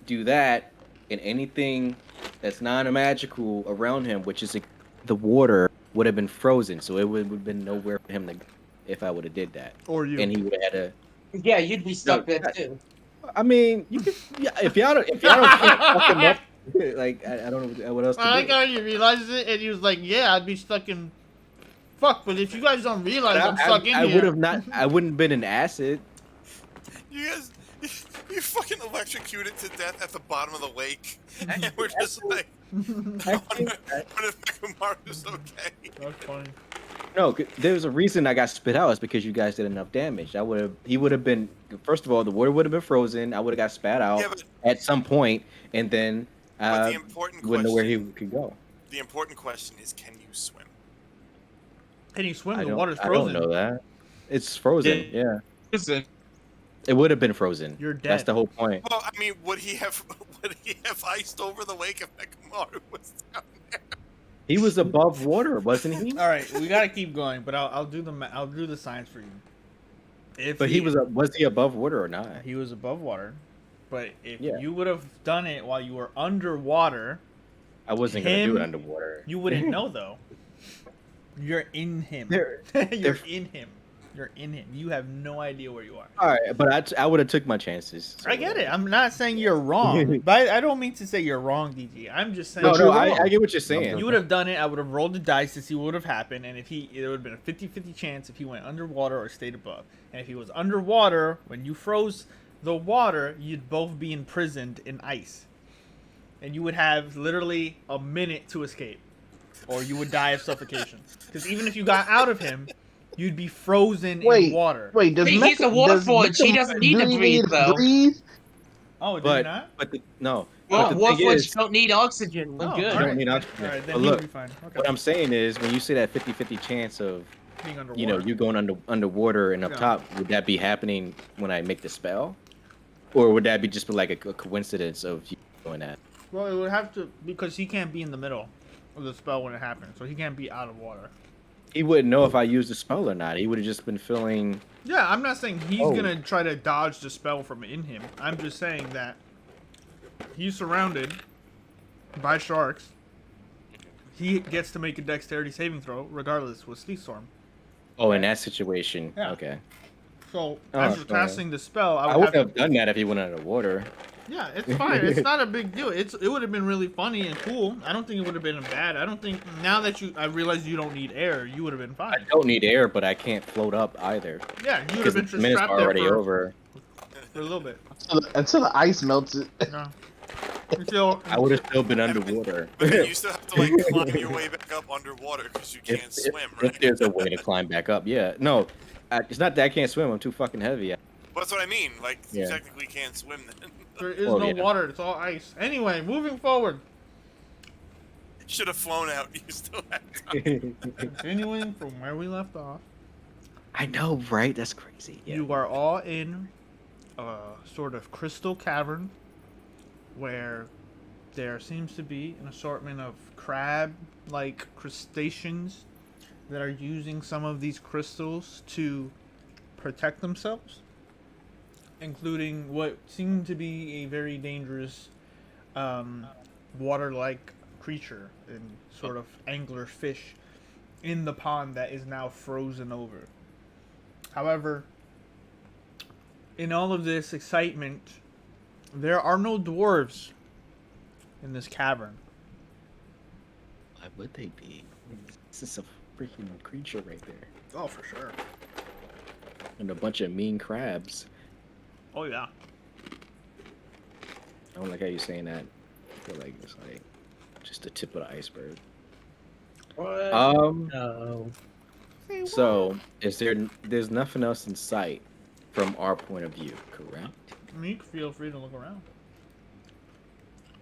do that, and anything that's non-magical around him, which is the water, would have been frozen, so it would have been nowhere for him to go if I would have did that, Or you. and he would have had to. Yeah, you'd be stuck No, there too. I mean, you could, yeah, if y'all don't can't fuck him up, like I don't know what else to I like do. how you realized it, and he was like, "Yeah, I'd be stuck in." Fuck, but if you guys don't realize I'm stuck in I here, would have not. I wouldn't have been in acid. You guys, you fucking electrocuted to death at the bottom of the lake, and we're just like, I think what if Mekumaru's okay? That's funny. no, there's a reason I got spit out. It's because you guys did enough damage. He would have been. First of all, the water would have been frozen. I would have got spat out Yeah, but at some point, and then the important wouldn't know where he question, could go. the important question is, can you swim? Can you swim? I The don't, water's I frozen. don't know that. It's frozen. Yeah, Listen, it would have been frozen. You're dead. That's the whole point. Well, I mean, would he have iced over the lake if Mekumaru was down there? He was above water, wasn't he? All right, we gotta keep going, but I'll do the science for you. If But he was he above water or not? he was above water, but if Yeah. you would have done it while you were underwater, I wasn't gonna do Him? it underwater. You wouldn't know though. You're in him. They're- You're in him. You're in him. You have no idea where you are. All right, but I would have took my chances. So I get it. I'm not saying you're wrong, but I don't mean to say you're wrong, DG. I'm just saying No, you're I wrong. get what you're saying. you would have done it. I would have rolled the dice to see what would have happened, and if it would have been a 50-50 chance if he went underwater or stayed above. And if he was underwater, when you froze the water, you'd both be imprisoned in ice, and you would have literally a minute to escape, or you would die of suffocation. Because even if you got out of him, you'd be frozen in water. Wait, does Hey, he's a Warforged. He doesn't need to breathe, though. Oh, did But he not? no. Well, But the thing Warforged is, don't need oxygen. We're Oh, good. you alright. don't need oxygen. All right, then But he'll look, be fine. Okay. what I'm saying is, when you say that 50-50 chance of Being underwater. you going underwater and up Yeah. top, would that be happening when I make the spell, or would that be just like a coincidence of you doing that? Well, it would have to, because he can't be in the middle of the spell when it happens, so he can't be out of water. He wouldn't know if I used the spell or not. He would have just been feeling. Yeah, I'm not saying he's Oh. gonna try to dodge the spell from in him. I'm just saying that he's surrounded by sharks. He gets to make a dexterity saving throw, regardless, with Sleep Storm. Oh, in that situation, Yeah. okay. So, Oh, as you're sorry. casting the spell, I I would would have have done that if he went underwater. Yeah, it's fine. It's not a big deal. It would have been really funny and cool. I don't think it would have been bad. I don't think, now that I realize you don't need air, you would have been I fine. don't need air, but I can't float up either Yeah, you would because have been the just minute's trapped there already for over. a little bit. Until the ice melts it. No. Until I would have still been underwater. But then you still have to like climb your way back up underwater because you can't swim, right? If there's a way to climb back up, yeah. No, it's not that I can't swim. I'm too fucking heavy. But that's what I mean. Like you Yeah. technically can't swim then. there is Oh, no yeah. water. It's all ice. Anyway, moving forward. Should have flown out. You still have time. Continuing from where we left off. I know, right? That's crazy. Yeah. You are all in a sort of crystal cavern where there seems to be an assortment of crab-like crustaceans that are using some of these crystals to protect themselves, including what seemed to be a very dangerous water-like creature and sort of angler fish in the pond that is now frozen over. However, in all of this excitement, there are no dwarves in this cavern. Why would they be? This is a freaking creature right there, Oh, for sure. and a bunch of mean crabs. Oh, yeah. I don't like how you're saying that. I feel like it's like just the tip of the iceberg. What? Um. No. So, there's nothing else in sight from our point of view, correct? Meek, feel free to look around.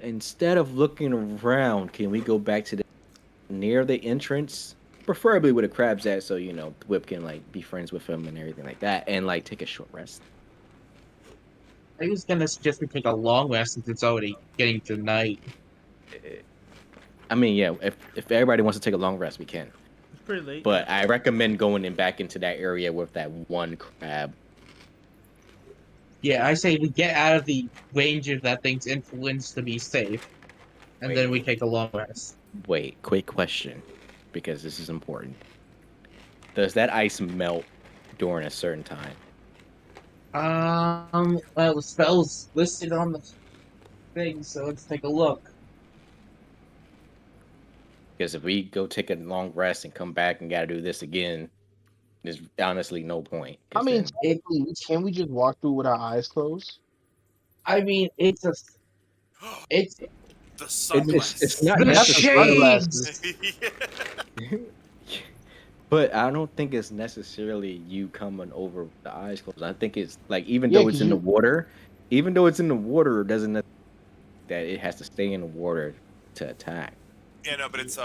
Instead of looking around, can we go back to the near the entrance, preferably where the crab's at, so Whip can like be friends with him and everything like that, and like take a short rest. I was gonna suggest we take a long rest since it's already getting to night. I mean, yeah, if everybody wants to take a long rest, we can. It's pretty late. But I recommend going back into that area with that one crab. Yeah, I say we get out of the range of that thing's influence to be safe, and then we take a long rest. Wait, quick question, because this is important. Does that ice melt during a certain time? Well, the spell's listed on the thing, so let's take a look. Because if we go take a long rest and come back and gotta do this again, there's honestly no point. I 'Cause mean, then- technically, can we just walk through with our eyes closed? I mean, it's The sunglasses. it's not The necessarily, shades! Yeah. but I don't think it's necessarily you coming over with the eyes closed. I think it's like even Yeah, though it's 'cause in the you- water, even though it's in the water, it doesn't that it has to stay in the water to attack. Yeah, no, but it's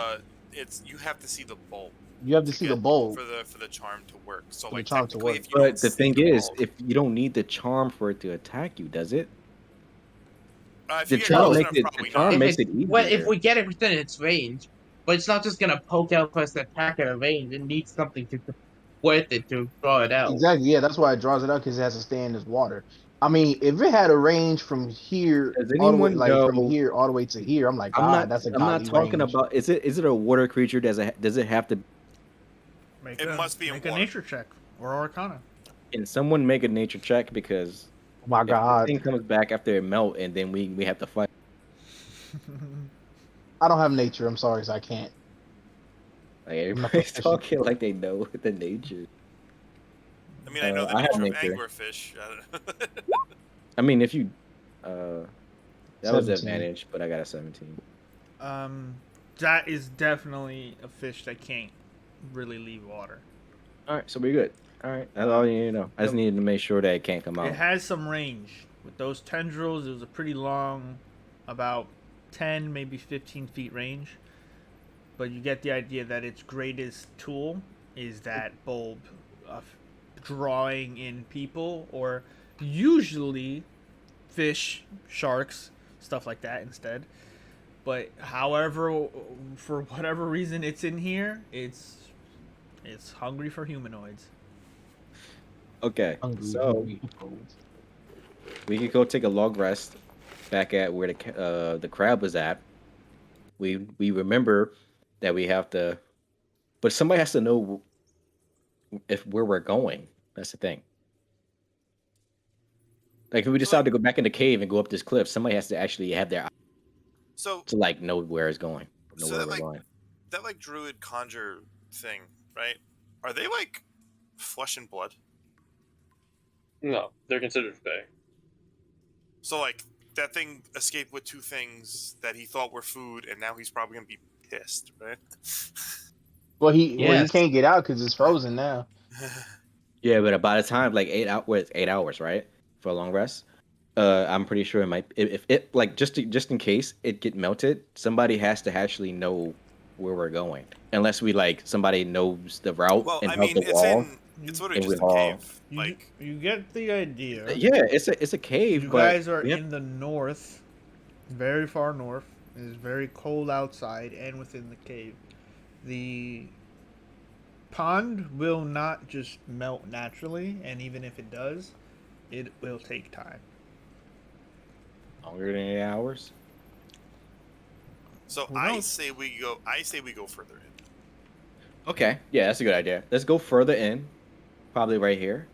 you have to see the bulb You have to see the get- bulb. for the charm to work. So For the like charm to technically, work. if you don't But the see thing the is, bulb- if you don't need the charm for it to attack you, does it? if The you get charm close makes enough, it. probably The charm not. makes it easier. Well, if we get it within its range, but it's not just gonna poke out for us to attack at a range. It needs something to worth it to draw it out. Exactly. Yeah, that's why it draws it out because it has to stay in this water. I mean, if it had a range from here Does all the way, anyone like from know? here all the way to here, I'm like, that's a I'm not godly talking range. about. Is it a water creature? Does it have to? It must be in make a water. nature check or Arcana. Can someone make a nature check? Because Oh my if this God, thing comes back after it melt, and then we have to fight. I don't have nature. I'm sorry, so I can't. Like I'm not everybody's proficient. talking like they know the nature. I mean, I know the I have nature of nature. anglerfish. I don't know. I mean, if you, that was the 17. advantage, but I got a 17. That is definitely a fish that can't really leave water. All right, so we're good. All right, that's all you need to know. I just Nope. needed to make sure that it can't come out. It has some range. With those tendrils, it was a pretty long, about 10, maybe 15 feet range. But you get the idea that its greatest tool is that bulb of drawing in people, or usually fish, sharks, stuff like that instead. But however, for whatever reason it's in here, it's hungry for humanoids. Okay, Hungry, so hungry. we could go take a long rest back at where the crab was at. We remember that we have to, but somebody has to know if where we're going. That's the thing. Like if we So, decide like, to go back in the cave and go up this cliff, somebody has to actually have their eye so, to like know where it's going, know so where that we're like going. that like druid conjure thing, right? Are they like flesh and blood? No, they're considered fey. So like that thing escaped with two things that he thought were food, and now he's probably gonna be pissed, right? Well, he Yes. can't get out because it's frozen now. Yeah, but by the time like 8 hours, right, for a long rest, I'm pretty sure it might. If it like just in case it get melted, somebody has to actually know where we're going, unless we like somebody knows the route Well, and I help mean, the wall. it's literally And we just a haul. cave. You Like, you get the idea. Yeah, it's a cave, You but guys are we have, in the north, very far north. It is very cold outside and within the cave. The pond will not just melt naturally, and even if it does, it will take time. longer than 8 hours. so Who I knows? say we go further in. Okay, yeah, that's a good idea. Let's go further in, probably right here,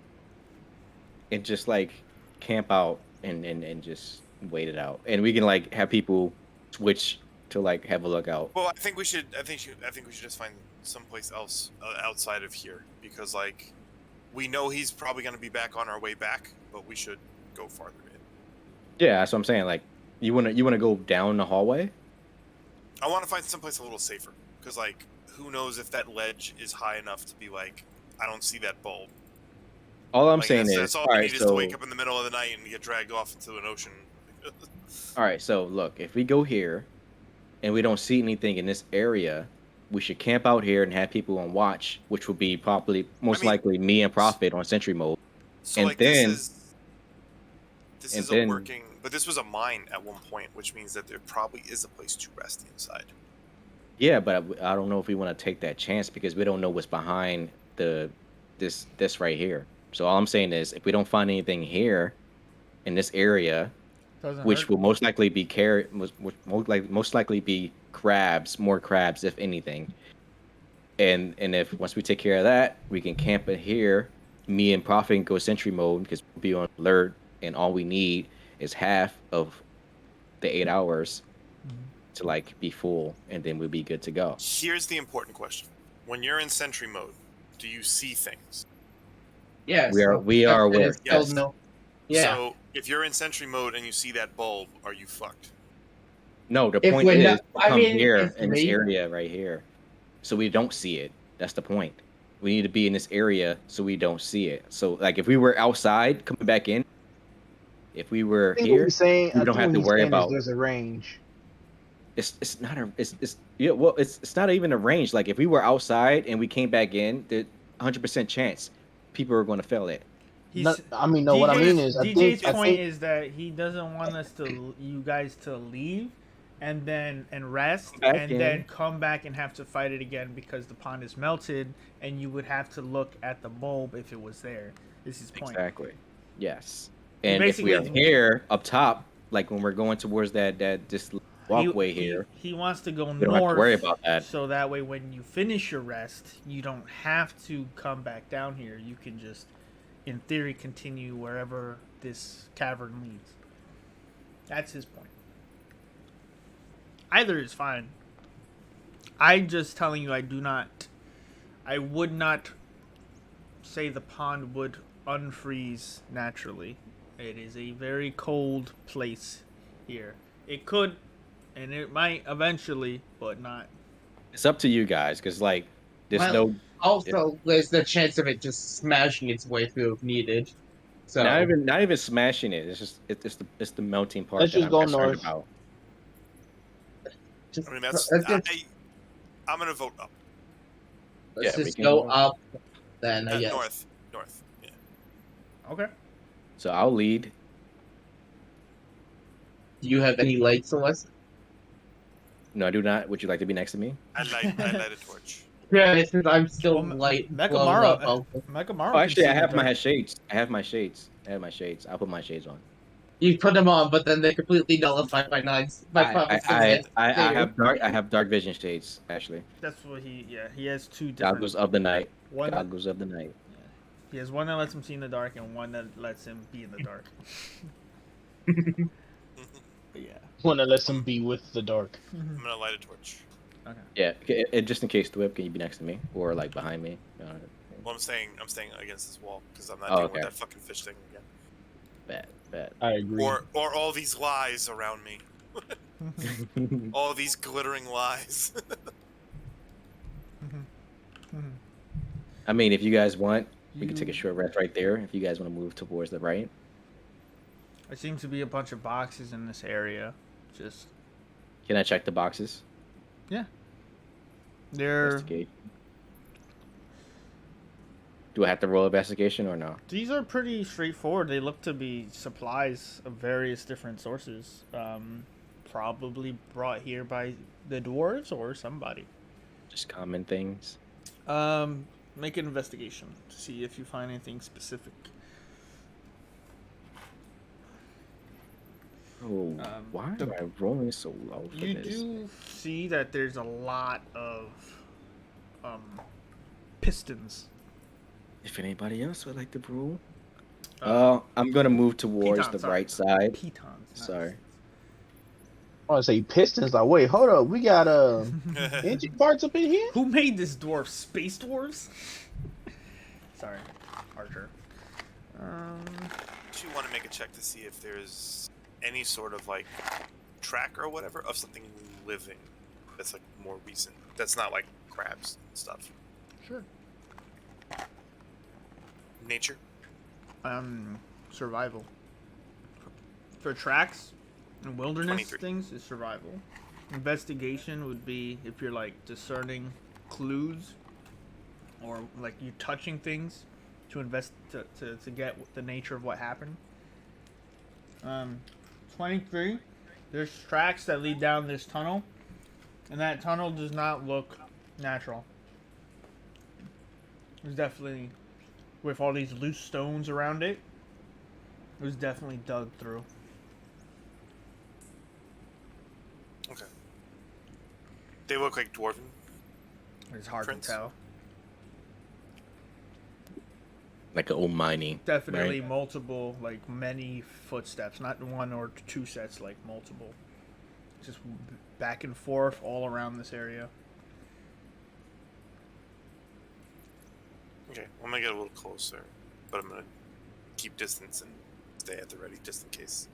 and just like camp out and just wait it out, and we can like have people switch to like have a look out. Well, I think we should just find someplace else outside of here, because like we know he's probably gonna be back on our way back, but we should go farther in. Yeah, that's what I'm saying. Like, you wanna go down the hallway? I want to find someplace a little safer, because like who knows if that ledge is high enough to be like, I don't see that bulb. All I'm Like, saying that's, is, that's all all we right, need is to so wake up in the middle of the night and get dragged off into an ocean. all right, so look, if we go here and we don't see anything in this area, we should camp out here and have people on watch, which will be probably most likely me and Prophet on sentry mode. So And like then- this and is then- a working, but this was a mine at one point, which means that there probably is a place to rest inside. Yeah, but I don't know if we want to take that chance because we don't know what's behind this right here. So all I'm saying is, if we don't find anything here in this area, Doesn't which hurt. will most likely be most likely be crabs, more crabs if anything. And if once we take care of that, we can camp it here. Me and Prophet can go sentry mode because we'll be on alert, and all we need is half of the 8 hours to like be full, and then we'll be good to go. Here's the important question: when you're in sentry mode, do you see things? Yes. We are That aware. is still Yes. no. Yeah. So if you're in sentry mode and you see that bulb, are you fucked? No, the If point we're is not- to I come mean, here if in this we- area right here, so we don't see it. That's the point. We need to be in this area so we don't see it. So like if we were outside coming back in, if we were I think what here, he's saying, we I don't think have what to he's worry saying is about. there's a range. It's not a it's yeah, well it's not even a range. Like if we were outside and we came back in, there's 100% chance people are going to fail it. No, I mean, no. What I mean is, DJ's I point think is that he doesn't want us to, you guys to leave, and rest, Come back and in. then come back and have to fight it again because the pond is melted, and you would have to look at the bulb if it was there. This is his point. Exactly. Yes. And if we are Basically- here up top, like when we're going towards that this walkway he, here, He wants to go we don't north. have to worry about that. So that way, when you finish your rest, you don't have to come back down here. You can just, in theory, continue wherever this cavern leads. That's his point. Either is fine. I'm just telling you, I would not say the pond would unfreeze naturally. It is a very cold place here. It could, and it might eventually, but not. It's up to you guys, because like there's Well, no Also, there's the chance of it just smashing its way through if needed. So not even smashing it. It's just it's the melting part Let's that just I'm go concerned north. about. just, I mean, that's let's just, I'm gonna vote up. let's Yeah, we just can go go- up. Then I guess. North. Yeah. Okay. So I'll lead. Do you have any lights, Celeste? No, I do not. Would you like to be next to me? I light a torch. Yeah, since I'm still Well, light. blown Mekamaru, up, I'll- Mekamaru Oh, can actually, see I in the have my dark. shades. I have my shades. I'll put my shades on. You put them on, but then they're completely nullified by nines. By promise I have dark vision shades actually. That's what he has two different. Goggles of the night. One, Goggles of the night. he has one that lets him see in the dark and one that lets him be in the dark. But yeah. One that lets him be with the dark. I'm gonna light a torch. Okay. Yeah, just in case the whip, can you be next to me or like behind me? Well, I'm staying against this wall because I'm not Oh, dealing okay. with that fucking fish thing again. Bad. I agree. Or all these lies around me. All these glittering lies. I mean, if you guys want, we can take a You- short rest right there. If you guys want to move towards the right. There seems to be a bunch of boxes in this area. Just Can I check the boxes? they're Investigate. Do I have to roll investigation or no? these are pretty straightforward. They look to be supplies of various different sources. Probably brought here by the dwarves or somebody. Just common things. Make an investigation to see if you find anything specific. Oh, why am I rolling so low for You this? do see that there's a lot of pistons. If anybody else would like to brew, Uh, I'm gonna move towards pitons, the sorry. right side. Pitons. not- Sorry. I want to say pistons. Like, wait, hold up. We got engine parts up in here. Who made this dwarf? Space dwarves? Sorry, Archer. Do you want to make a check to see if there's any sort of like track or whatever of something living that's like more recent? That's not like crabs and stuff. Sure. Nature. Survival. For tracks and wilderness 23. things is survival. Investigation would be if you're like discerning clues or like you touching things to to get the nature of what happened. 23. There's tracks that lead down this tunnel, and that tunnel does not look natural. There's definitely, with all these loose stones around it, it was definitely dug through. Okay. They look like dwarven. It's hard Prints. to tell. Like an old mining. Definitely Right. multiple, like many footsteps, not one or two sets, like multiple. Just back and forth all around this area. Okay, I'm gonna get a little closer, but I'm gonna keep distance and stay at the ready just in case.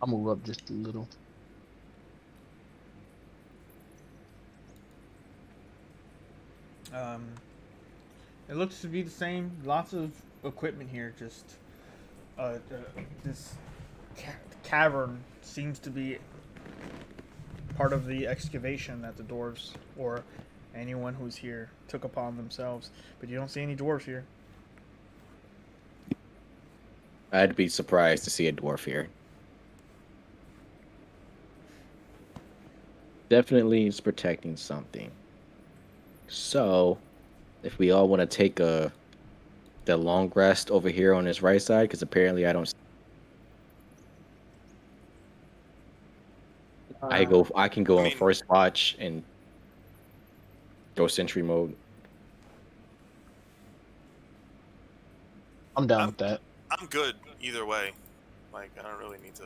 I'll move up just a little. It looks to be the same. Lots of equipment here. Just this cavern seems to be part of the excavation that the dwarves or anyone who's here took upon themselves. But you don't see any dwarves here. I'd be surprised to see a dwarf here. Definitely is protecting something. So, if we all want to take the long rest over here on this right side, because apparently I don't. I can go I on mean- first watch and go sentry mode. I'm down with that. I'm good either way. Like I don't really need to.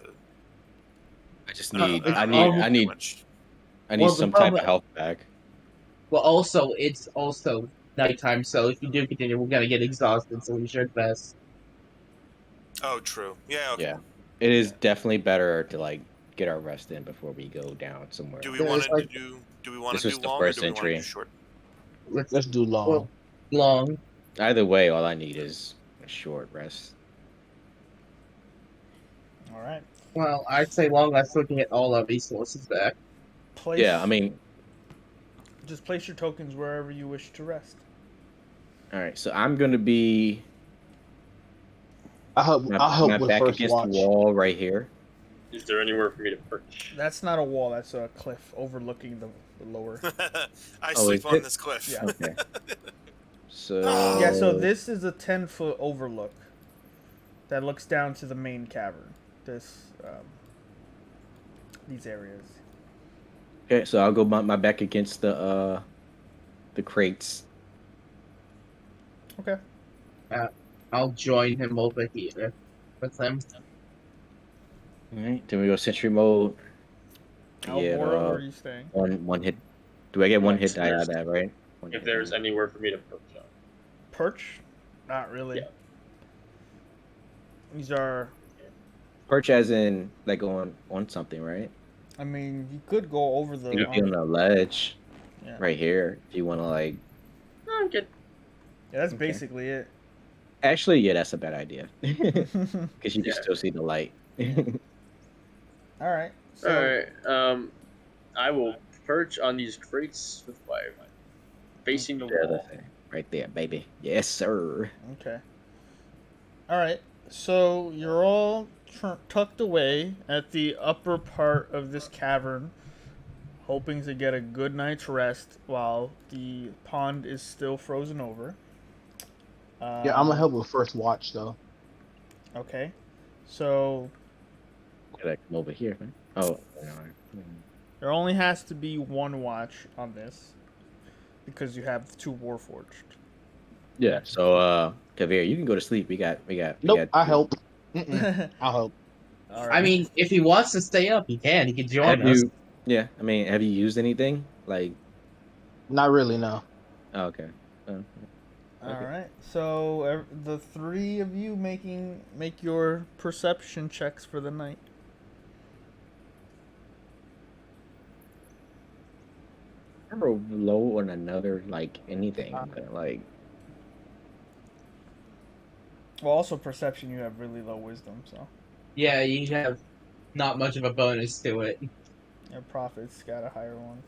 I just I don't- need it's I don't need really I do need much. I need Well, the some type of problem- health back. Well, also it's also nighttime, so if you do continue, we're gonna get exhausted. So we should best. Oh, true. Yeah. Okay. Yeah, it is definitely better to like get our rest in before we go down somewhere. Do we There want is, to like- do? Do we want This to was do the long or first do we want to do entry. short? Let's do long. Well, long. Either way, all I need is a short rest. All right. Well, I'd say long. That's looking at all our resources back. Place. Yeah, I mean, just place your tokens wherever you wish to rest. all right. So I'm gonna be I'll help. my, I'll help my with back first against watch. the wall right here. Is there anywhere for me to perch? That's not a wall. That's a cliff overlooking the lower. I Oh, sleep is on it? this cliff. Yeah. Okay. So Yeah. So this is a 10-foot overlook that looks down to the main cavern. These areas. Okay, so I'll go my back against the crates. Okay. I'll join him over here with them. All right. Then we go sentry mode. Alvaro, where are you staying? One hit. Do I get one hit If die out of there's- that, right? One If hit there's die. anywhere for me to perch on. Perch? Not really. Yeah. These are. Perch as in like on something, right? I mean, you could go over the. You could be on the ledge Yeah. right here if you want to like. No, I'm good. Yeah, that's Okay. basically it. Actually, yeah, that's a bad idea because you can Yeah. still see the light. All right. So, All right. I will perch on these crates with my facing the Yeah, wall. that's it. Right there, baby. Yes, sir. Okay. All right. So you're all tucked away at the upper part of this cavern, hoping to get a good night's rest while the pond is still frozen over. Yeah, I'm gonna help with first watch though. Okay. So Gotta come over here. Man. Oh, no. there only has to be one watch on this because you have 2 Warforged. Yeah. So, Kavir, you can go to sleep. We got. Nope, I help. Mm-mm, I'll help. All I mean, if he wants to stay up, he can. He can join Have us. you? Yeah. I mean, have you used anything? Like. Not really, no. Oh, okay. All Okay. right. So the 3 of you make your perception checks for the night. Or low on another like anything, but, like. Well, also perception, you have really low wisdom, so Yeah, you have not much of a bonus to it. your profits got a higher one.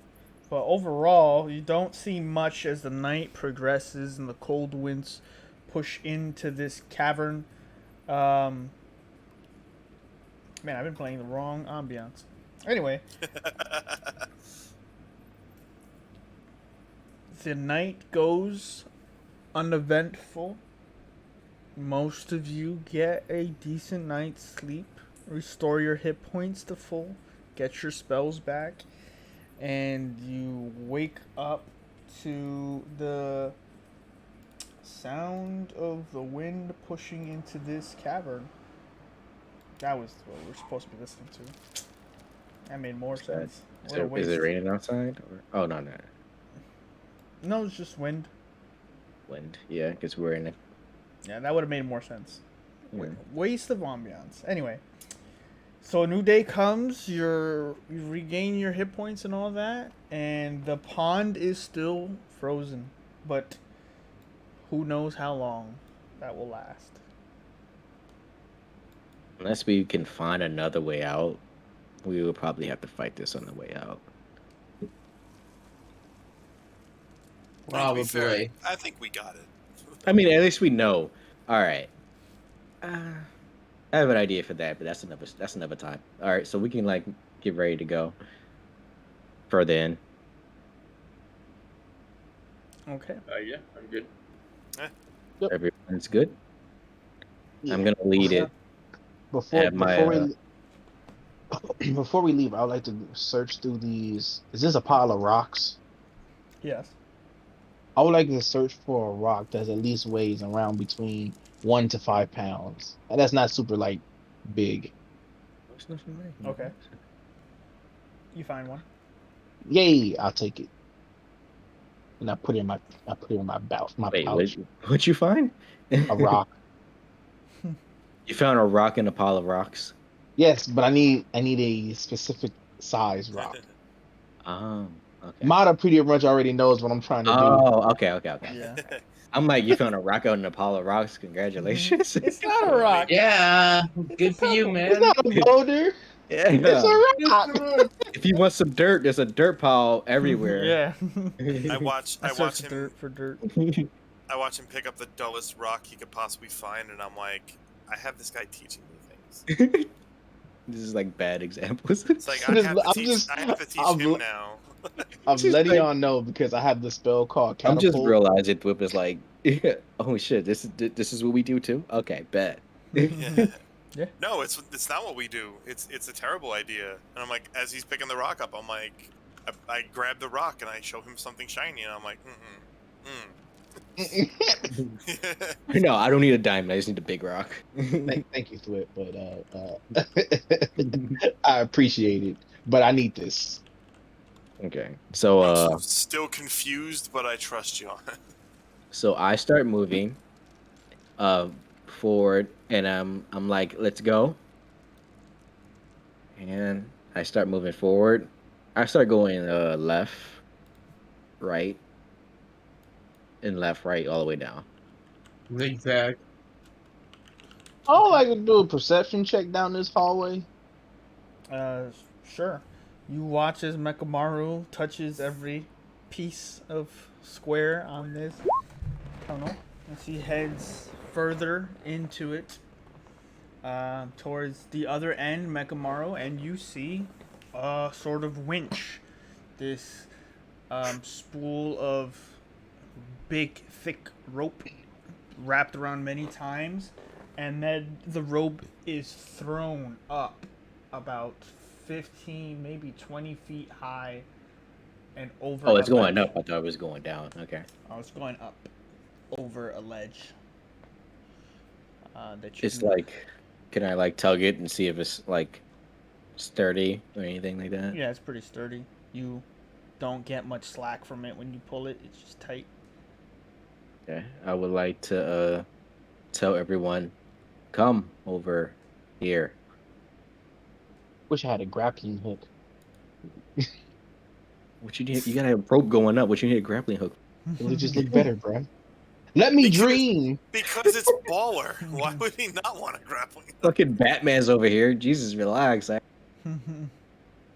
But overall, you don't see much as the night progresses and the cold winds push into this cavern. Man, I've been playing the wrong ambiance. Anyway, the night goes uneventful. Most of you get a decent night's sleep, restore your hit points to full, get your spells back, and you wake up to the sound of the wind pushing into this cavern. That was what we're supposed to be listening to. That made more What's that? sense. Is What a it waste. raining outside? Or... Oh no. No, it's just wind. Wind. Yeah, because we're in. Yeah, that would have made more sense. Yeah. Waste of ambiance. Anyway, so a new day comes. You regain your hit points and all that, and the pond is still frozen. But who knows how long that will last? Unless we can find another way out, we will probably have to fight this on the way out. To be fair, Probably. I think we got it. I mean, at least we know. All right. I have an idea for that, but that's another time. All right, so we can like get ready to go further in. Okay. Yeah, I'm good. Everyone's good. Yeah. I'm gonna lead it. Before At my before we before we leave, I would like to search through these. Is this a pile of rocks? Yes. I would like to search for a rock that at least weighs around between 1 to 5 pounds. And that's not super like big. Okay. You find one. Yay! I'll take it. And I put it in my Wait, pouch. what'd you find? A rock. You found a rock in a pile of rocks. Yes, but I need a specific size rock. Okay. Mata pretty much already knows what I'm trying to do. Oh, okay. Yeah. I'm like, you found a rock out in a pile of rocks. Congratulations. It's not a rock. Yeah, good for you, It's man. not a boulder. It's Yeah. a rock. If you want some dirt, there's a dirt pile everywhere. Yeah. I watch search him. dirt for dirt. I watch him pick up the dullest rock he could possibly find, and I'm like, I have this guy teaching me things. This is like bad examples. It's like I have to teach I'm him now. I'm Just letting like- y'all know because I have the spell called I'm just catapult. realizing Whip is like, oh shit, this is what we do too. Okay, bet. Yeah. Yeah. No, it's not what we do. It's a terrible idea. And I'm like, as he's picking the rock up, I'm like, I grab the rock and I show him something shiny, and I'm like, No, I don't need a diamond. I just need a big rock. Thank you, Thwip, but I appreciate it. But I need this. Okay, so I'm still confused, but I trust you on it. so I start moving, forward, and I'm like, let's go. And I start moving forward. I start going left, right, and left, right, all the way down. Zigzag. Oh, I can do a perception check down this hallway. Sure. You watch as Mekamaru touches every piece of square on this tunnel as he heads further into it, towards the other end, Mekamaru, and you see a sort of winch. This spool of big, thick rope wrapped around many times, and then the rope is thrown up about 15, maybe 20 feet high and over. Oh, it's a going ledge. up. I thought it was going down. Okay. Oh, it's going up over a ledge. That you It's like, can I like tug it and see if it's like sturdy or anything like that? Yeah, it's pretty sturdy. You don't get much slack from it when you pull it. It's just tight. Okay. I would like to tell everyone, come over here. Wish I had a grappling hook. What you need? You gotta have a rope going up. What you need a grappling hook? It would just look better, bro. Let me dream. Because it's baller. Why would he not want a grappling hook? Fucking Batman's over here. Jesus, relax. All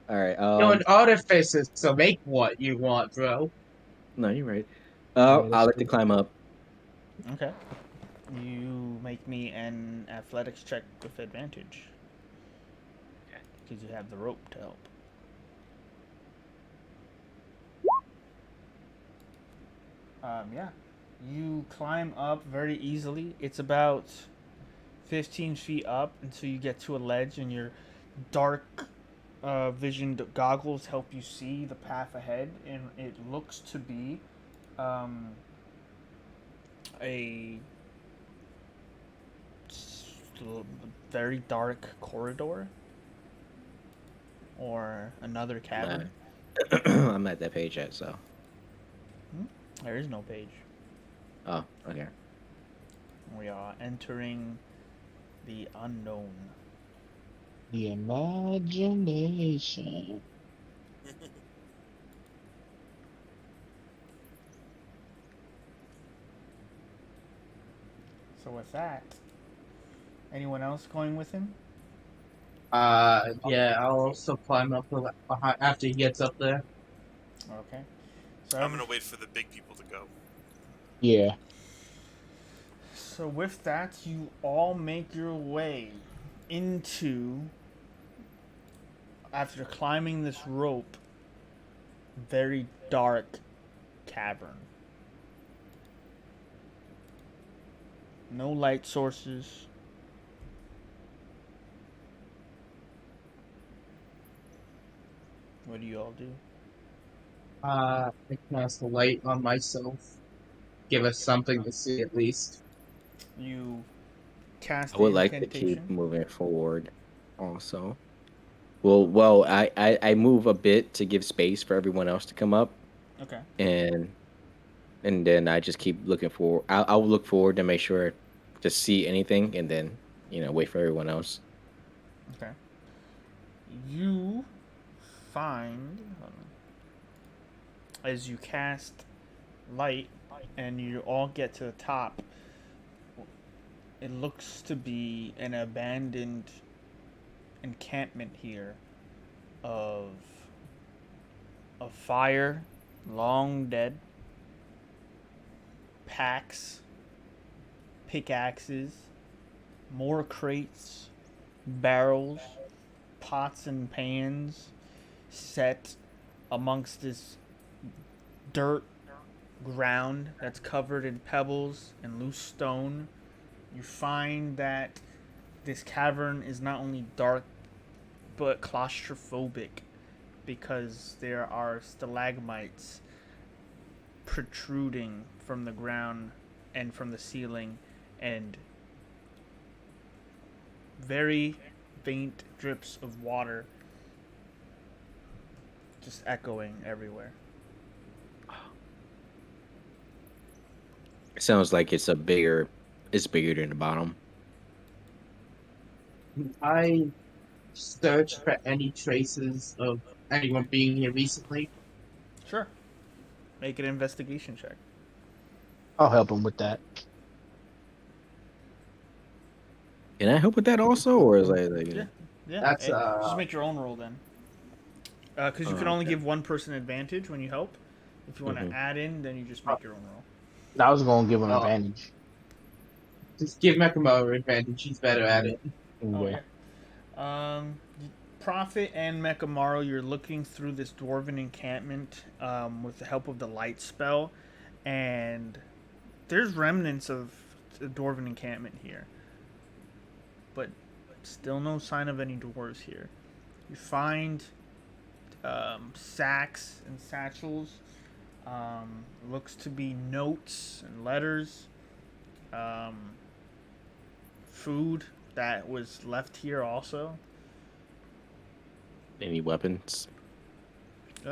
right. You're an artificer, so make what you want, bro. No, you're right. Yeah, that's I'll let true. you climb up. Okay. You make me an athletics check with advantage. Because you have the rope to help. Yeah. You climb up very easily. It's about 15 feet up until you get to a ledge, and your dark visioned goggles help you see the path ahead, and it looks to be a very dark corridor or another cavern. I'm at that page yet, so. There is no page. Oh, okay. We are entering the unknown. The imagination. So with that, anyone else going with him? Yeah, I'll also climb up behind after he gets up there. Okay. So I'm gonna wait for the big people to go. Yeah. So with that, you all make your way into, after climbing this rope, very dark cavern. No light sources. What do you all do? I cast a light on myself. Give us something to see at least. You cast I the would like to keep incantation. moving forward. Also, well, I move a bit to give space for everyone else to come up, Okay. and then I just keep looking for. I'll look forward to make sure to see anything, and then wait for everyone else. Okay. You find as you cast light and you all get to the top, it looks to be an abandoned encampment here of a fire long dead, packs, pickaxes, more crates, barrels, pots and pans set amongst this dirt ground that's covered in pebbles and loose stone. You find that this cavern is not only dark but claustrophobic because there are stalagmites protruding from the ground and from the ceiling, and very faint drips of water just echoing everywhere. It sounds like it's bigger than the bottom. I search for any traces of anyone being here recently. Sure. Make an investigation check. I'll help him with that. Can I help with that also, or is Yeah. Yeah. That's, just make your own roll then. Because you can only give one person advantage when you help. If you want to add in, then you just make your own roll. I was gonna give him Oh. advantage. Just give Mekamaru advantage. He's better at it. Oh yeah. Prophet and Mekamaru, you're looking through this dwarven encampment with the help of the light spell, and there's remnants of the dwarven encampment here, but still no sign of any dwarves here. You find sacks and satchels. Looks to be notes and letters. Food that was left here also. Any weapons These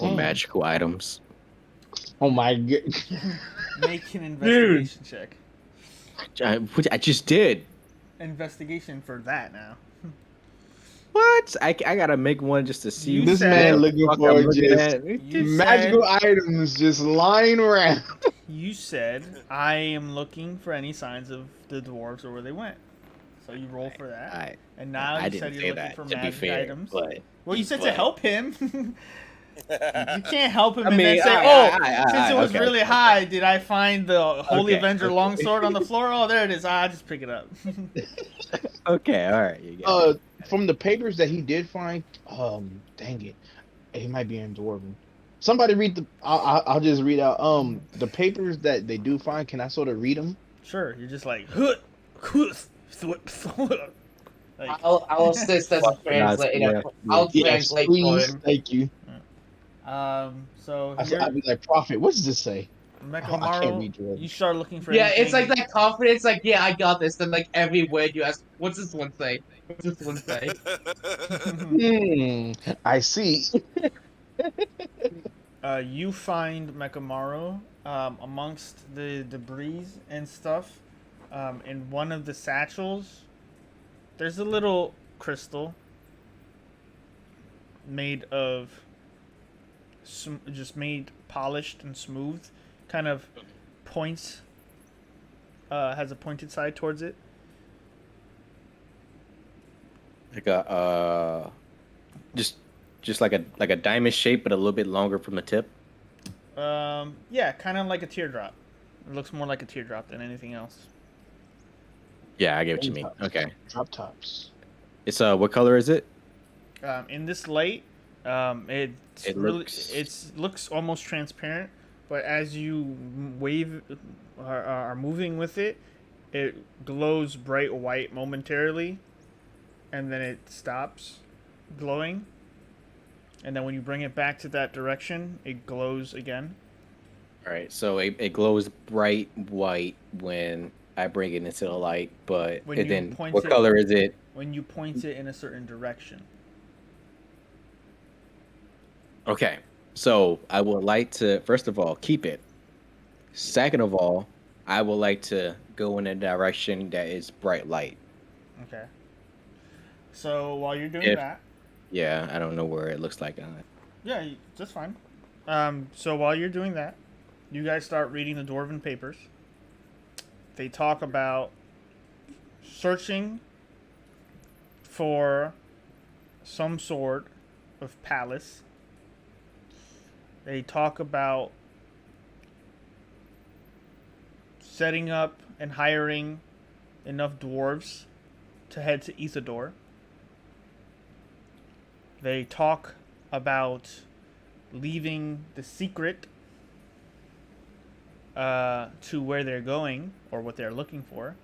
or hands. magical items? Oh my god. Make an investigation check. I just did. Investigation for that now. What? I gotta make one just to see. You This said- man looking Fuck, for I'm looking just at. You magical items just lying around. You said I am looking for any signs of the dwarves or where they went. So you roll for that. And now I you didn't said say you're looking that, for to be magic fair, items. but Well, you said to help him. You can't help him I and mean, then say, since it was okay, really okay. high, did I find the Holy Okay, Avenger okay. longsword on the floor? Oh, there it is. I'll just pick it up. Okay, all right. You got it. From the papers that he did find, dang it, he might be in Dwarven. Somebody read the. I'll just read out. The papers that they do find. Can I sort of read them? Sure, you're just like, like I'll assist as a translator. I'll Yes, translate for please. him. Thank you. so I'll be like, Prophet, what does this say? I can't Mekamaru, read Dwarven. you start looking for Yeah, anything. it's like that confidence. Like, yeah, I got this. Then, like every word you ask, what's this one say? What's this one say? I see. You find Mekamaru amongst the debris and stuff. In one of the satchels, there's a little crystal made of just made polished and smooth, kind of points. Has a pointed side towards it. Like a just like a diamond shape, but a little bit longer from the tip. Yeah, kind of like a teardrop. It looks more like a teardrop than anything else. Yeah, I get what you mean. Okay, Drop tops. it's what color is it? In this light, it It really looks- looks almost transparent, but as you wave are moving with it, it glows bright white momentarily, and then it stops glowing. And then when you bring it back to that direction, it glows again. All right, so it glows bright white when I bring it into the light, but When and you then point what it, color is it? when you point it in a certain direction. Okay, so I would like to first of all keep it. Second of all, I would like to go in a direction that is bright light. Okay. So while you're doing If that, yeah, I don't know where it looks like on it. yeah, that's fine. So while you're doing that, you guys start reading the Dwarven papers. They talk about searching for some sort of palace. They talk about setting up and hiring enough dwarves to head to Ithador. They talk about leaving the secret to where they're going or what they're looking for,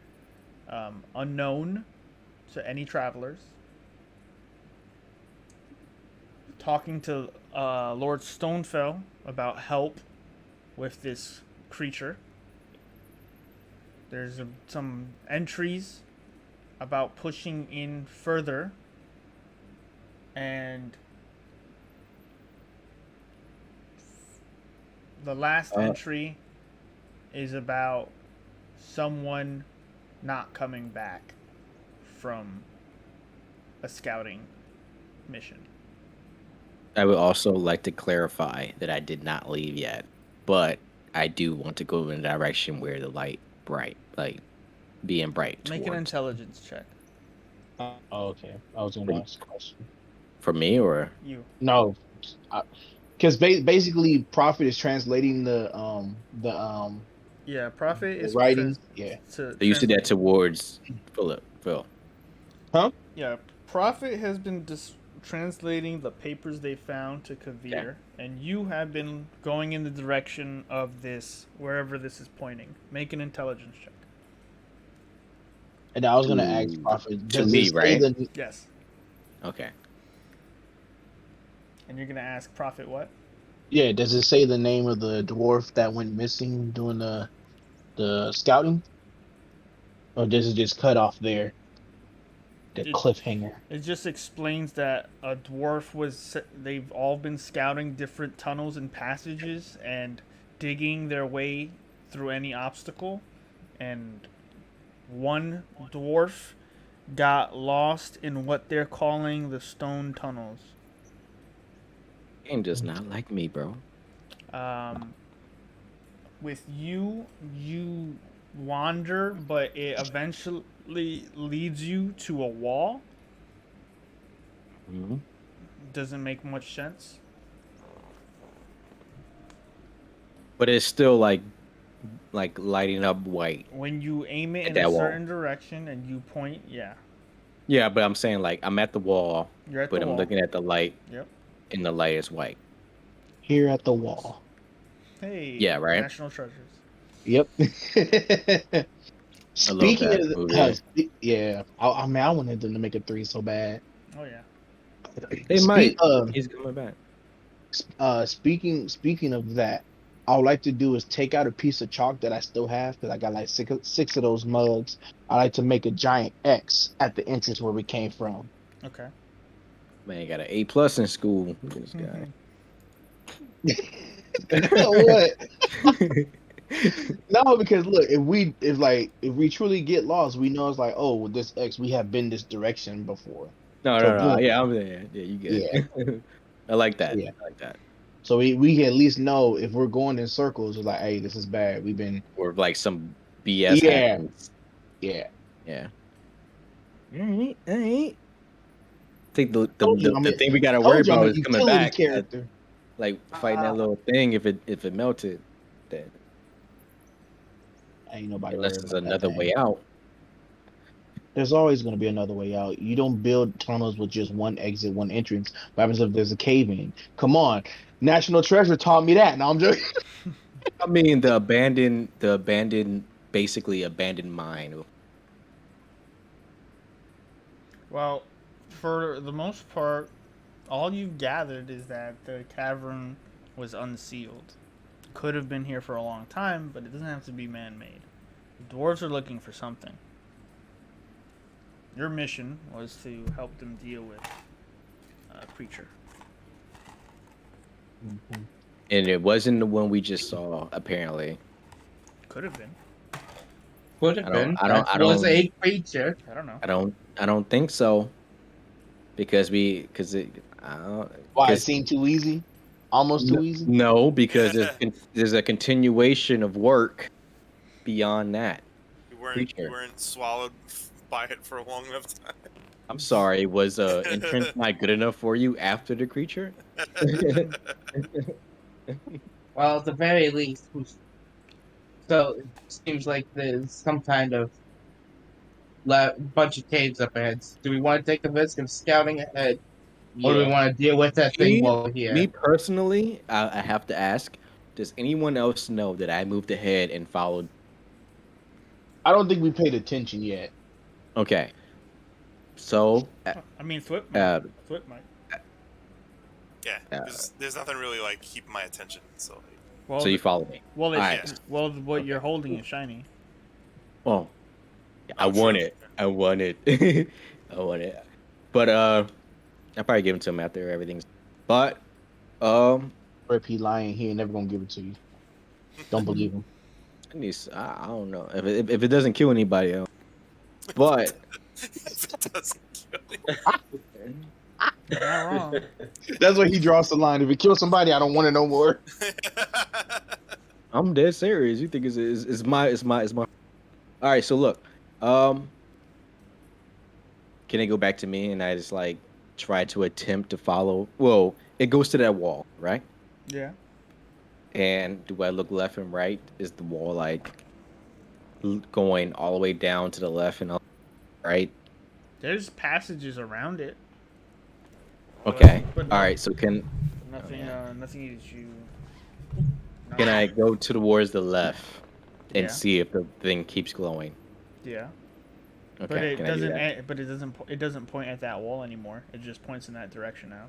unknown to any travelers. Talking to Lord Stonefell about help with this creature. There's some entries about pushing in further, and the last entry is about someone not coming back from a scouting mission. I would also like to clarify that I did not leave yet, but I do want to go in a direction where the light bright, like being bright. Make an towards. intelligence check. Oh, okay. I was gonna ask a question. For me or You. No, because basically, Prophet is translating the Yeah, Prophet the is writing. Yeah. to you see that translate. towards Phil. Huh? Yeah, Prophet has been translating the papers they found to Kavir, and you have been going in the direction of this, wherever this is pointing. Make an intelligence check. And I was gonna ask Prophet. To Does me, it say right? the? Yes. Okay. And you're gonna ask Prophet what? Yeah. Does it say the name of the dwarf that went missing doing the scouting, or does it just cut off there? The It, cliffhanger. it just explains that a dwarf was. They've all been scouting different tunnels and passages and digging their way through any obstacle, and one dwarf got lost in what they're calling the stone tunnels. Game does not like me, bro. With you wander, but it eventually leads you to a wall. Mm-hmm. Doesn't make much sense. But it's still like lighting up white. When you aim it At in that a wall. certain direction and you point, yeah, Yeah, but I'm saying like I'm at the wall, you're at but the I'm wall. looking at the light, Yep. and the light is white. Here at the wall. Hey. Yeah, right? National treasures. Yep. I love Speaking that of, movie. yeah, I mean, I wanted them to make a 3 so bad. Oh yeah. They Speak, might. He's coming back. speaking of that, I would like to do is take out a piece of chalk that I still have because I got like six of those mugs. I like to make a giant X at the entrance where we came from. Okay. Man, got an A+ in school. Look at this guy. What? No, because look, if we truly get lost, we know it's like, oh, with this X, we have been this direction before. So No. boom. Yeah, I'm there. Yeah, you good. I like that. Yeah. I like that. So we can at least know if we're going in circles, it's like, hey, this is bad. We've been Or like some BS Yeah. happens. yeah. Yeah. All right. I think Told you, the thing we gotta Told worry you I'm about a is coming utility back. character. Like fighting that little thing if it melted. Then Ain't nobody unless worried there's about that another thing. way out. There's always going to be another way out. You don't build tunnels with just one exit, one entrance. What happens if there's a cave in? Come on. National Treasure taught me that. Now I'm joking. I mean, basically abandoned mine. Well, for the most part, all you've gathered is that the cavern was unsealed. Could have been here for a long time, but it doesn't have to be man-made. The dwarves are looking for something. Your mission was to help them deal with a creature. And it wasn't the one we just saw, apparently. Could have been. Could have been. I That was a creature. I don't know. I don't think so. Because Why? It because seemed too easy? Almost too easy? no, because there's a continuation of work beyond that. You Creature. weren't swallowed by it for a long enough time. I'm sorry, was entrance not good enough for you after the creature? Well, at the very least. So it seems like there's some kind of bunch of caves up ahead. Do we want to take the risk of scouting ahead, or do we want to deal with that thing while we're here? Me personally, I have to ask, does anyone else know that I moved ahead and followed? I don't think we paid attention yet. Okay. So, I mean, Thwip might. Thwip might. Yeah, there's nothing really like keeping my attention. So, Well, so you follow me. Well, Alright. well, what you're holding is shiny. Oh, I Oh, want sure. it. I want it. I want it. But I'll probably give it to him after everything's. But Rip, he lying. He ain't never gonna give it to you. Don't believe him. I don't know if it doesn't kill anybody else. But It doesn't kill me. You're not wrong. That's where he draws the line. If it kills somebody, I don't want it no more. I'm dead serious. You think it's my. All right. So look, can it go back to me and I just like try to attempt to follow? Well, it goes to that wall, right? Yeah. And do I look left and right? Is the wall like going all the way down to the left and all right? There's passages around it. Okay. But All right. So can Nothing. Nothing is you. can I go towards the left and Yeah. see if the thing keeps glowing? Yeah. Okay. But it can I do doesn't. that? But it doesn't. It doesn't point at that wall anymore. It just points in that direction now.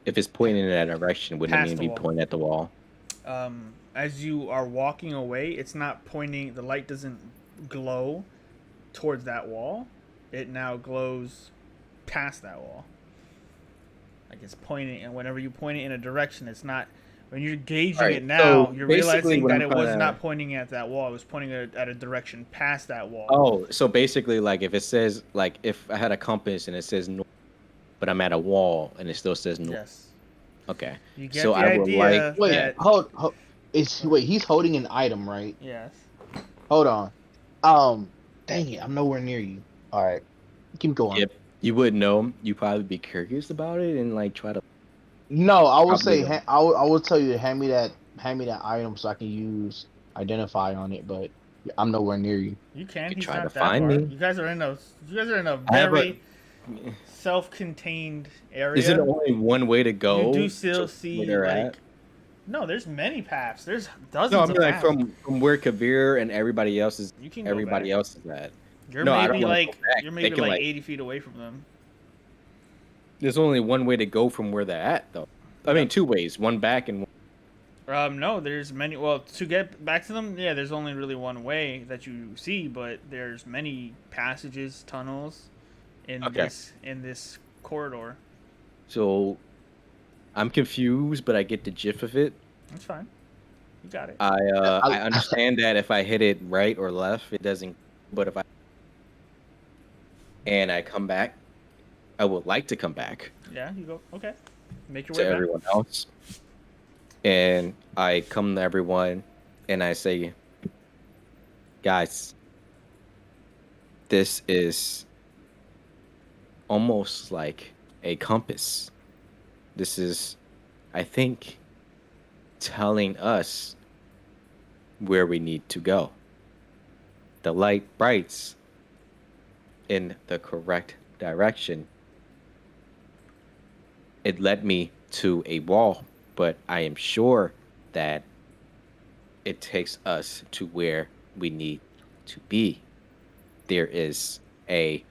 If it's pointing in that direction, wouldn't Past it mean the be wall. pointing at the wall? As you are walking away, it's not pointing. The light doesn't glow towards that wall. It now glows past that wall. Like it's pointing, and whenever you point it in a direction, it's not. When you're gauging Alright, it now, so you're basically realizing what that I'm it was trying to- not pointing at that wall. It was pointing at a direction past that wall. Oh, so basically, like if it says, like if I had a compass and it says north, but I'm at a wall and it still says north. Yes. Okay. You get So the I would idea like- Wait, that. hold. Wait, he's holding an item, right? Yes. Hold on. Dang it, I'm nowhere near you. All right, keep going. If you would know, you probably be curious about it and like try to. No, I will Probably say, don't. I will tell you to hand me that item so I can use identify on it. But I'm nowhere near you. You can. You He's try not to that find far. me. You guys are in a. I have very self-contained area. Is it only one way to go? You do still to see where they're like. at? No, there's many paths. There's dozens No, I of mean like paths. from where Kavir and everybody else is. You can go Everybody back. else is at. You're No, I don't maybe wanna like go back. you're They maybe can, like like- 80 feet away from them. There's only one way to go from where they're at, though. I mean, two ways: one back and one. No, there's many. Well, to get back to them, yeah, there's only really one way that you see, but there's many passages, tunnels, in Okay. this corridor. So, I'm confused, but I get the gist of it. That's fine. You got it. I understand that if I hit it right or left, it doesn't. But if I and I come back, I would like to come back Yeah, you go. Okay, make your to way back. everyone else, and I come to everyone, and I say, guys, this is almost like a compass. This is, I think, telling us where we need to go. The light brights in the correct direction. It led me to a wall, but I am sure that it takes us to where we need to be. There is a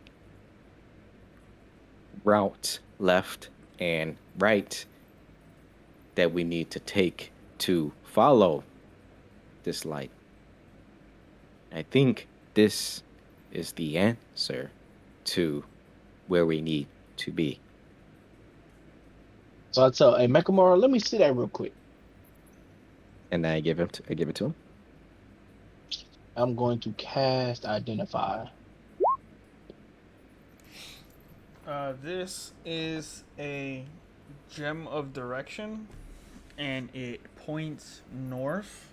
route left and right that we need to take to follow this light. I think this is the answer to where we need to be. So I tell, hey, Mechamaru, let me see that real quick. And I give it to him. I'm going to cast Identify. This is a gem of direction, and it points north,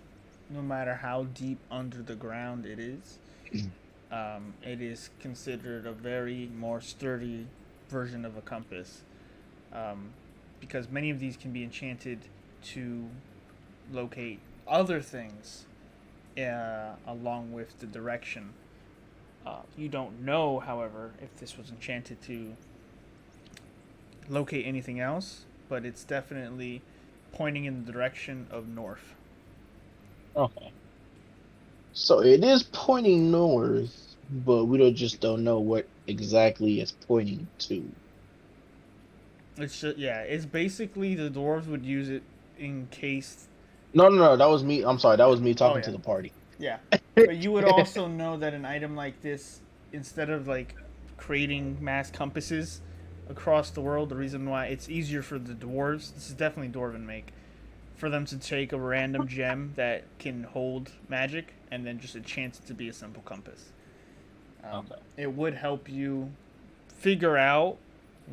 no matter how deep under the ground it is. It is considered a very more sturdy version of a compass, because many of these can be enchanted to locate other things along with the direction. You don't know, however, if this was enchanted to locate anything else, but it's definitely pointing in the direction of north. Okay. So it is pointing north, but we don't know what exactly it's pointing to. It's just, yeah, it's basically the dwarves would use it in case. No, that was me. I'm sorry, that was me talking to yeah. the party. Yeah, but you would also know that an item like this, instead of like creating mass compasses across the world, the reason why it's easier for the dwarves, this is definitely dwarven make, for them to take a random gem that can hold magic and then just enchant it to be a simple compass. Okay. It would help you figure out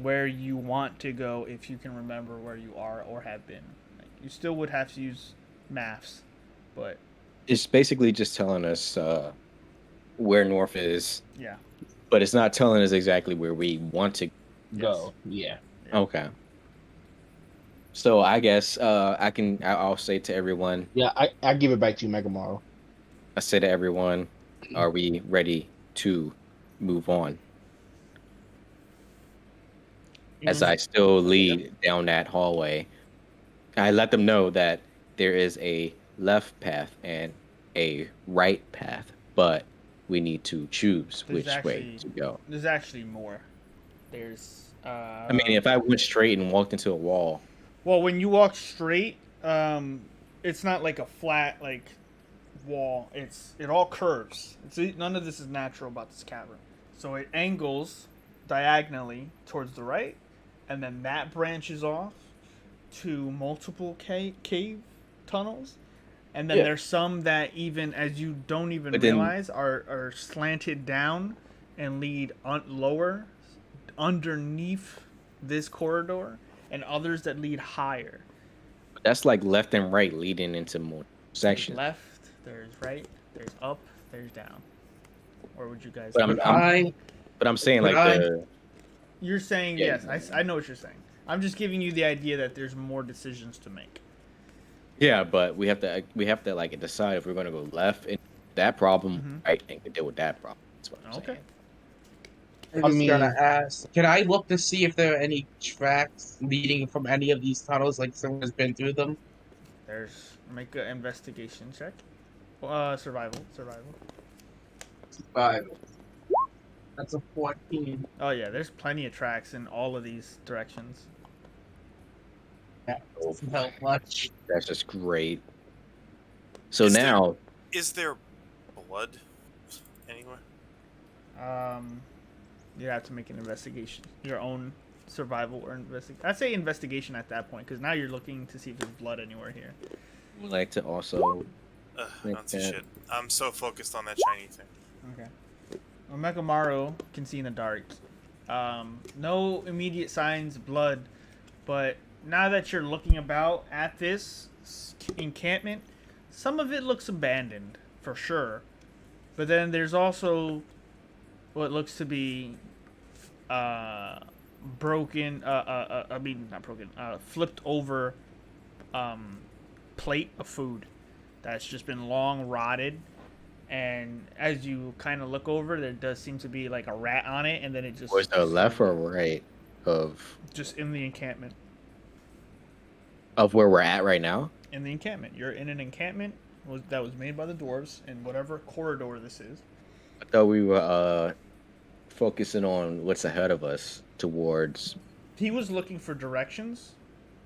where you want to go if you can remember where you are or have been. Like, you still would have to use maths, but It's basically just telling us where north is, yeah. but it's not telling us exactly where we want to Go. Yeah. Okay. So I guess I'll say to everyone, Yeah, I give it back to you, Mechamaru. I say to everyone, are we ready to move on? As I still lead down that hallway, I let them know that there is a left path and a right path, but we need to choose There's which way to go. There's actually more. There's I mean, if I went straight and walked into a wall, well, when you walk straight, it's not like a flat like wall. It all curves. None of this is natural about this cavern. So it angles diagonally towards the right, and then that branches off to multiple cave tunnels. And then there's some that, even as you don't even realize, are slanted down and lead lower underneath this corridor, and others that lead higher. that's like left and right leading into more sections. There's left, there's right, there's up, there's down. Or would you guys? But I'm saying You're saying yes. I know what you're saying. I'm just giving you the idea that there's more decisions to make. Yeah, but we have to like decide if we're gonna go left and that problem, right, and deal with that problem. That's what I'm saying. I was gonna ask, can I look to see if there are any tracks leading from any of these tunnels, like someone has been through them? Make an investigation check. Survival. That's a 14. Oh yeah, there's plenty of tracks in all of these directions. That doesn't help much. That's just great. So now, is there blood anywhere? You have to make an investigation, your own survival or investigation. I'd say investigation at that point, because now you're looking to see if there's blood anywhere here. would like to also. I don't see shit. I'm so focused on that shiny thing. Okay. Well, Mechamaru can see in the dark. No immediate signs of blood, but now that you're looking about at this encampment, some of it looks abandoned for sure. But then there's also what looks to be broken. I mean, not broken. Flipped over plate of food that's just been long rotted. And as you kind of look over, there does seem to be like a rat on it, and then it just. Was the left or right of? Just in the encampment. Of where we're at right now? In the encampment. You're in an encampment that was made by the dwarves in whatever corridor this is. I thought we were focusing on what's ahead of us towards. He was looking for directions,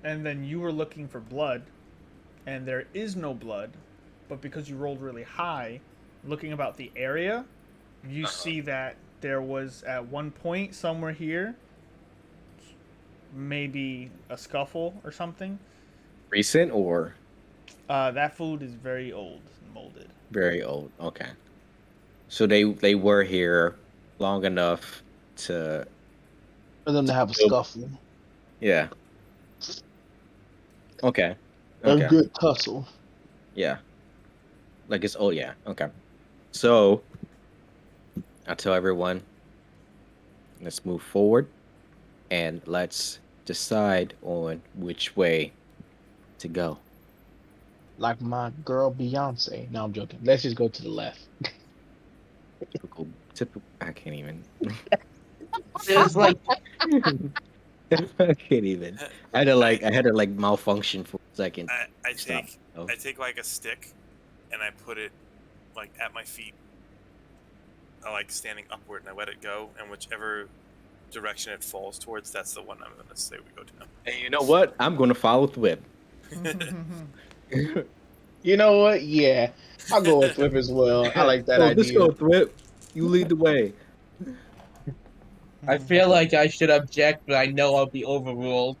and then you were looking for blood, and there is no blood, but because you rolled really high, looking about the area, you see that there was at one point somewhere here maybe a scuffle or something. Recent or That food is very old, molded. very old? Okay. So they were here long enough to For them to have a scuffle. yeah. Okay. A Okay. good tussle. Yeah. Like it's oh yeah. Okay. So I'll tell everyone let's move forward and let's decide on which way to go. Like my girl Beyonce. No, I'm joking. Let's just go to the left. Typical I can't even. There's like I can't even. I had to like malfunction for a second. I Stop. take Oh. I take like a stick, and I put it like at my feet, like standing upward, and I let it go, and whichever direction it falls towards, that's the one I'm gonna say we go to. And you know what? I'm gonna follow Thwip. You know what? Yeah. I'll go with Flip as well. I like that Let's idea. go, Thwip. You lead the way. I feel like I should object, but I know I'll be overruled.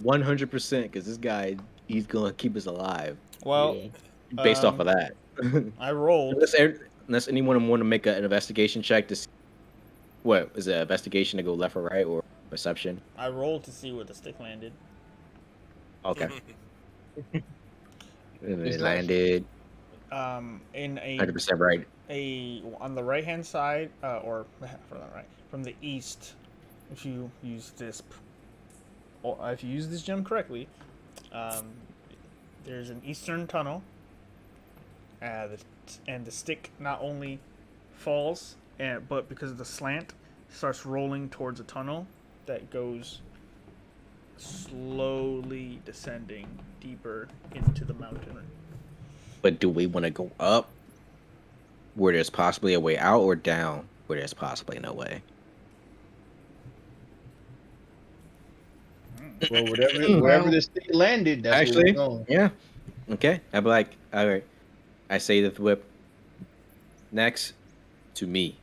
100%, because this guy, he's gonna keep us alive Well, Yeah. based off of that. I rolled. Unless anyone want to make an investigation check to see what is it, investigation to go left or right or perception. I rolled to see where the stick landed. Okay. And It's it like- landed In 100% right. On the right hand side, or from the right, from the east, if you use this, or if you use this gem correctly, there's an eastern tunnel, and the stick not only falls, but because of the slant, starts rolling towards a tunnel that goes slowly descending deeper into the mountain. But do we want to go up where there's possibly a way out or down where there's possibly no way? Well, wherever the stick landed, that's where Actually, we're going. yeah. Okay. I'd be like, all right. I say the Thwip next to me.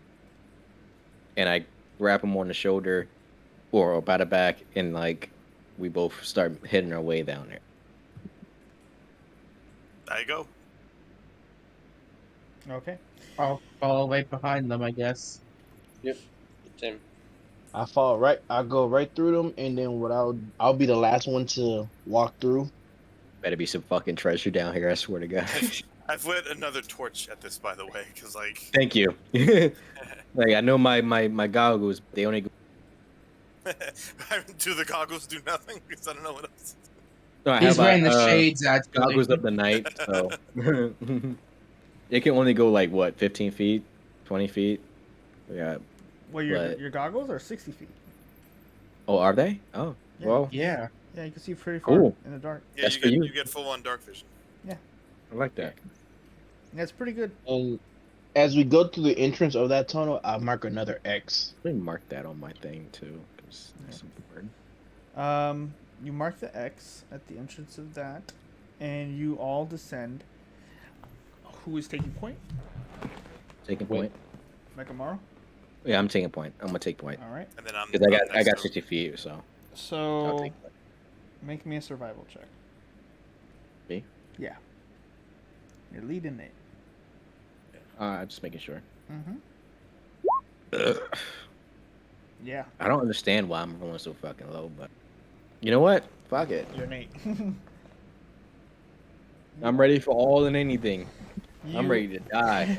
And I wrap him on the shoulder or by the back, and like we both start heading our way down there. There you go. Okay. I'll follow right behind them, I guess. Same. I'll go right through them, and then I'll be the last one to walk through. Better be some fucking treasure down here, I swear to God. I've lit another torch at this, by the way, because like Thank you. Like I know my goggles, they only go. do the goggles do nothing? Because I don't know what else. No, I He's have wearing the shades, actually. goggles of the night, so it can only go like what, 15 feet, 20 feet. Yeah. Well, your goggles are 60 feet. Oh, are they? Oh, Yeah. well, Yeah. Yeah, you can see pretty far Cool. in the dark. Yeah, That's you for get you. you get full on dark vision. I like that. Yeah, it's pretty good. And as we go through the entrance of that tunnel, I'll mark another X. Let me mark that on my thing too, because that's important. You mark the X at the entrance of that, and you all descend. Who is taking point? Taking Wait. point. Mekamaru? Yeah, I'm taking point. I'm gonna take point All right. And then I'm because I next got to- 60 feet, so I'll So, take point. make me a survival check. Me? Yeah. You're leading it. I'm just making sure. Mm-hmm. Yeah, I don't understand why I'm rolling so fucking low, but you know what? Fuck it. you're Nate. I'm ready for all and anything. I'm You- ready to die.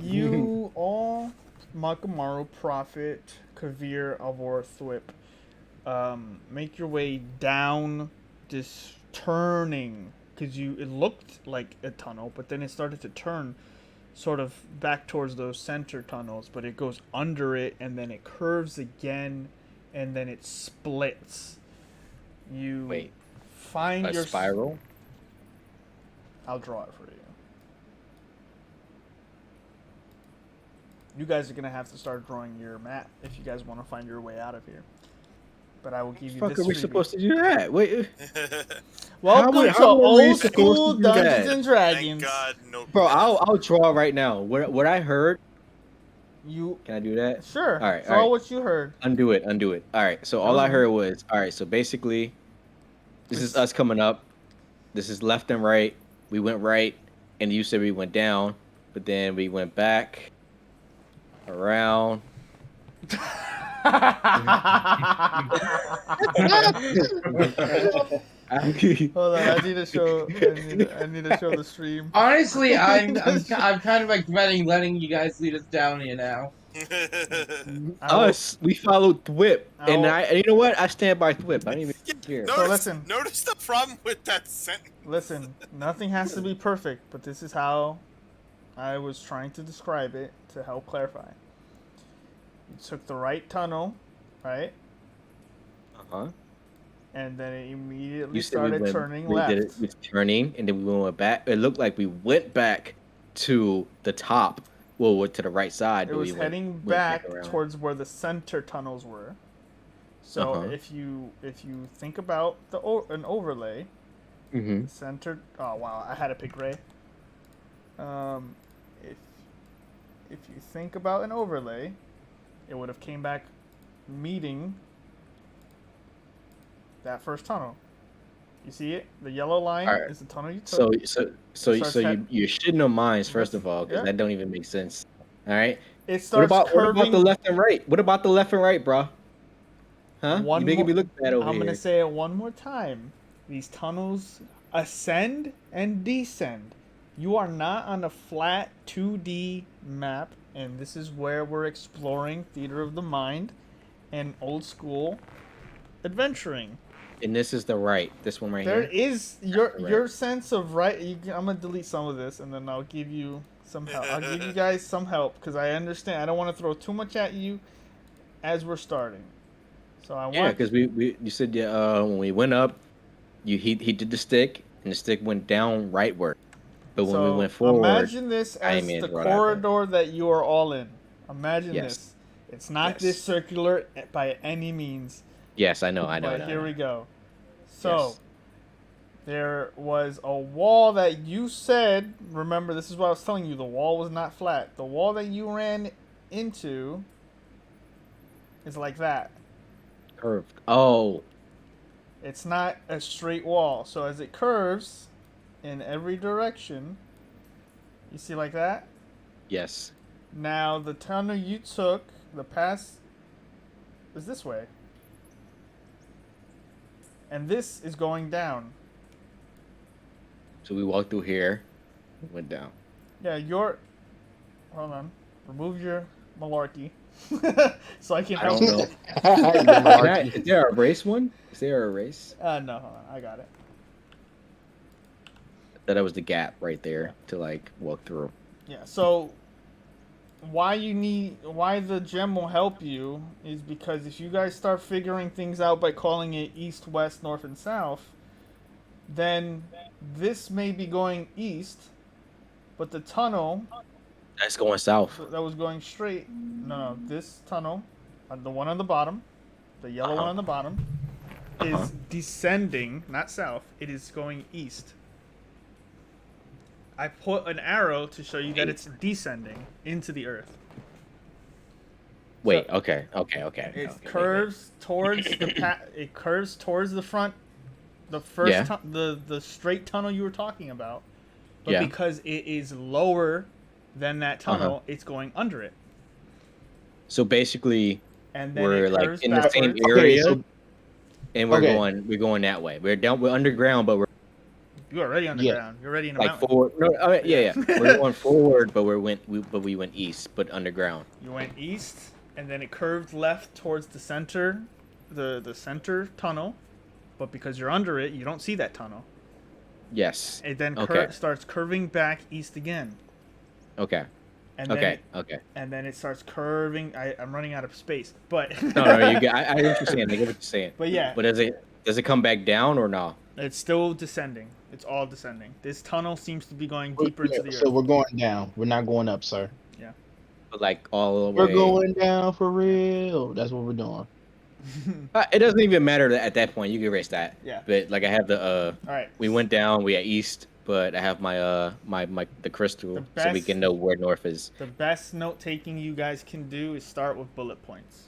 You all, Makamaru, Prophet, Kavir, Alvor, Thwip, make your way down this turning, because it looked like a tunnel, but then it started to turn sort of back towards those center tunnels, but it goes under it, and then it curves again, and then it splits. You Wait, find a your spiral? I'll draw it for you. You guys are gonna have to start drawing your map if you guys want to find your way out of here. But I will give you Fuck, this. are we freebie. supposed to do that? Wait, Welcome how to are we old supposed school to do Dungeons that? and Thank Dragons. God, no. bro, math. I'll draw right now. What I heard. You Can I do that? sure? All right, Draw all right. what you heard. Undo it. All right. So all I heard was, all right. So basically, this is us coming up. This is left and right. We went right, and you said we went down, but then we went back, around. Hold on, I need to show. I need to show the stream. Honestly, I'm kind of regretting letting you guys lead us down here now. Us, we followed Thwip, and will- and you know what? I stand by Thwip. I don't even care. So listen. Notice the problem with that sentence. Listen, nothing has to be perfect, but this is how I was trying to describe it to help clarify. You took the right tunnel, right? Uh-huh. And then it immediately You said we started went, turning we left. did it with turning, and then we went back. It looked like we went back to the top. Well, to the right side. It but was we heading went back around. towards where the center tunnels were. So Uh-huh. if you think about an overlay, Mm-hmm. center. Oh wow, I had to pick Ray. If you think about an overlay, it would have came back, meeting that first tunnel. You see it? The yellow line Alright. is the tunnel you took. So you should know mines first of all, because Yeah. that don't even make sense. All right. It What starts about curving. the left and right? What about the left and right, bro? Huh? One You making me more- look bad over I'm here. gonna say it one more time. These tunnels ascend and descend. You are not on a flat 2D map, and this is where we're exploring theater of the mind and old school adventuring. And this is the right. This one right There here. is your Right. sense of right. I'm gonna delete some of this, and then I'll give you some help. I'll give you guys some help because I understand. I don't want to throw too much at you as we're starting. So I Yeah, want. because you said when we went up, he did the stick, and the stick went down rightward. But when we went forward, imagine this I as mean, the draw that there. corridor that you are all in. Imagine Yes. this. It's not Yes. this circular by any means. yes, I know. But here we go. So, Yes. there was a wall that you said, remember, this is what I was telling you, the wall was not flat. The wall that you ran into is like that. Curved. Oh, It's not a straight wall. So as it curves in every direction, you see like that? yes. Now the tunnel you took, the pass is this way. And this is going down. So we walked through here, went down. Yeah, hold on. Remove your malarkey. So I can I help don't you. know. Is there a race one? Is there a race? No, hold on. I got it. That was the gap right there to like walk through. Yeah, so why the gem will help you is because if you guys start figuring things out by calling it east, west, north, and south, then this may be going east, but the tunnel That's going south. that was going straight, no, this tunnel, the one on the bottom, the yellow one on the bottom, is descending, not south, it is going east. I put an arrow to show you that it's descending into the earth. Wait. So- Okay. It okay, curves towards it curves towards the front, the first Yeah. the straight tunnel you were talking about. But Yeah. because it is lower than that tunnel, it's going under it. So basically, And then we're it like curves in the same backwards. area, so- and we're Okay. going that way. We're underground, but we're You're already underground. You're already in a like mountain. forward. No, yeah. We're going forward, but we went east, but underground. You went east, and then it curved left towards the center, the center tunnel. But because you're under it, you don't see that tunnel. Yes. It then Okay. starts curving back east again. Okay. And then Okay. Okay. And then it starts curving. I'm running out of space, but No, you get. I get what you're saying. I get what you're saying. But yeah, But as it Does it come back down or no? It's still descending. It's all descending. This tunnel seems to be going deeper into the So earth. we're going down. We're not going up, sir. But like all the We're way. going down for real. That's what we're doing. It doesn't even matter at that point. You can erase that. Yeah. But like I have the All right. we went down. We at east, but I have my the crystal, The so we best- can know where north is. The best note taking you guys can do is start with bullet points.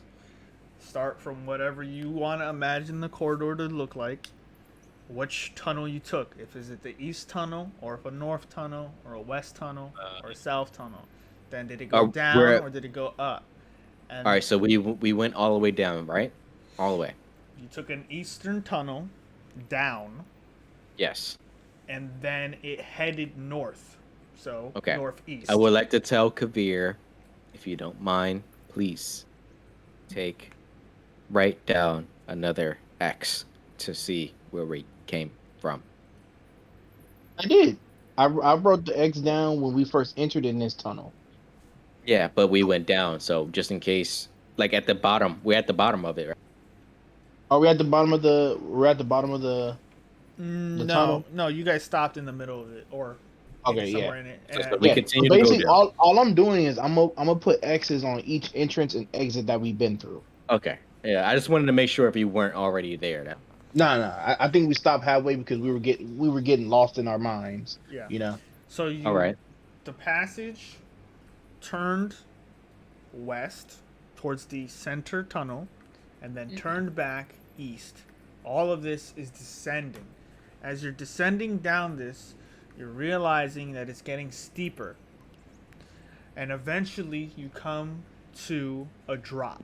Start from whatever you want to imagine the corridor to look like. Which tunnel you took. If is it the east tunnel, or if a north tunnel, or a west tunnel, or a south tunnel. Then did it go down or did it go up? And All right, so we went all the way down, right? All the way. you took an eastern tunnel down, Yes. and then it headed north. So Okay. northeast. I would like to tell Kavir, if you don't mind, please write down another X to see where we came from. I did. I wrote the X down when we first entered in this tunnel. Yeah, but we went down, so just in case, like at the bottom, we're at the bottom of it, right? Are we at the bottom of the? We're at the bottom of the. no, tunnel? no, you guys stopped in the middle of it, or Okay, somewhere yeah. in it. So And- we Yeah. continue So to go basically, down. all I'm doing is I'm gonna put X's on each entrance and exit that we've been through. Okay. Yeah, I just wanted to make sure if you weren't already there. That No. I think we stopped halfway because we were getting lost in our minds. yeah. You know. So you, all right. the passage turned west towards the center tunnel, and then turned back east. All of this is descending. As you're descending down this, you're realizing that it's getting steeper. And eventually you come to a drop.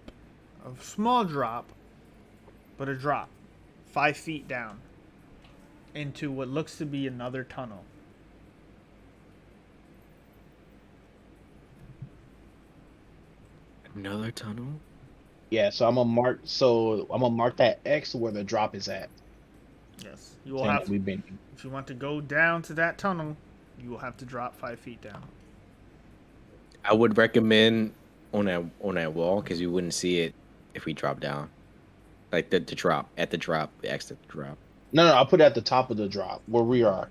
A small drop, but a drop. 5 feet down. Into what looks to be another tunnel. Another tunnel? Yeah. So I'm gonna mark that X where the drop is at. Yes. You will saying have that we've been. If you want to go down to that tunnel, you will have to drop 5 feet down. I would recommend on that wall because you wouldn't see it if we drop down. Like the drop at the drop, the X at the drop. No, I'll put it at the top of the drop where we are.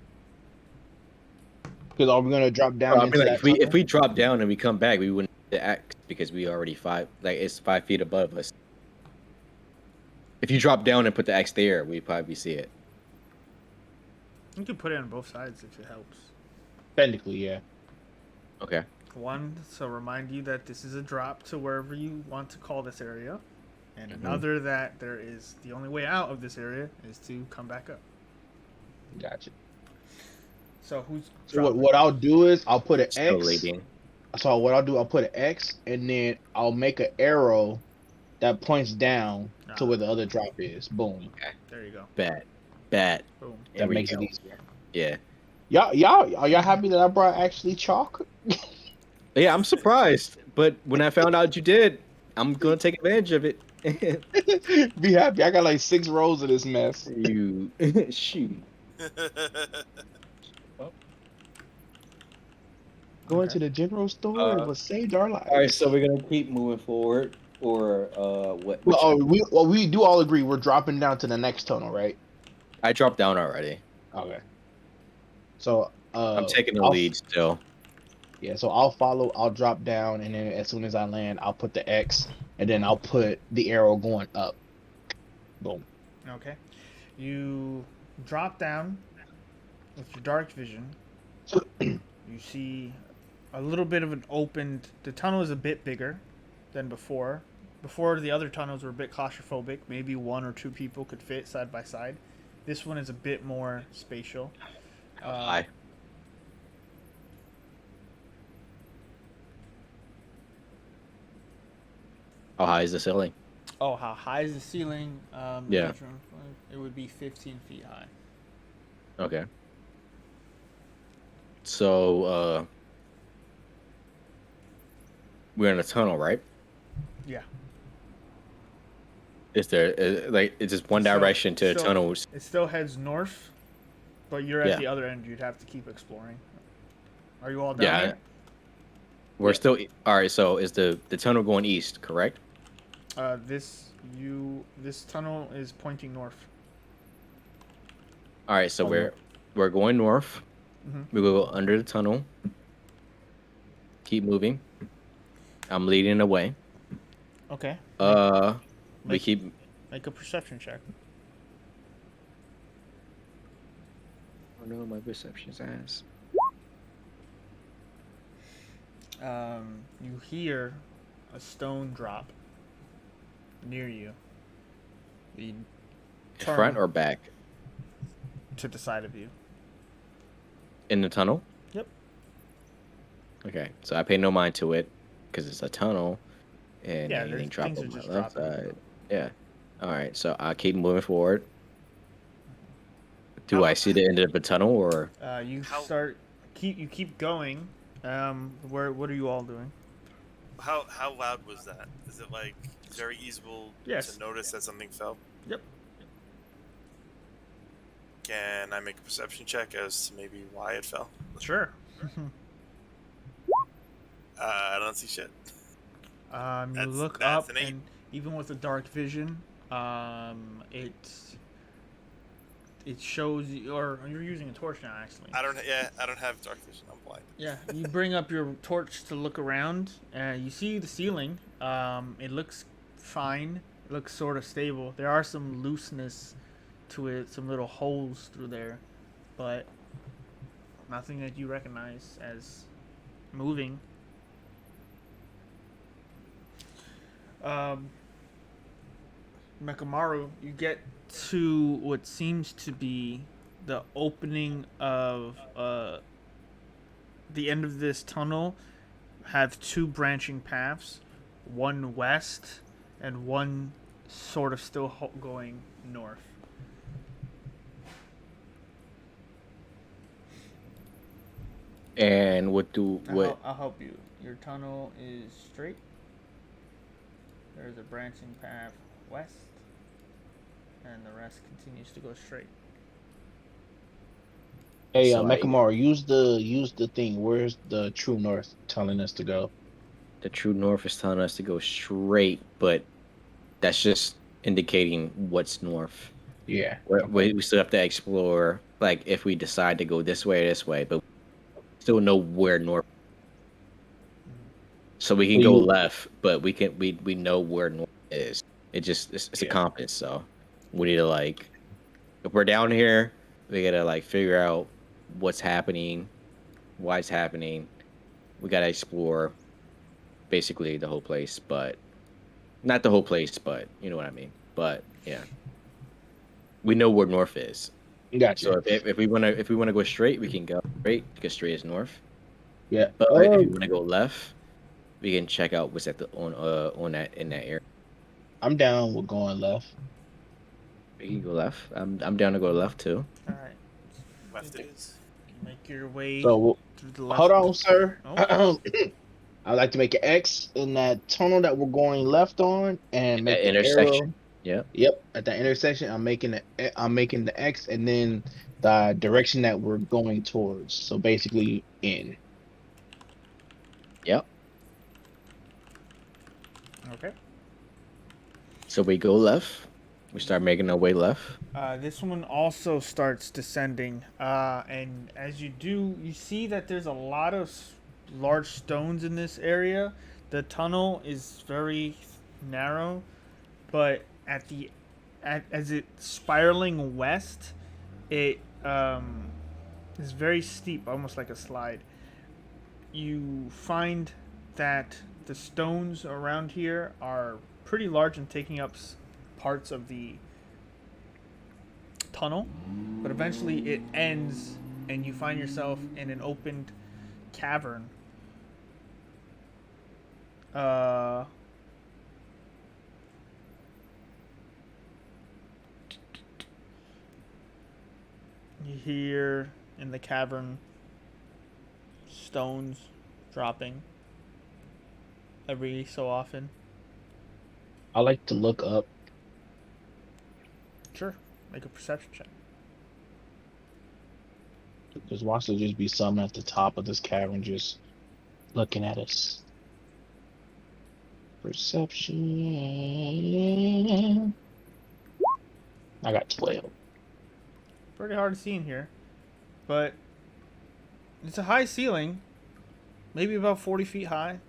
Because are we gonna drop down I into mean, like that if we drop down and we come back, we wouldn't see the X because we already it's 5 feet above us. If you drop down and put the X there, we probably see it. You can put it on both sides if it helps. Technically, yeah. Okay. One, so remind you that this is a drop to wherever you want to call this area. And Mhm. another that there is the only way out of this area is to come back up. Gotcha. So who's So dropping? what I'll do is I'll put an Still X. leading. So what I'll do, I'll put an X, and then I'll make an arrow that points down to Ah. where the other drop is. Boom. There you go. Bet. Boom. There That we makes go. it easier. Yeah. Y'all, are y'all happy that I brought actually chalk? Yeah, I'm surprised, but when I found out you did, I'm gonna take advantage of it. Be happy. I got like 6 rows of this mess. You shoot. Going Okay. to the general store, it was saved our lives. All right, so we're gonna keep moving forward, or what? Well, we do all agree we're dropping down to the next tunnel, right? I dropped down already. Okay. So I'm taking the I'll- lead still. Yeah, so I'll follow, I'll drop down, and then as soon as I land, I'll put the X, and then I'll put the arrow going up. Boom. Okay. You drop down with your dark vision. You see a little bit of an opened. The tunnel is a bit bigger than before. Before, the other tunnels were a bit claustrophobic. Maybe 1 or 2 people could fit side by side. This one is a bit more spatial. Hi. How high is the ceiling? Oh, how high is the ceiling? Yeah. It would be 15 feet high. Okay. So, we're in a tunnel, right? Yeah. Is there it's just one So- direction to the so- tunnels? It still heads north, but you're at Yeah. the other end. You'd have to keep exploring. Are you all down Yeah. there? We're still all right. So is the tunnel going east? Correct. This tunnel is pointing north. All right, so Oh, no. we're going north. Mhm. We go under the tunnel. Keep moving. I'm leading the way. Okay. We Make keep. make a perception check. Oh no, my perception's ass. You hear a stone drop near you. You Front turn or back? to the side of you. In the tunnel. Yep. Okay, so I pay no mind to it because it's a tunnel, and Yeah, anything there's drop things on are my just left dropping. side. Yeah. All right, so I keep moving forward. Do How- I see the end of the tunnel or? You How- keep going. What are you all doing? How loud was that? Is it like very easy Yes. to notice that something fell? Yep. Can I make a perception check as to maybe why it fell? Sure. I don't see shit. You look That's up, an 8. and even with the dark vision, it shows you, or you're using a torch now, actually. I don't have dark vision. I'm blind. Yeah, you bring up your torch to look around, and you see the ceiling. It looks fine. It looks sort of stable. There are some looseness to it, some little holes through there, but nothing that you recognize as moving. Mekamaru, you get to what seems to be the opening of the end of this tunnel. Have two branching paths, one west and one sort of still going north. And I'll help you. Your tunnel is straight. There's a branching path west, and the rest continues to go straight. Hey, So Mekamaru, use the thing. Where's the true north telling us to go? the true north is telling us to go straight, but that's just indicating what's north. Yeah. We still have to explore, like if we decide to go this way, but still know where north. So we can go left, but we know where north is. It's a Yeah. compass, so we need to like if we're down here, we gotta like figure out what's happening, why it's happening. We gotta explore basically the whole place, but not the whole place, but you know what I mean. But yeah, we know where north is. Gotcha. So if we wanna go straight, we can go straight because straight is north. Yeah. But if you wanna go left, we can check out what's at the on that in that area. I'm down with going left. We can go left. I'm down to go left too. All right. Left it is. Make your way So through the left. hold on, sir. Oh. I'd like to make an X in that tunnel that we're going left on, and In make that the intersection. arrow. Yeah. Yep, at that intersection, I'm making the X, and then the direction that we're going towards. So basically, in. Yep. Okay. So we go left. We start making our way left. This one also starts descending, and as you do, you see that there's a lot of large stones in this area. The tunnel is very narrow, but as it's spiraling west, it is very steep, almost like a slide. You find that the stones around here are pretty large and taking up parts of the tunnel, but eventually it ends and you find yourself in an opened cavern. You hear in the cavern stones dropping every so often. I like to look up. Sure, make a perception check. Because watch there just be something at the top of this cavern just looking at us. Perception. I got 12. pretty hard to see in here. But it's a high ceiling, maybe about 40 feet high.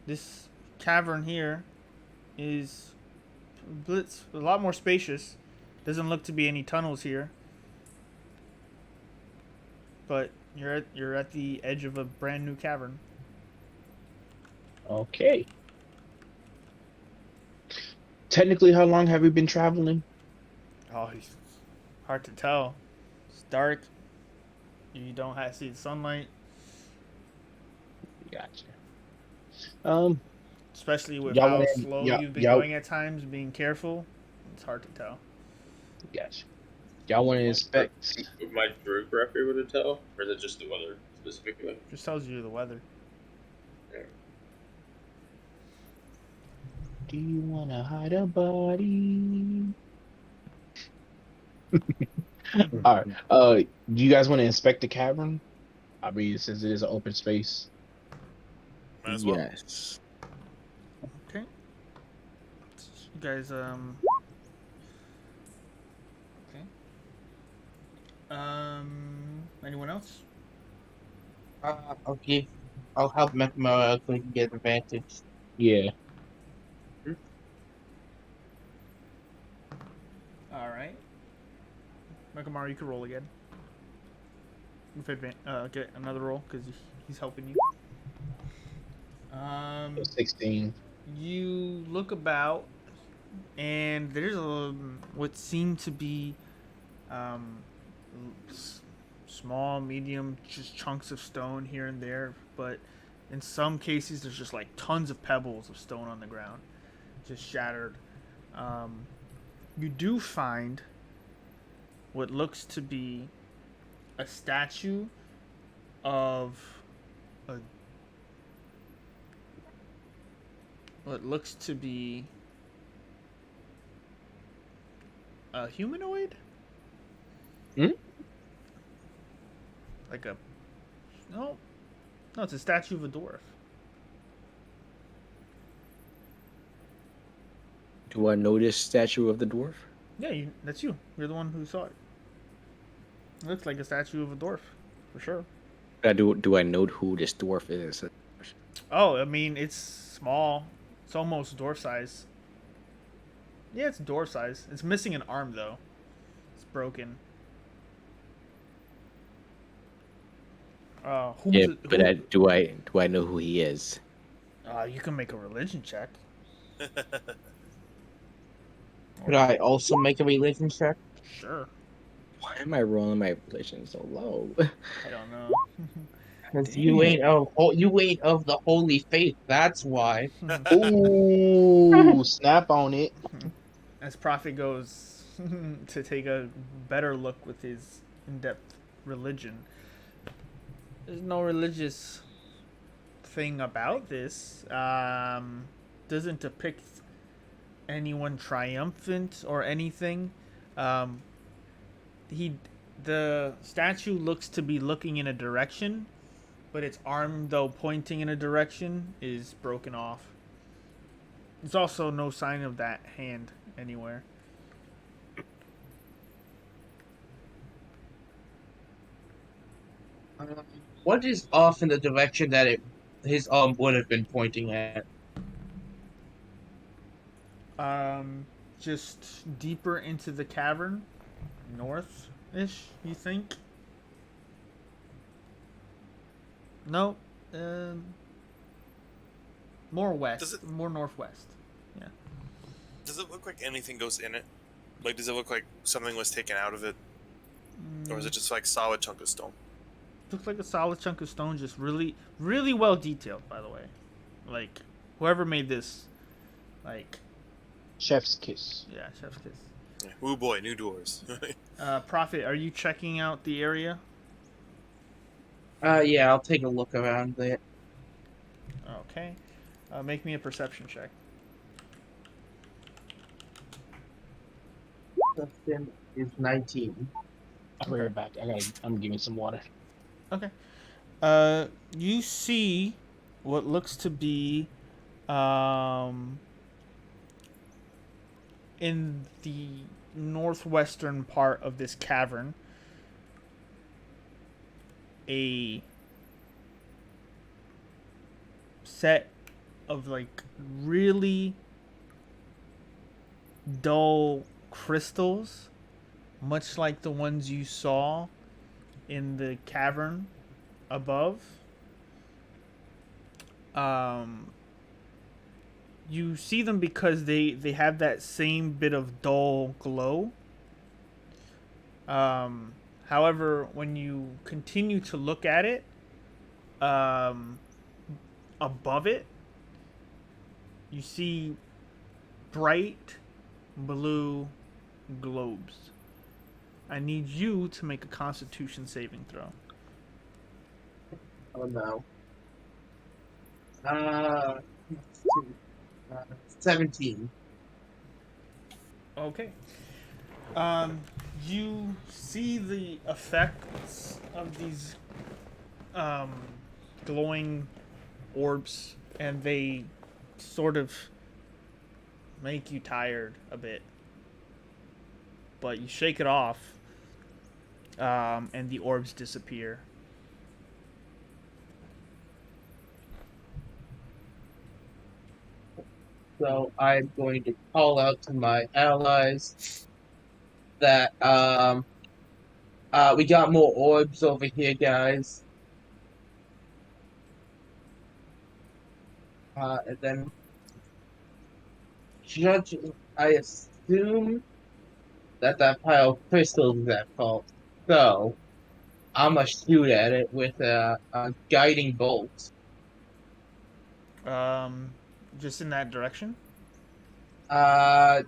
This cavern here is it's a lot more spacious. Doesn't look to be any tunnels here. But you're at the edge of a brand new cavern. Okay. Technically, how long have we been traveling? Oh, it's hard to tell. It's dark. You don't have to see the sunlight, Gotcha. especially with Y'all how wanna- slow y'all- you've been y'all- going at times, being careful. It's hard to tell. Gotcha. Y'all want to inspect? Would my druid be able to tell, or is it just the weather specifically? Just tells you the weather. Do you want to hide a body? All right. Do you guys want to inspect the cavern? I mean, since it is an open space. Might as well. Yes. Okay. You guys, okay. Anyone else? I'll help Mekma so he can get advantage. Yeah. All right. Mekamaru, you can roll again. With get another roll because he's helping you. 16. You look about, and there's what seem to be small, medium, just chunks of stone here and there, but in some cases there's just like tons of pebbles of stone on the ground, just shattered. You do find what looks to be a statue of what looks to be a humanoid? Like a... No, it's a statue of a dwarf. Do I notice statue of the dwarf? Yeah, that's you. You're the one who saw it. It looks like a statue of a dwarf, for sure. Do I know who this dwarf is? Oh, I mean, it's small. It's almost dwarf size. Yeah, it's dwarf size. It's missing an arm, though. It's broken. Do I know who he is? You can make a religion check. Could I also make a religion check? Sure. Why am I rolling my religion so low? I don't know. Because you ain't of the holy faith. That's why. Ooh, snap on it. As Prophet goes to take a better look with his in-depth religion, there's no religious thing about this. Doesn't depict anyone triumphant or anything. The statue looks to be looking in a direction, but its arm, though pointing in a direction, is broken off. There's also no sign of that hand anywhere. What is off in the direction that his arm would have been pointing at? Just deeper into the cavern, north-ish, you think? No, more west, more northwest. Yeah. Does it look like anything goes in it? Like, does it look like something was taken out of it? Or is it just like solid chunk of stone? Looks like a solid chunk of stone, just really, really well detailed, by the way. Like, whoever made this, like... Chef's kiss. Yeah, chef's kiss. Yeah. Ooh boy, new doors. Prophet, are you checking out the area? Yeah, I'll take a look around there. Okay. Make me a perception check. Perception is 19. I'll bring it back. I'm giving some water. Okay. You see what looks to be in the northwestern part of this cavern, a set of like really dull crystals, much like the ones you saw in the cavern above. You see them because they have that same bit of dull glow. However, when you continue to look at it, above it, you see bright blue globes. I need you to make a Constitution saving throw. Oh no. 17. Okay. You see the effects of these glowing orbs, and they sort of make you tired a bit. But you shake it off, and the orbs disappear. So I'm going to call out to my allies that we got more orbs over here, guys. And then judge, I assume that pile of crystals is at fault. So I'm gonna shoot at it with a guiding bolt. Just in that direction. I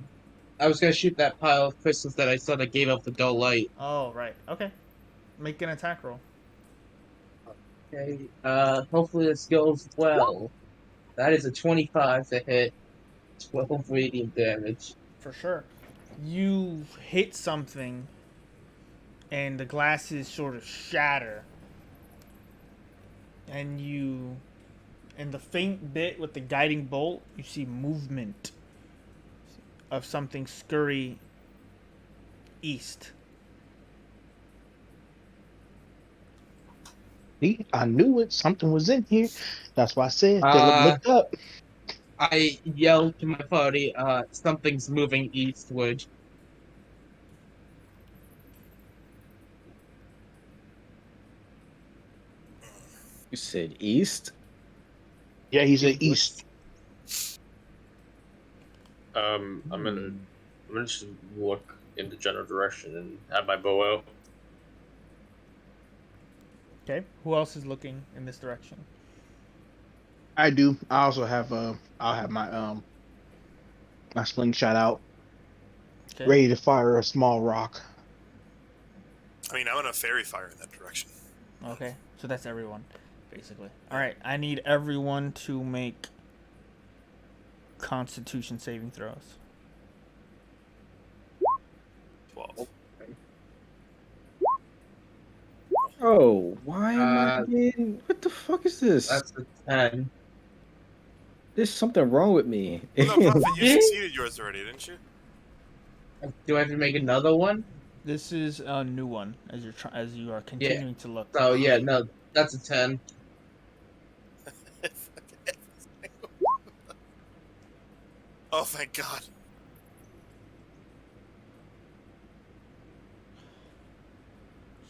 was gonna shoot that pile of crystals that I saw that gave up the dull light. Oh, right. Okay. Make an attack roll. Okay. Hopefully this goes well. That is a 25 to hit, 12 radiant damage. For sure. You hit something, and the glasses sort of shatter. And you, in the faint bit with the guiding bolt, you see movement of something scurry east. See, I knew it. Something was in here. That's why I said, Philip, look up. I yelled to my party, something's moving eastward. You said east? Yeah, he's at east. I'm gonna just look in the general direction and have my bow out. Okay. Who else is looking in this direction? I do. I also have I'll have my slingshot out, Okay. ready to fire a small rock. I mean, I'm gonna fairy fire in that direction. Okay. So that's everyone, basically. All right. I need everyone to make Constitution saving throws. 12. Oh, why am I getting... What the fuck is this? That's a 10. There's something wrong with me. Well, no, Prophet, you succeeded yours already, didn't you? Do I have to make another one? This is a new one as you are continuing to look. Oh yeah, no, that's a 10. Oh, thank God.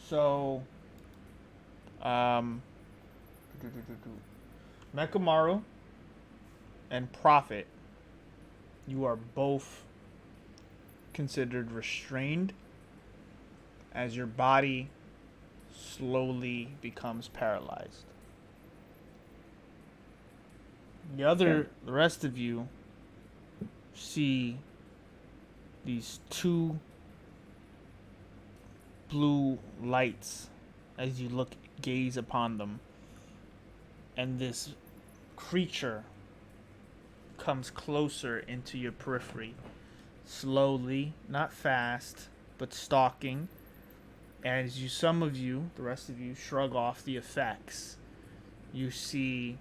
So, Mekamaru and Prophet, you are both considered restrained as your body slowly becomes paralyzed. The rest of you see these two blue lights as you gaze upon them, and this creature comes closer into your periphery, slowly, not fast, but stalking. As the rest of you, shrug off the effects, you see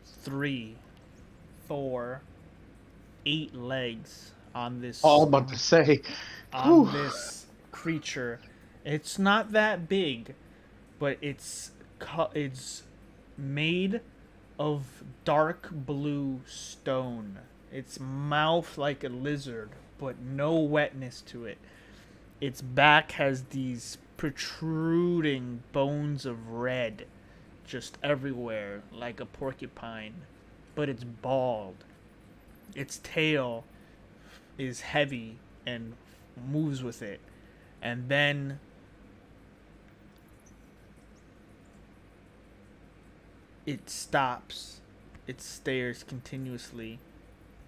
3, 4, 8 legs on this Oh, I'm about to say. on Whew. this creature. It's not that big, but it's made of dark blue stone. Its mouth like a lizard, but no wetness to it. Its back has these protruding bones of red just everywhere, like a porcupine, but it's bald. Its tail is heavy and moves with it. And then it stops. It stares continuously,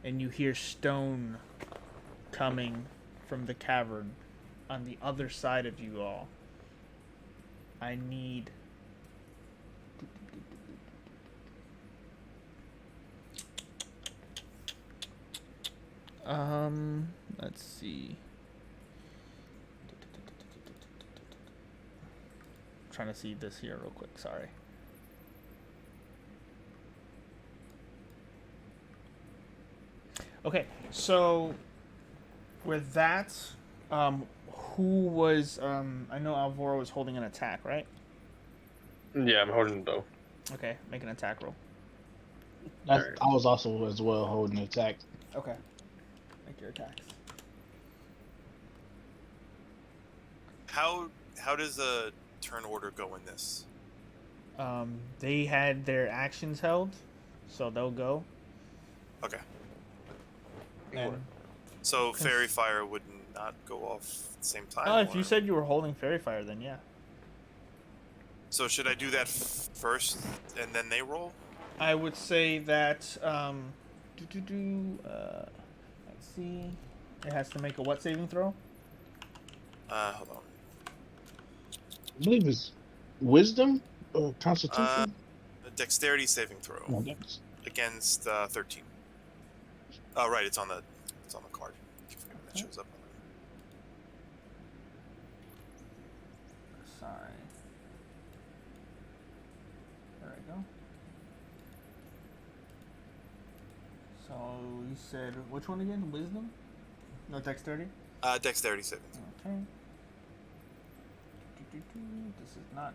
and you hear stone coming from the cavern on the other side of you all. I need let's see. Trying to see this here real quick, sorry. Okay, so with that, who was I know Alvaro was holding an attack, right? Yeah, I'm holding the bow. Okay, make an attack roll. That's, Alright. I was also as well holding the attack. Okay. Make your attacks. How does a turn order go in this? They had their actions held, so they'll go. Okay. And So fairy fire would not go off at the same time. oh, if or- you said you were holding fairy fire, then yeah. So should I do that first and then they roll? I would say that let's see. It has to make a what saving throw? Hold on. I believe it's wisdom or constitution. A dexterity saving throw No, that's- against 13. Oh right, it's on the card. I keep forgetting that shows up. Sorry. There we go. So you said which one again? Wisdom? No, dexterity? Dexterity saving. Okay. This is not.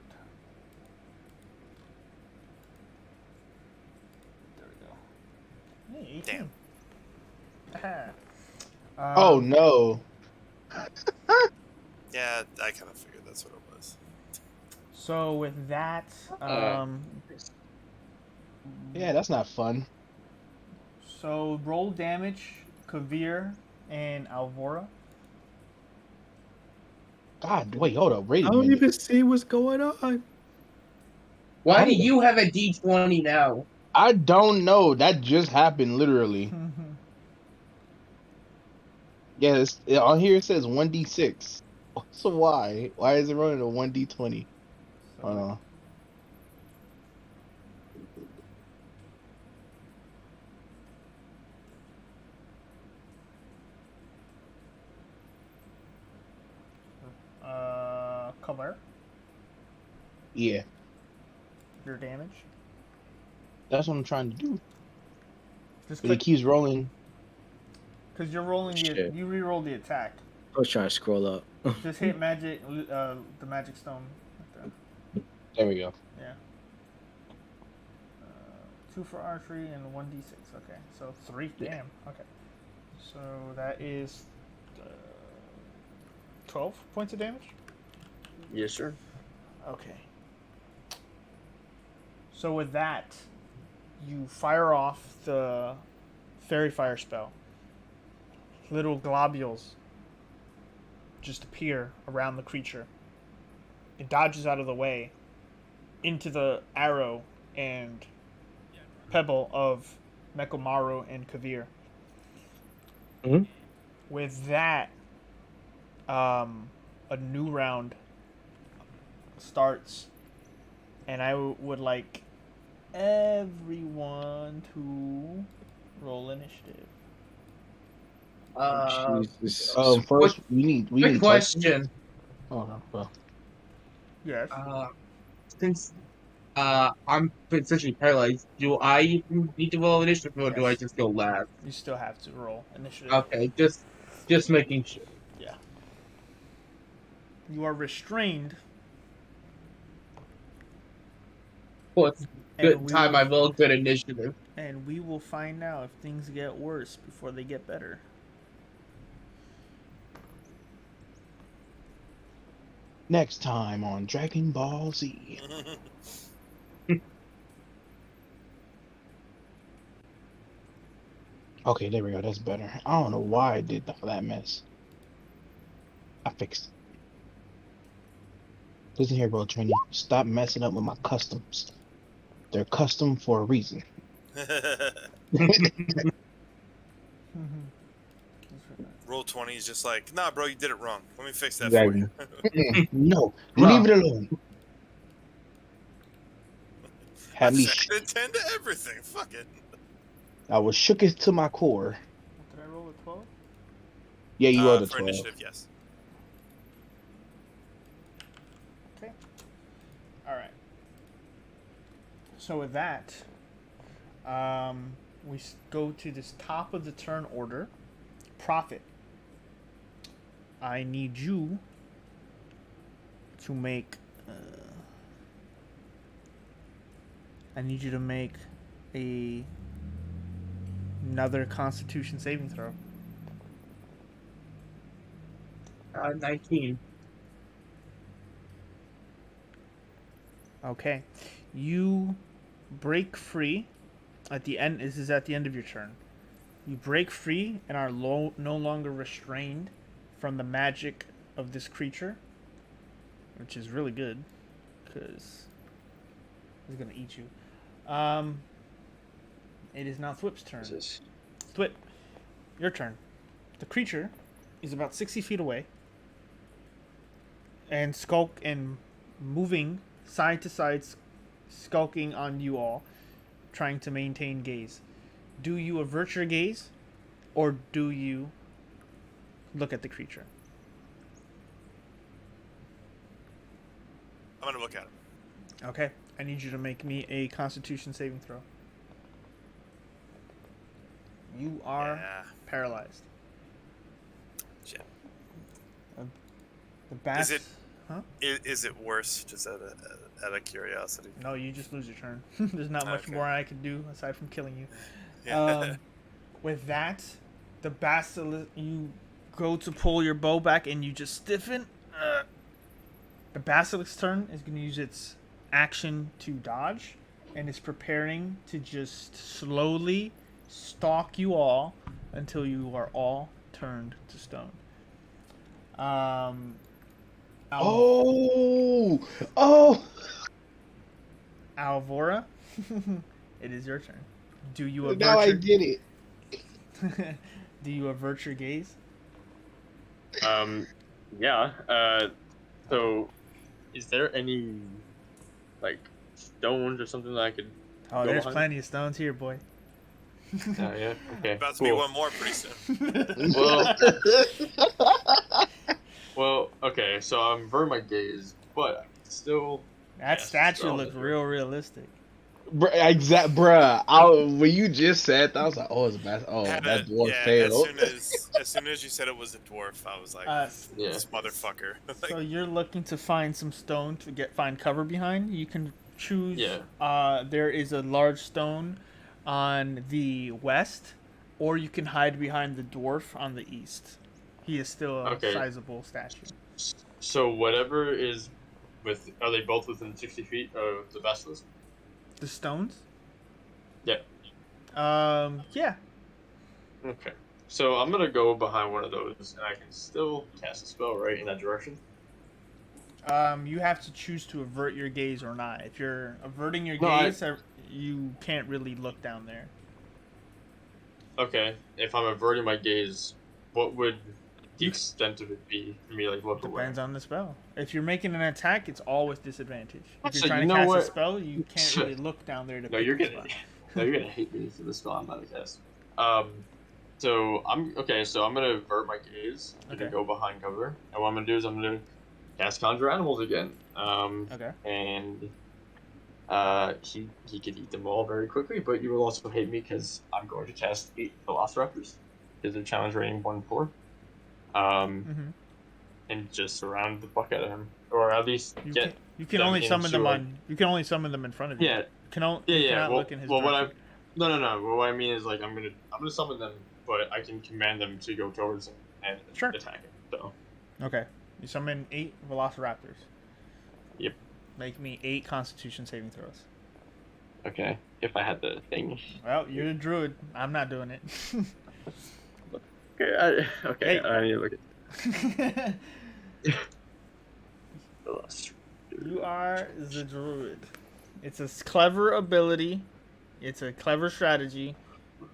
There we go. Hey, 18. Damn. Oh no! Yeah, I kind of figured that's what it was. So with that, Yeah, that's not fun. so roll damage, Kavir and Alvora. God, wait, hold up, wait I a don't minute. even see what's going on. Why do Oh. you have a D20 now? I don't know. That just happened, literally. Yeah, on here it says 1d6. So why? Why is it running a 1d20? Hold on. Cover Yeah, your damage. that's what I'm trying to do. Just But it click keeps rolling. because you're rolling the Shit. you re-roll the attack. I was trying to scroll up. Just hit magic, the magic stone. Right there. There we go. Yeah. 2 for archery and 1d6. Okay, so 3. Yeah. Damn. Okay. So that is 12 points of damage. Yes, sir. Okay. So with that, you fire off the fairy fire spell. Little globules just appear around the creature. It dodges out of the way into the arrow and pebble of Mekomaru and Kavir. Mhm. With that, a new round starts, and I would like everyone to roll initiative. Jesus. First we need Quick touch- question. Oh no, well, Yes. Since I'm essentially paralyzed. Do I need to roll initiative, or do I Yes. just go last? You still have to roll initiative. Okay, just making sure. Yeah. You are restrained. Well, it's And good time I roll good initiative. And we will find out if things get worse before they get better. Next time on Dragon Ball Z. Okay, there we go. That's better. I don't know why I did that mess. I fixed it. Listen here, bro, Trini. Stop messing up with my customs. They're custom for a reason. Roll 20 is just like, nah, bro, you did it wrong. Let me fix that Exactly. for you. No, No. leave it alone. Had I'm me. second in 10 to everything. Fuck it. I was shook it to my core. Did I roll a 12? Yeah, you rolled a For 12. initiative, yes. Okay. Alright. So with that, we go to this top of the turn order. Prophet. I need you to make... I need you to make another Constitution saving throw. 19. Okay. You break free at the end. This is at the end of your turn. You break free and are no longer restrained from the magic of this creature, which is really good because it's going to eat you. It is now Thwip's turn. Thwip, your turn. The creature is about 60 feet away and skulk and moving side to side, skulking on you all, trying to maintain gaze. Do you avert your gaze, or do you look at the creature? I'm gonna look at him. Okay, I need you to make me a Constitution saving throw. You are paralyzed. Shit. The bass. Is it? Huh? Is it worse? Just out of curiosity. No, you just lose your turn. There's not much more I can do aside from killing you. Yeah. With that, the basilisk, you go to pull your bow back and you just stiffen. The basilisk's turn is going to use its action to dodge, and it's preparing to just slowly stalk you all until you are all turned to stone. Alvora, it is your turn. Do you avert Now I get it. Do you avert your gaze? Yeah. So, is there any like stones or something that I could? Oh, go there's behind? plenty of stones here, boy. Oh yeah. Okay. About to be one more pretty soon. Well, okay. So I'm averting my gaze, but I can still. That Yes, statue so- looked real realistic. Bruh. When you just said that, I was like, "Oh, it's a bad. Oh, that dwarf yeah, failed." as soon as you said it was a dwarf, I was like, Yeah. this motherfucker. So you're looking to find some stone to find cover behind. You can choose. Yeah. There is a large stone on the west, or you can hide behind the dwarf on the east. He is still a sizable statue. So whatever is are they both within 60 feet of the basilisk? The stones? Yeah. Yeah. Okay. So I'm gonna go behind one of those, and I can still cast a spell right in that direction. You have to choose to avert your gaze or not. If you're averting your No, gaze, you can't really look down there. Okay. If I'm averting my gaze, what would the extent of it be for me to, like, look away? Depends on the spell. If you're making an attack, it's all with disadvantage. If you're Actually, trying you to know cast what? a spell, you can't really look down there to No, pick you're the gonna. spot. No, you're gonna hate me for the spell I'm about to cast. So I'm gonna avert my gaze and Okay. go behind cover. And what I'm gonna do is I'm gonna cast Conjure Animals again. Okay. And he could eat them all very quickly, but you will also hate me because I'm going to cast 8 Velociraptors because they're challenge rating 1-4. Mm-hmm. And just surround the fuck out of him, or at least You can only summon them You can only summon them in front of you. Yeah. You Yeah. cannot Well, look in his well, direction. No. Well, what I mean is like I'm gonna summon them, but I can command them to go towards him and Sure. attack him. So. Okay. You summon 8 Velociraptors. Yep. Make me 8 Constitution saving throws. Okay. If I had the thing. Well, you're the druid. I'm not doing it. Okay. Hey. I need to look at. You are the druid. It's a clever ability. It's a clever strategy.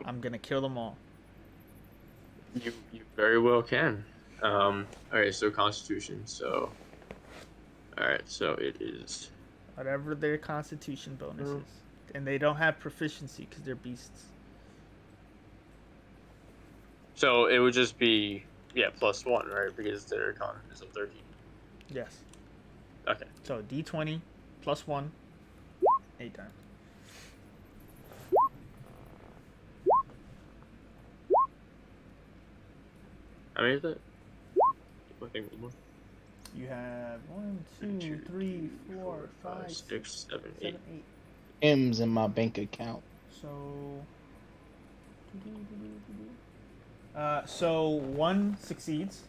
I'm gonna kill them all. You very well can. Alright, so Constitution. So. Alright, so it is. Whatever their Constitution bonus is, and they don't have proficiency because they're beasts. So it would just be +1, right? Because their con is a 13. Yes. Okay. So D20 plus 1, 8 times. How many is that? I think one more. You have 1, 2, 3, 4, 5, 6, 7, 8. 8. M's in my bank account. So 1 succeeds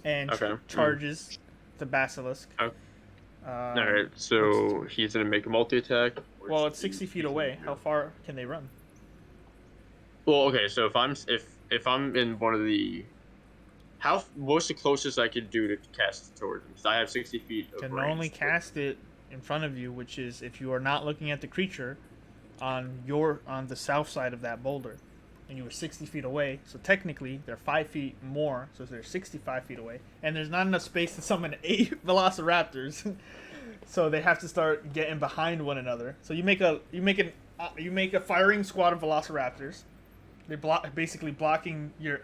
and Okay. charges the basilisk. Okay. Alright, so he's gonna make a multi-attack. Well, it's 60 feet away. How far can they run? Well, okay, so if I'm in one of the, what's the closest I could do to cast it towards him? Because I have 60 feet of Can range. only cast it in front of you, which is if you are not looking at the creature on the south side of that boulder, and you were 60 feet away. So technically, they're 5 feet more, so they're 65 feet away, and there's not enough space to summon 8 Velociraptors. So they have to start getting behind one another. So you make a firing squad of Velociraptors. They're basically blocking your.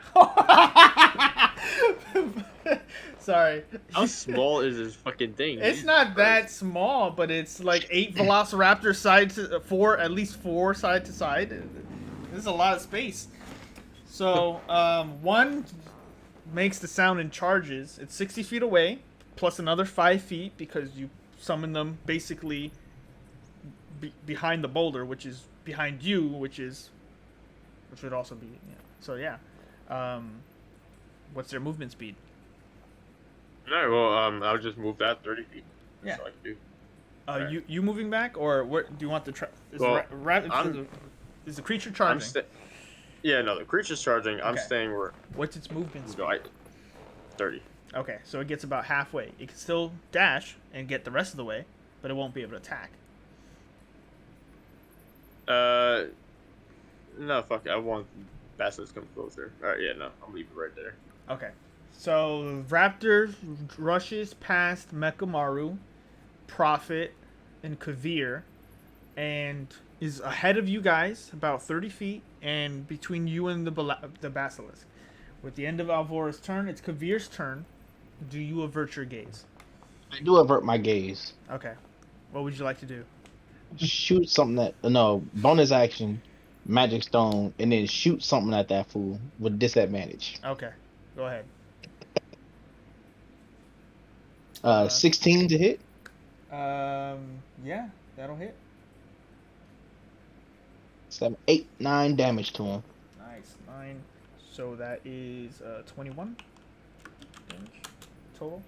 Sorry. How small is this fucking thing? It's not that small, but it's like 8 Velociraptors at least 4 side to side. This is a lot of space. So one makes the sound and charges. It's 60 feet away, plus another 5 feet because you summon them basically behind the boulder, which is behind you, which would also be. Yeah. So yeah. What's their movement speed? No, well, I'll just move that 30 feet. Yeah. That's all I can do. Right. You moving back, or what? Do you want the is the creature charging? The creature's charging. I'm Okay. staying where. What's its movement speed? 30. Okay, so it gets about halfway. It can still dash and get the rest of the way, but it won't be able to attack. No, fuck it. I want Basilisk to come closer. Alright, yeah, no. I'll leave it right there. Okay. So Raptor rushes past Mechamaru, Prophet, and Kavir, and is ahead of you guys about 30 feet, and between you and the Basilisk. With the end of Alvora's turn, it's Kavir's turn. Do you avert your gaze? I do avert my gaze. Okay. What would you like to do? Shoot something bonus action, magic stone, and then shoot something at that fool with disadvantage. Okay. Go ahead. 16 to hit. Yeah, that'll hit. 7, 8, 9 damage to him. Nice. 9. So that is 21 damage total.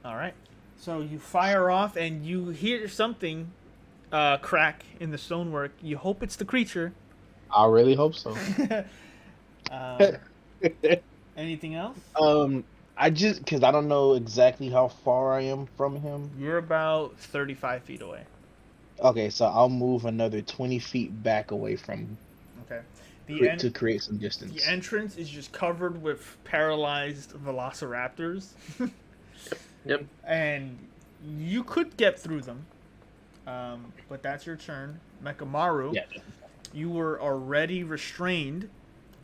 All right. So you fire off and you hear something crack in the stonework. You hope it's the creature. I really hope so. Anything else? Because I don't know exactly how far I am from him. You're about 35 feet away. Okay, so I'll move another 20 feet back away from him. Okay. To create some distance. The entrance is just covered with paralyzed Velociraptors. Yep. And you could get through them. But that's your turn. Mechamaru, Yeah. you were already restrained.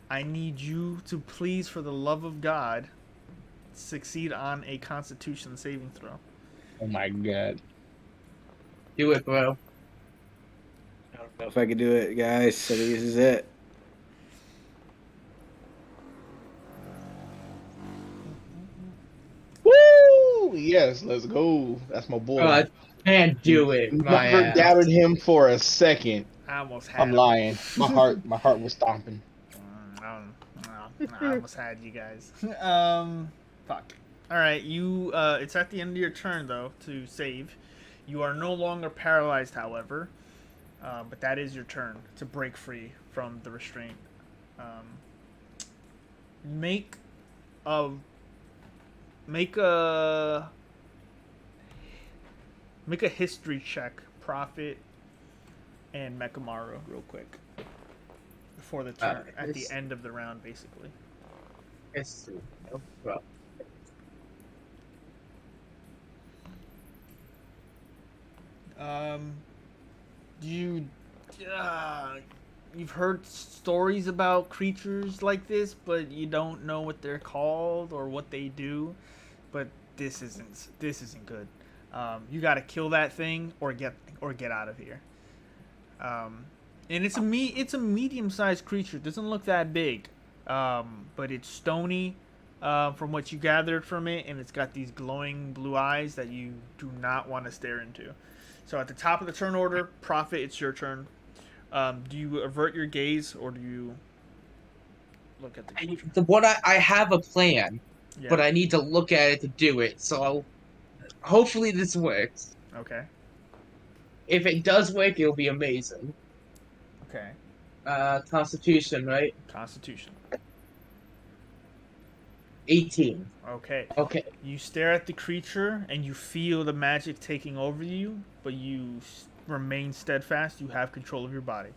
I need you to please, for the love of God, succeed on a Constitution saving throw. Oh my god. Do it, bro. I don't know if I can do it, guys. I think this is it. Woo! Yes, let's go. That's my boy. Can't do it, my Never ass. doubted him for a second. I almost had I'm him. lying. My heart was stomping. I almost had you guys. Fuck. All right, you. It's at the end of your turn though to save. You are no longer paralyzed, however, but that is your turn to break free from the restraint. Make a make a history check, Prophet and Mekamaru, real quick, before the turn at the end of the round, basically. History. No problem. You you've heard stories about creatures like this, but you don't know what they're called or what they do. But this isn't good. You got to kill that thing or get out of here. And it's a medium-sized creature. It doesn't look that big, but it's stony. From what you gathered from it, and it's got these glowing blue eyes that you do not want to stare into. So at the top of the turn order, Prophet, it's your turn. Do you avert your gaze, or do you look at the creature? I have a plan, Yeah. but I need to look at it to do it. So hopefully this works. Okay. If it does work, it'll be amazing. Okay. Constitution, right? Constitution. 18. Okay. Okay. You stare at the creature, and you feel the magic taking over you, but you remain steadfast. You have control of your body.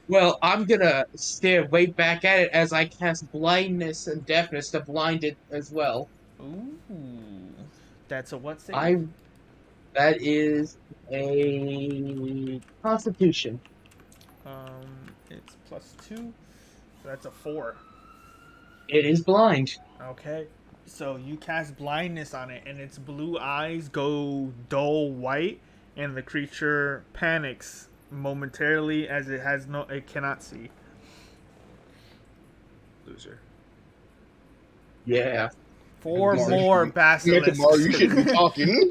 Well, I'm gonna stare right back at it as I cast blindness and deafness to blind it as well. Ooh. That's a what save? That is a Constitution. It's +2, so that's a 4. It is blind. Okay. So you cast blindness on it, and its blue eyes go dull white, and the creature panics momentarily as it cannot see. Loser. Yeah. 4 Mekamaru, more basilisks. Mekamaru, you shouldn't be talking.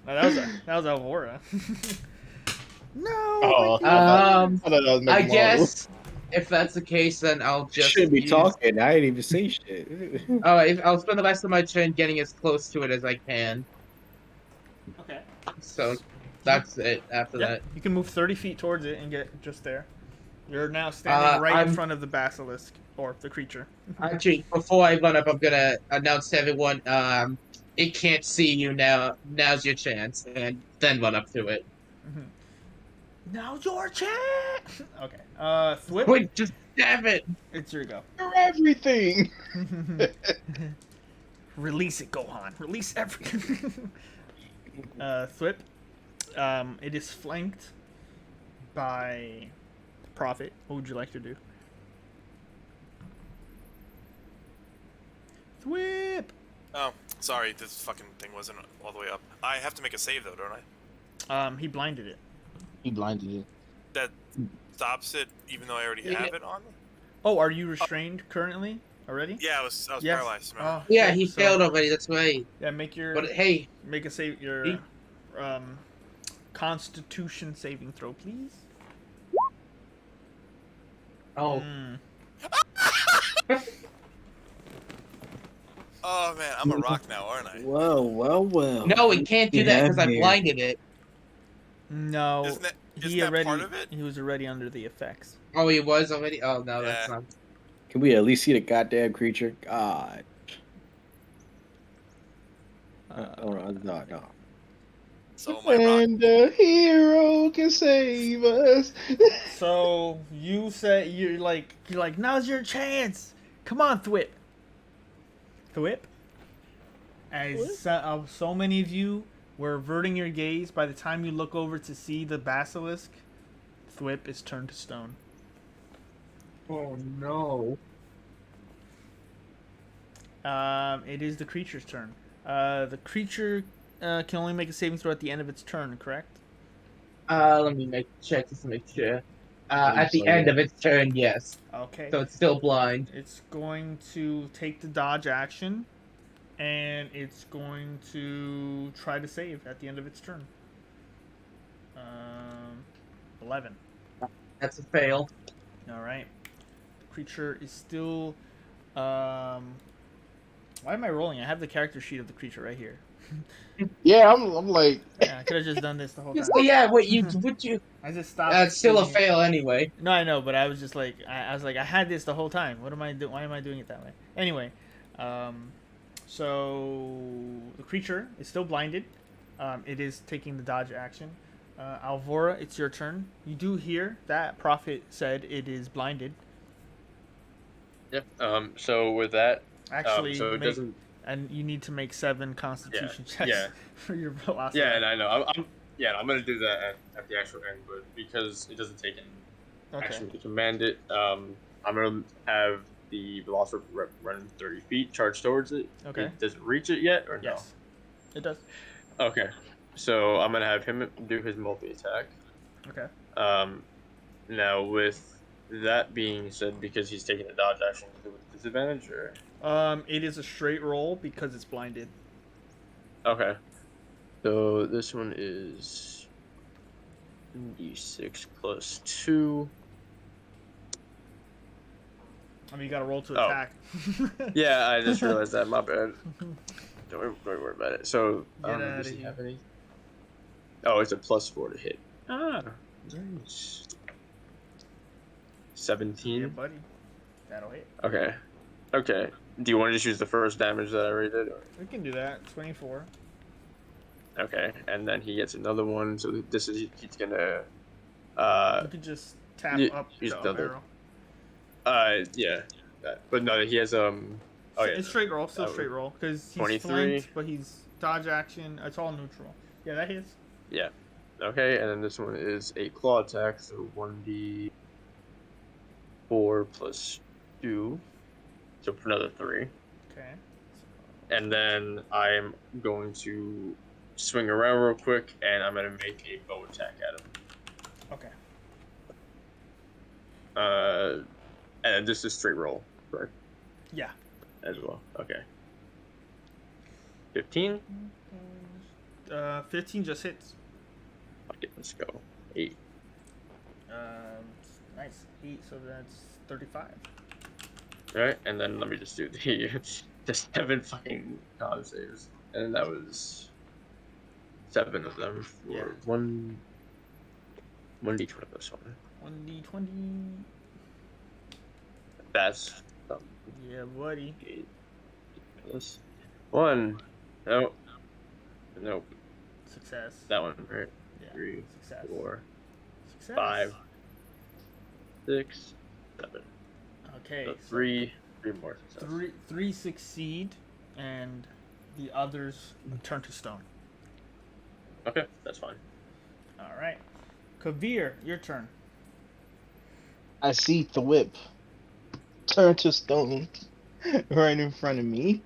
No, that was Alvora. No. Oh, my I thought that was I Mekamaru. guess if that's the case, then I'll just Shouldn't be use- talking. I didn't even say shit. I'll spend the rest of my turn getting as close to it as I can. Okay. So that's it. After Yeah, that, you can move 30 feet towards it and get just there. You're now standing right in front of the basilisk, or the creature. actually, before I run up, I'm gonna announce to everyone, it can't see you now. Now's your chance, and then run up to it. Now's your chance! Okay. Thwip, Wait, just damn it! it's your go. You're everything. Release it, Gohan. Release everything. Thwip, it is flanked by Prophet. What would you like to do? Thwip! Oh, sorry, this fucking thing wasn't all the way up. I have to make a save though, don't I? He blinded it. He blinded you. That stops it, even though I already have it on me. Oh, are you restrained currently already? Yeah, I was Yes. paralyzed. Remember? Oh, Yeah, okay, he so- failed already. That's right. Yeah, make But hey, a save your Constitution saving throw, please. oh, Mm. Oh man, I'm a rock now, aren't I? Well. no, it can't do that because I blinded it. No, Isn't that he already part of it? he was already under the effects. Oh, he was already. Oh no, that's Yeah. not. Can we at least see the goddamn creature? God. No. So my rock. And the hero can save us. So you say you're like now's your chance. Come on, Thwip. Thwip. As so many of you were averting your gaze, by the time you look over to see the basilisk, Thwip is turned to stone. Oh no. It is the creature's turn. The creature can only make a saving throw at the end of its turn, correct? Let me check just to make sure. At the so, end yeah. of its turn, yes. Okay. So it's still blind. It's going to take the dodge action, and it's going to try to save at the end of its turn. 11. That's a fail. All right. The creature is still. Why am I rolling? I have the character sheet of the creature right here. Yeah, I'm like, Yeah, I could have just done this the whole time. Well, yeah, what you I just stopped. That's still a doing it. fail anyway. No, I know, but I was just like, I was like, I had this the whole time. What am I doing? Why am I doing it that way? Anyway, so the creature is still blinded. It is taking the dodge action. Alvora, it's your turn. You do hear that Prophet said it is blinded. Yep. So with that, Actually, so it doesn't. and you need to make 7 Constitution checks yeah. for your velocity. Yeah, and I know. I'm gonna do that at the actual end, but because it doesn't take an action to command it, I'm gonna have the velocity run 30 feet, charge towards it. Okay. Does it reach it yet or Yes, it does. no? Okay. So I'm gonna have him do his multi attack. Okay. Now with that being said, because he's taking a dodge action, is it with disadvantage or? It is a straight roll because it's blinded. Okay. So this one is d6 plus 2. I mean, you gotta roll to Oh. attack. Yeah, I just realized that. My bad. Don't worry about it. So, Get does outta he here. have any? Oh, it's a +4 to hit. Ah, nice. 17. Yeah, buddy. That'll hit. Okay. Okay. Do you want to just use the first damage that I already did? Or? We can do that. 24. Okay, and then he gets another one. So this is he's gonna. You could just tap y- up use the up another- arrow. Yeah. But no, he has Oh yeah. It's straight roll. Still That straight roll because he's 23. flanked, but he's dodge action. It's all neutral. Yeah, that hits. Yeah. Okay, and then this one is a claw attack, so 1d4 plus 2, so for another 3. Okay. And then I'm going to swing around real quick, and I'm gonna make a bow attack at him. Okay. And this is straight roll, correct? Yeah. As well. Okay. 15. 15 just hits. Okay, let's go. 8. Nice. 8, so that's 35. All right, and then let me just do the 7 fucking con saves, and that was 7 of them for Yeah. 1d20 plus 1. 1d20. That's Yeah, buddy. 8 plus 1. Nope. Nope. Success. That one, right? Yeah. 3, Success. 4, Success. 5, 6, 7. Okay. So so 3 more success. three succeed, and the others turn to stone. Okay, that's fine. All right. Kavir, your turn. I see the whip turn to stone right in front of me,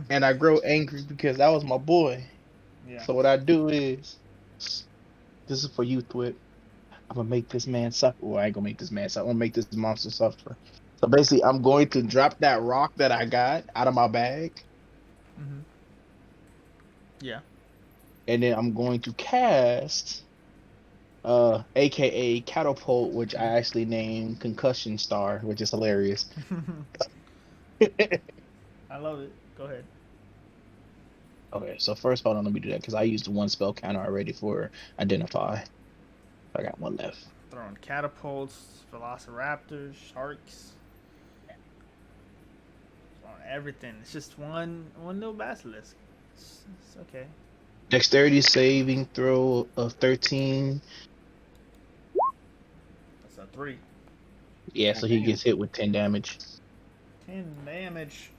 and I grow angry because that was my boy. Yeah. So what I do is, this is for you, Thwip. I'm gonna make this man suffer. Well, I ain't gonna make this man suffer. I'm gonna make this monster suffer. So basically, I'm going to drop that rock that I got out of my bag, Mm-hmm. Yeah. and then I'm going to cast, AKA catapult, which I actually named Concussion Star, which is hilarious. I love it. Go ahead. Okay, so first, hold on, let me do that because I used one spell counter already for identify. I got one left. Throwing catapults, velociraptors, sharks. Throwing everything. It's just one little basilisk. It's okay. Dexterity saving throw of 13. That's a 3. Yeah, so he gets hit with 10 damage. 10 damage.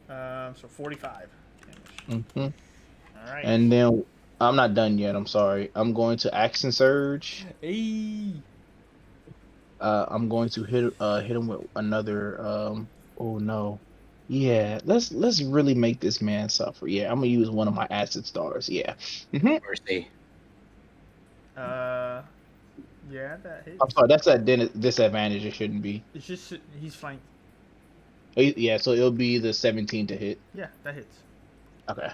So 45 damage. Hmm. All right. And then I'm not done yet. I'm sorry. I'm going to action surge. Hey. I'm going to hit him with another. Oh no, Yeah, let's really make this man suffer. Yeah, I'm gonna use one of my acid stars. Yeah. Mercy. Uh, yeah, that hits. I'm sorry, that's a disadvantage. It shouldn't be. It's just he's flanked. Yeah, so it'll be the 17 to hit. Yeah, that hits. Okay.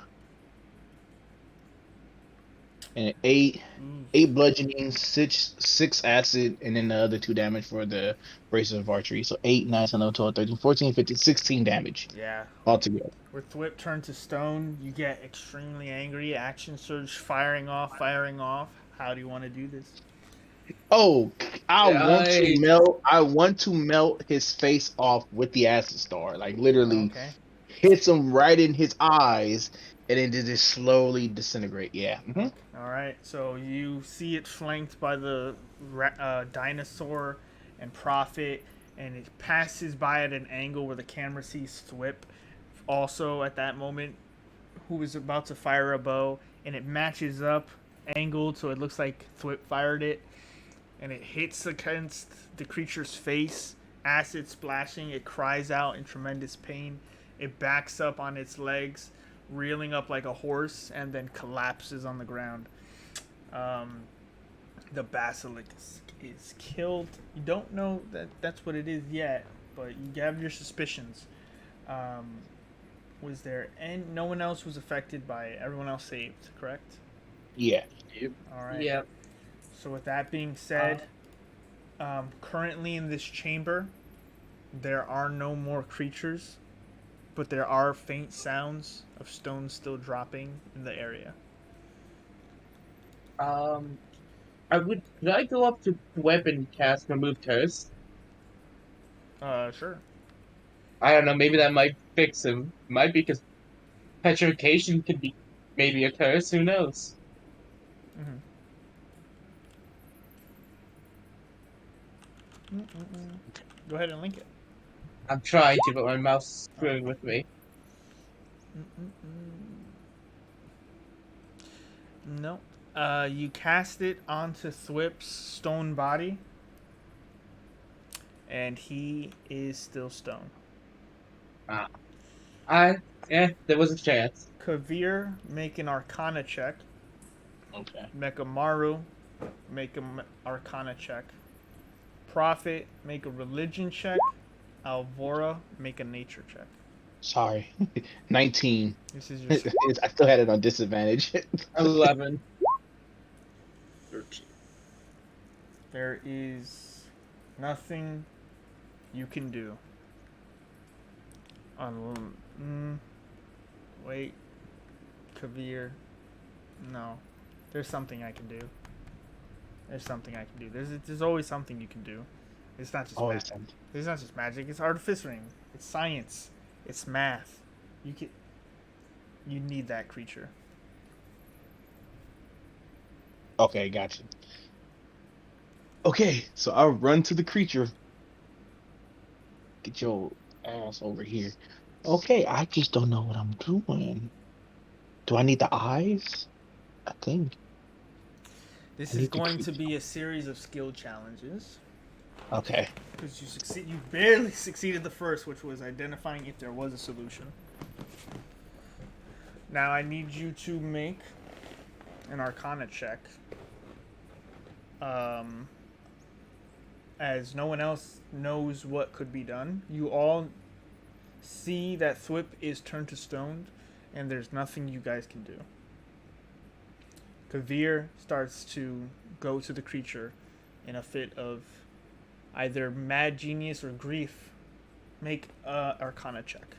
And eight Mm. bludgeoning, six acid, and then the other 2 damage for the braces of archery. So 8, 9, 10, 11, 12, 13, 14, 15, 16 damage Yeah. altogether. With Thwip turned to stone, you get extremely angry. Action surge, firing off, firing off. How do you want to do this? Oh, Nice. I want to melt his face off with the acid star. Like literally Okay. hits him right in his eyes and then just slowly disintegrate. Yeah. All right. So you see it flanked by the dinosaur and prophet, and it passes by at an angle where the camera sees Thwip. Also, at that moment, who is about to fire a bow, and it matches up angled so it looks like Thwip fired it, and it hits against the creature's face, acid splashing. It cries out in tremendous pain. It backs up on its legs, reeling up like a horse, and then collapses on the ground. The basilisk is killed. You don't know that that's what it is yet, but you have your suspicions. Was there and no one else was affected by it? Everyone else saved, correct? Yeah. All right. Yep. So with that being said, currently in this chamber, there are no more creatures, but there are faint sounds of stones still dropping in the area. Could I go up to Web and cast Remove Curse? Sure. I don't know, maybe that might fix him. Might be because petrification could be maybe a curse, who knows? Mm-hmm. Go ahead and link it. I'm trying to, but my mouse is screwing with me. No. You cast it onto Thwip's stone body, and he is still stone. There was a chance. Kavir, make an Arcana check. Okay. Mekamaru, make an Arcana check. Prophet, make a Religion check. Alvora, make a Nature check. Sorry. 19. This is your. I still had it on disadvantage. 11. 13. There is nothing you can do. Wait, Kavir. No, there's something I can do. There's something I can do. There's always something you can do. It's not just Always magic. something. It's not just magic. It's artificering. It's science. It's math. You need that creature. Okay, gotcha. Okay, so I'll run to the creature. Get your ass over here. Okay, I just don't know what I'm doing. Do I need the eyes? I think. This I is need the going to creature. be a series of skill challenges. Okay. Because you barely succeeded the first, which was identifying if there was a solution. Now I need you to make an Arcana check. As no one else knows what could be done. You all see that Thwip is turned to stone, and there's nothing you guys can do. Kavir starts to go to the creature in a fit of either mad genius or grief. Make a Arcana check.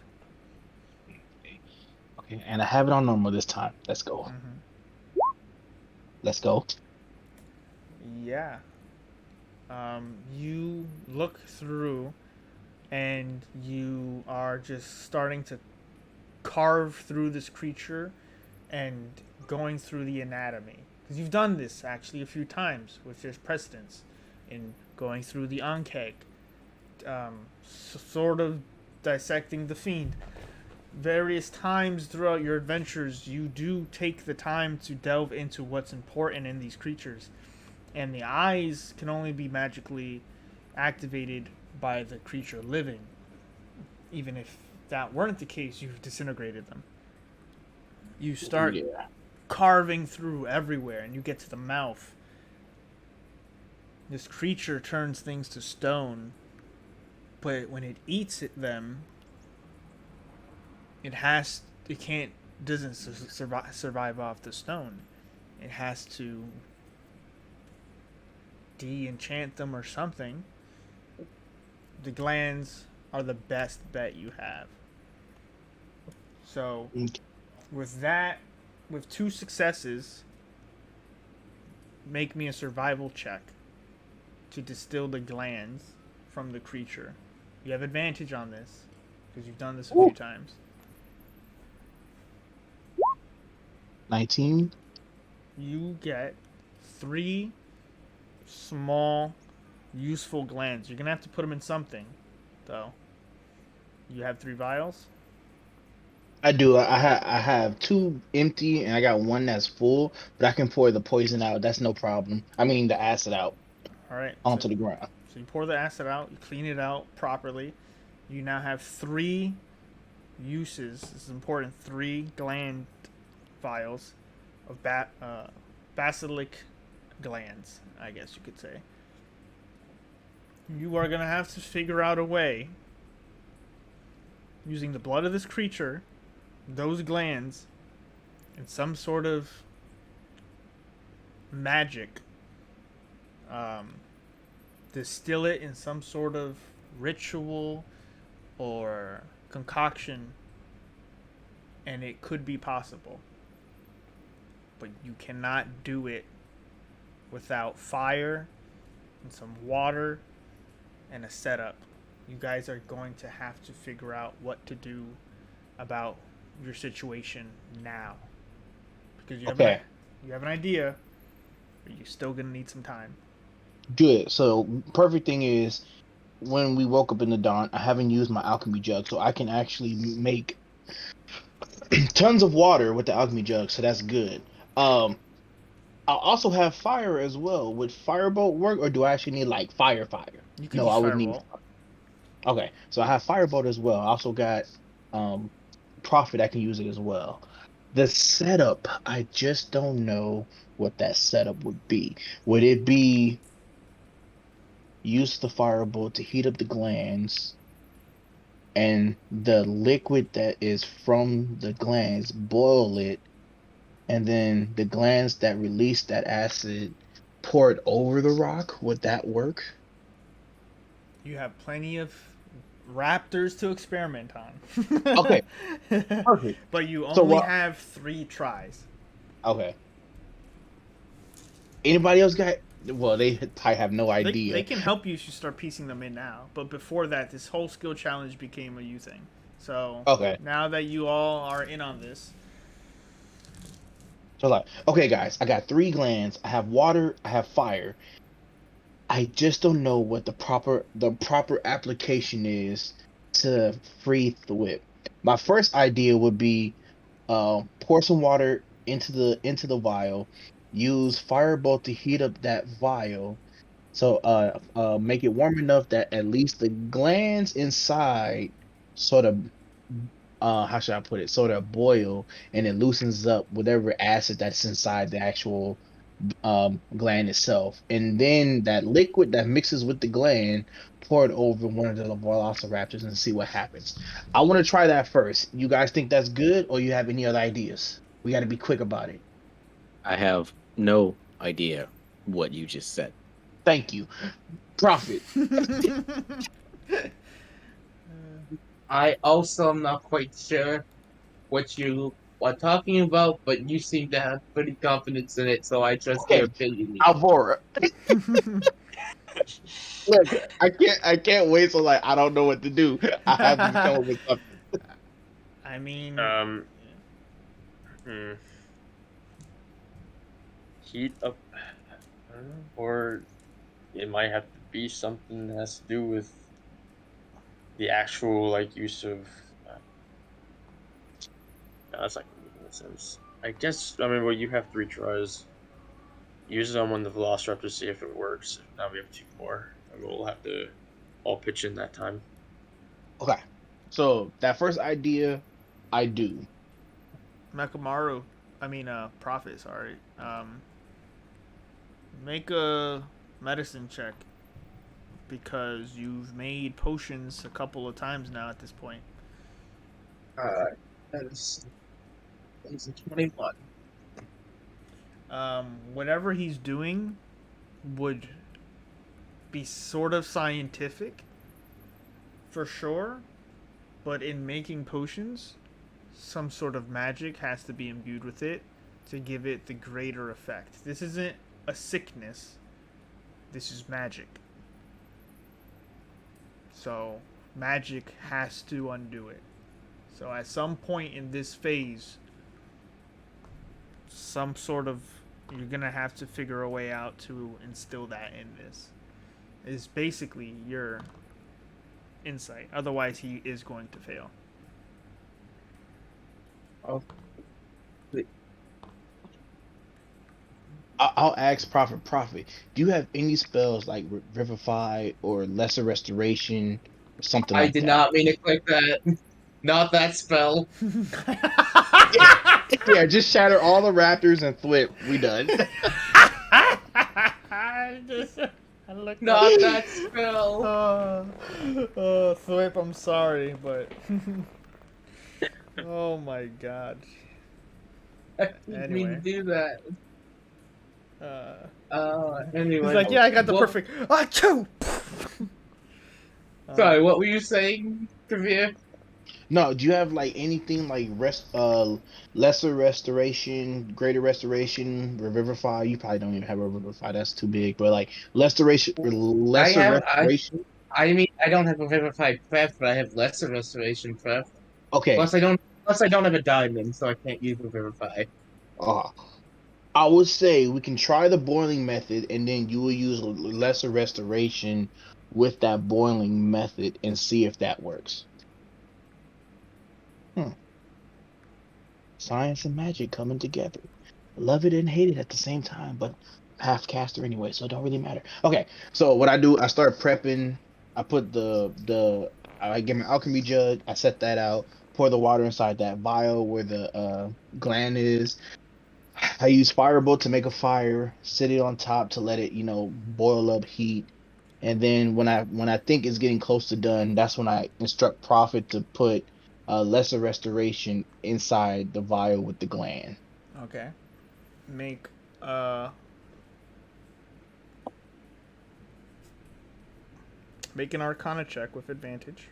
Okay, and I have it on normal this time. Let's go. Let's go. Yeah. You look through, and you are just starting to carve through this creature and going through the anatomy. Because you've done this actually a few times, which there's precedence in going through the Ankeg, sort of dissecting the fiend. Various times throughout your adventures, you do take the time to delve into what's important in these creatures. And the eyes can only be magically activated by the creature living. Even if that weren't the case, you've disintegrated them. You start Yeah. carving through everywhere, and you get to the mouth. This creature turns things to stone, but when it eats them, it doesn't survive off the stone. It has to de-enchant them or something. The glands are the best bet you have. So, with 2 successes, make me a survival check to distill the glands from the creature. You have advantage on this because you've done this a few times. 19. You get 3 small, useful glands. You're gonna have to put them in something, though. You have 3 vials. I do. I have 2 empty, and I got 1 that's full. But I can pour the poison out. That's no problem. I mean the acid out All right. onto the ground. So you pour the acid out. You clean it out properly. You now have 3 uses. This is important. 3 gland vials of basilic glands, I guess you could say. You are gonna have to figure out a way, using the blood of this creature, those glands, and some sort of magic, distill it in some sort of ritual or concoction, and it could be possible. But you cannot do it without fire and some water and a setup. You guys are going to have to figure out what to do about your situation now, because you have an idea, but you're still gonna need some time. Good. So perfect thing is, when we woke up in the dawn, I haven't used my alchemy jug, so I can actually make tons of water with the alchemy jug. So that's good. I'll also have fire as well. Would firebolt work, or do I actually need like fire? You can No, use I would need. firebolt. Okay, so I have firebolt as well. I also got profit. I can use it as well. The setup, I just don't know what that setup would be. Would it be use the firebolt to heat up the glands, and the liquid that is from the glands, boil it, and then the glands that release that acid, pour it over the rock? Would that work? You have plenty of raptors to experiment on. Okay, perfect. But you So only what? have 3 tries. Okay. Anybody else got? Well, they probably have no They idea. can help you if you start piecing them in now. But before that, this whole skill challenge became a you thing. So Okay. now that you all are in on this, So like, okay, guys, I got 3 glands. I have water. I have fire. I just don't know what the proper application is to freeze the whip. My first idea would be pour some water into the vial, use firebolt to heat up that vial. So make it warm enough that at least the glands inside sort of how should I put it? Sort of boil, and it loosens up whatever acid that's inside the actual gland itself. And then that liquid that mixes with the gland, pour it over one of the velociraptors and see what happens. I want to try that first. You guys think that's good, or you have any other ideas? We got to be quick about it. I have no idea what you just said. Thank you. Profit. I also am not quite sure what you are talking about, but you seem to have pretty confidence in it, so I trust your opinion. Alvora. Look, I can't wait so like I don't know what to do. I have to come up with something. I mean, Heat up, I don't know, or it might have to be something that has to do with the actual like use of. No, that's not gonna make any sense. I guess well you have 3 tries. Use it on one of the Velociraptors, see if it works. Now we have 2 more, and we'll have to all pitch in that time. Okay. So that first idea, I do. Mekamaru, Prophet, sorry. Make a medicine check because you've made potions a couple of times now at this point. That is a 21. Whatever he's doing would be sort of scientific, for sure, but in making potions, some sort of magic has to be imbued with it to give it the greater effect. This isn't a sickness, this is magic. So, magic has to undo it. So, at some point in this phase, some sort of you're gonna have to figure a way out to instill that in this. Is basically your insight. Otherwise, he is going to fail. Oh, I'll ask Prophet. Prophet, do you have any spells like Revivify or Lesser Restoration or something I like did that? not mean to click that. Not that spell. Yeah, just shatter all the raptors and flip. We done. Not that spell. Thwip, I'm sorry, but oh my god. I didn't mean to Anyway. do that. Anyway. He's like, yeah, I got the What- perfect. Achoo! Sorry, what were you saying, Kavir? No, do you have like anything like Lesser Restoration, Greater Restoration, Revivify? You probably don't even have Revivify. That's too big. But like Lesser Restoration. I mean, I don't have a Vivified Prep, but I have Lesser Restoration Prep. Okay. Plus, I don't have a diamond, so I can't use the Vivify. I would say we can try the boiling method, and then you will use Lesser Restoration with that boiling method and see if that works. Science and magic coming together. Love it and hate it at the same time, but half caster anyway, so it don't really matter. Okay, so what I do, I start prepping. I put I get my alchemy jug. I set that out. Pour the water inside that vial where the gland is. I use firebolt to make a fire. Sit it on top to let it, boil up heat. And then when I think it's getting close to done, that's when I instruct Prophet to put Lesser Restoration inside the vial with the gland. Okay. Make make an Arcana check with advantage.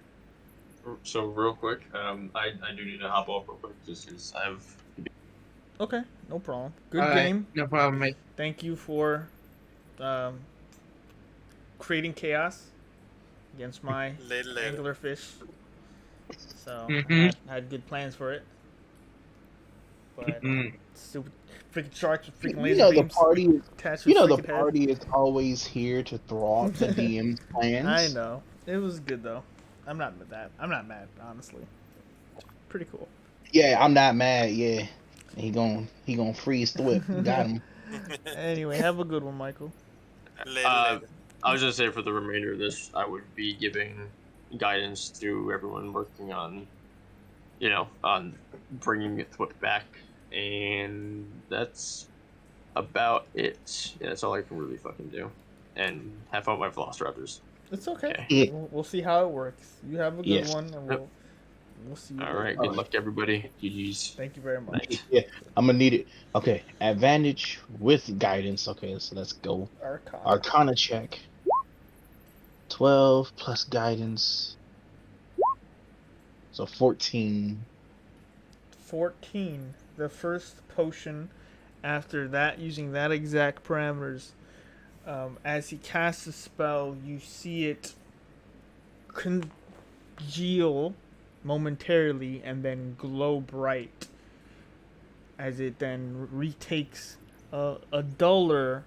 So real quick, I do need to hop off real quick just because I have. Okay, no problem. Good Alright, game. no problem, mate. Thank you for creating chaos against my Later. anglerfish. So Mhm. I had good plans for it, but Mhm. stupid freaking sharks with freaking You laser know the beams party. attached You to know the the freaking head. party is always here to thwart the DM's plans. I know. It was good though. I'm not mad, honestly. Pretty cool. Yeah, I'm not mad. Yeah, he gonna freeze Thwip. Got him. Anyway, have a good one, Michael. Later. I was gonna say for the remainder of this, I would be giving guidance to everyone working on, on bringing Thwip back, and that's about it. Yeah, that's all I can really fucking do. And have fun with my Velociraptors. It's okay. Okay. Yeah. We'll see how it works. You have a good Yes. one, and we'll see you All later. right. Good luck, everybody. GG's. Thank you very much. Night. Yeah, I'm gonna need it. Okay, advantage with guidance. Okay, so let's go. Arcana. Arcana check. 12 plus guidance. So 14. 14. The first potion after that, using that exact parameters. As he casts a spell, you see it congeal momentarily and then glow bright as it then retakes a duller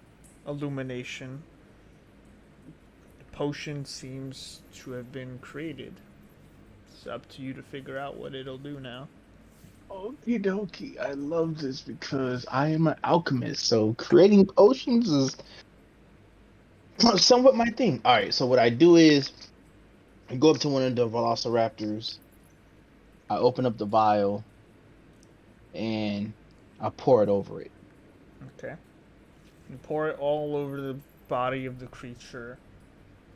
illumination. The potion seems to have been created. It's up to you to figure out what it'll do now. Okie dokie. I love this because I am an alchemist, so creating potions is somewhat my thing. Alright, so what I do is I go up to one of the velociraptors I open up the vial and I pour it over it. Okay. You pour it all over the body of the creature,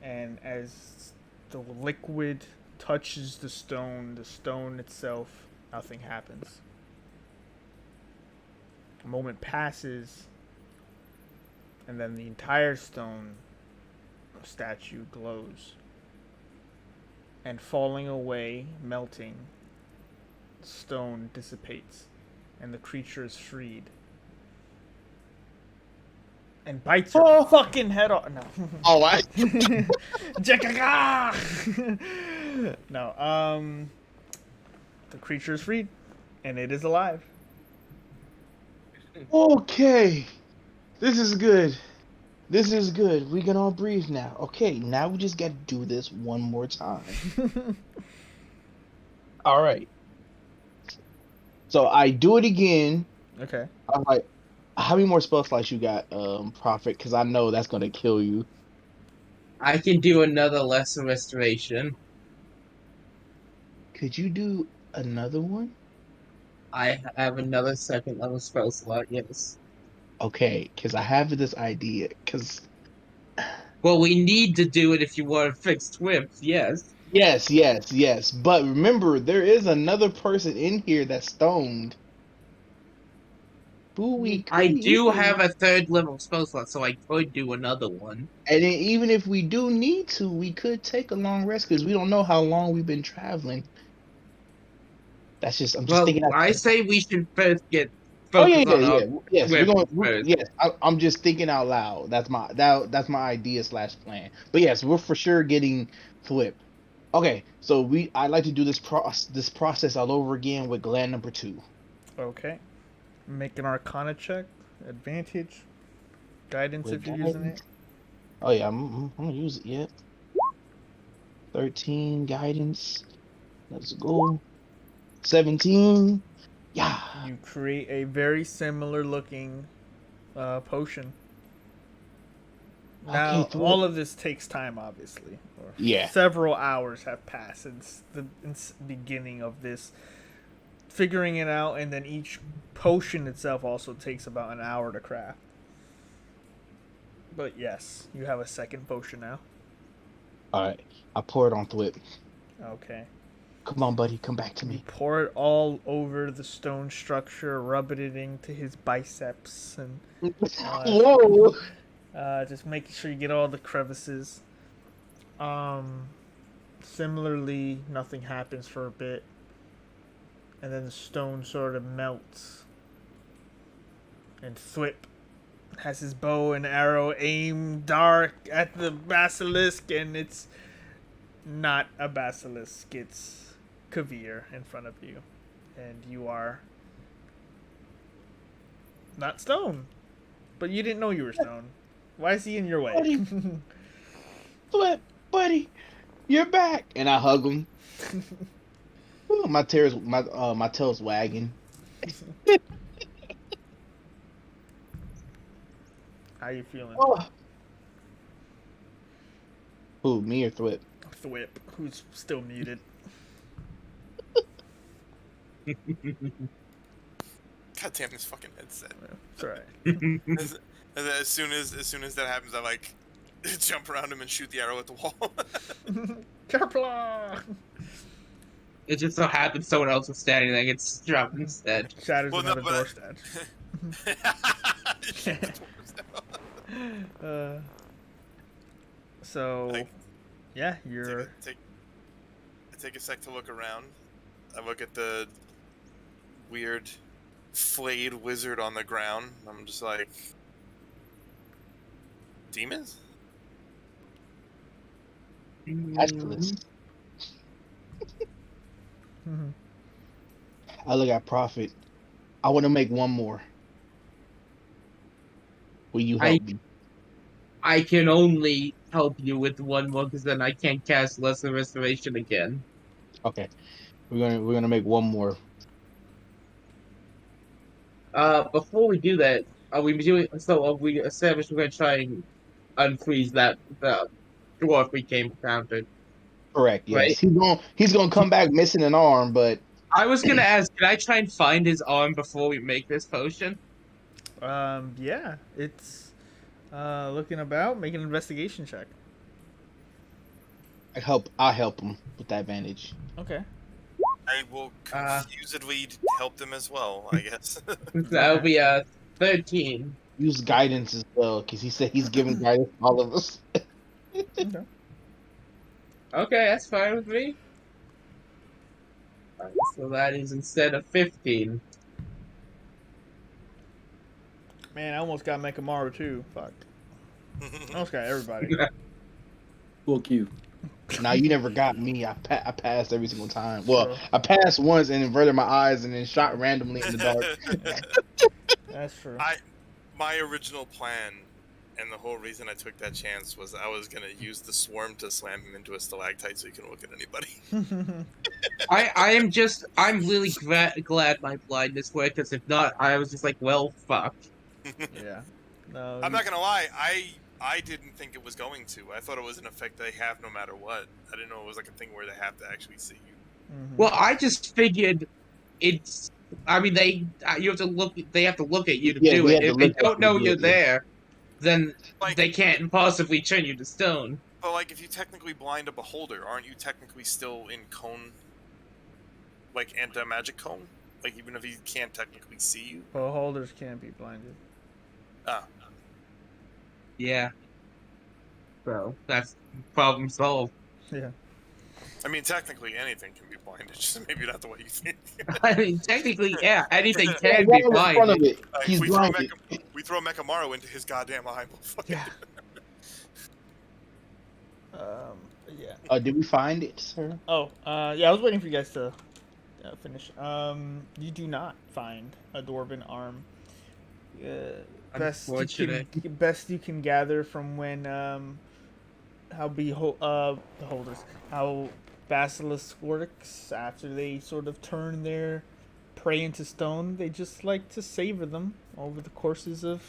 and as the liquid touches the stone itself, nothing happens. A moment passes, and then the entire stone statue glows. And falling away, melting, stone dissipates, and the creature is freed. And bites her fucking head off. No. Oh, I. No, the creature is freed, and it is alive. Okay. This is good. This is good. We can all breathe now. Okay, now we just got to do this one more time. All right. So I do it again. Okay. I'm like, how many more spell slots you got, Prophet? Because I know that's gonna kill you. I can do another lesser restoration. Could you do another one? I have another second level spell slot, yes. Okay, because I have this idea. Because Well, we need to do it if you want to fix Twips, yes. yes. But remember, there is another person in here that's stoned. Who we could I do use. have a third level spell slot, so I could do another one. And then even if we do need to, we could take a long rest because we don't know how long we've been traveling. I'm just thinking. I say we should first get Oh yeah, focused on our yes. Twips first. Yes, I'm just thinking out loud. That's my idea / plan. But yes, we're for sure getting Thwip. Okay, so I'd like to do this process all over again with gland number 2. Okay. Make an Arcana check. Advantage. Guidance With if you're using it. Oh yeah, I'm gonna use it. Yeah. 13 guidance. Let's go. 17. Yeah. You create a very similar looking potion. Now, Okay, all of this takes time, obviously. Yeah. Several hours have passed since the beginning of this, figuring it out, and then each potion itself also takes about an hour to craft. But yes, you have a second potion now. All right. I pour it on Thwip. Okay. Come on, buddy. Come back to You me. pour it all over the stone structure, rubbing it into his biceps, and Whoa. just making sure you get all the crevices. Similarly, nothing happens for a bit, and then the stone sort of melts. And Thwip has his bow and arrow aimed dark at the basilisk, and it's not a basilisk, it's Kavir in front of you. And you are not stone. But you didn't know you were stone. Why is he in your way? Buddy. Thwip, buddy, you're back. And I hug him. Ooh, my tail's wagging. How you feeling? Oh. Who, me or Thwip? Thwip, who's still muted. God damn this fucking headset. It's alright. As soon as that happens, I like jump around him and shoot the arrow at the wall. Kerpla! It just so happens someone else was standing there and gets dropped instead. Shatters Well, no, another door stand. So, Like, yeah, you're... I take a sec to look around. I look at the weird flayed wizard on the ground. I'm just like, demons? Basilisk. I look at Prophet. I want to make one more. Will you help me? I can only help you with one more because then I can't cast Lesser Restoration again. Okay, we're gonna make one more. Before we do that, are we established we're gonna try and unfreeze that the dwarf we came encountered? Correct. Yes, Right. he's gonna come back missing an arm, but I was gonna ask, can I try and find his arm before we make this potion? Yeah, it's looking about. Make an investigation check. I'll help him with that advantage. Okay. I will Uh, confusedly help them as well, I guess. That'll be 13. Use guidance as well, because he said he's giving guidance to all of us. Okay. Okay, that's fine with me. Alright, so that is instead of 15. Man, I almost got Mekamaru too. Fuck. I almost got everybody. Full Q. Now you never got me. I passed every single time. Well, True. I passed once and inverted my eyes and then shot randomly in the dark. That's true. My original plan, and the whole reason I took that chance was I was gonna use the swarm to slam him into a stalactite so he can look at anybody. I'm really glad my blindness worked, because if not, I was just like, well, fuck. Yeah. No. I'm not gonna lie, I didn't think it was going to. I thought it was an effect they have no matter what. I didn't know it was like a thing where they have to actually see you. Well, I just figured it's. I mean, you have to look. They have to look at you to Yeah, do they it. have to If they look at don't you to know do you're it, yeah. there, then Like, they can't possibly turn you to stone. but like, if you technically blind a beholder, aren't you technically still in cone, like anti-magic cone? Like, even if he can't technically see you. Beholders can't be blinded. Ah, Yeah. So that's problem solved. Yeah. I mean, technically anything can be blinded, just maybe not the way you think. I mean, technically, yeah, anything Yeah, can be right in front of blinded. it. He's blinded. We throw Mekamaru into his goddamn eye. We'll fucking Yeah. do it. Yeah. Did we find it, sir? Oh, yeah, I was waiting for you guys to finish. You do not find a dwarven arm. Best you can gather from when how beholders, how basilisk works after they sort of turn their prey into stone, they just like to savor them over the courses of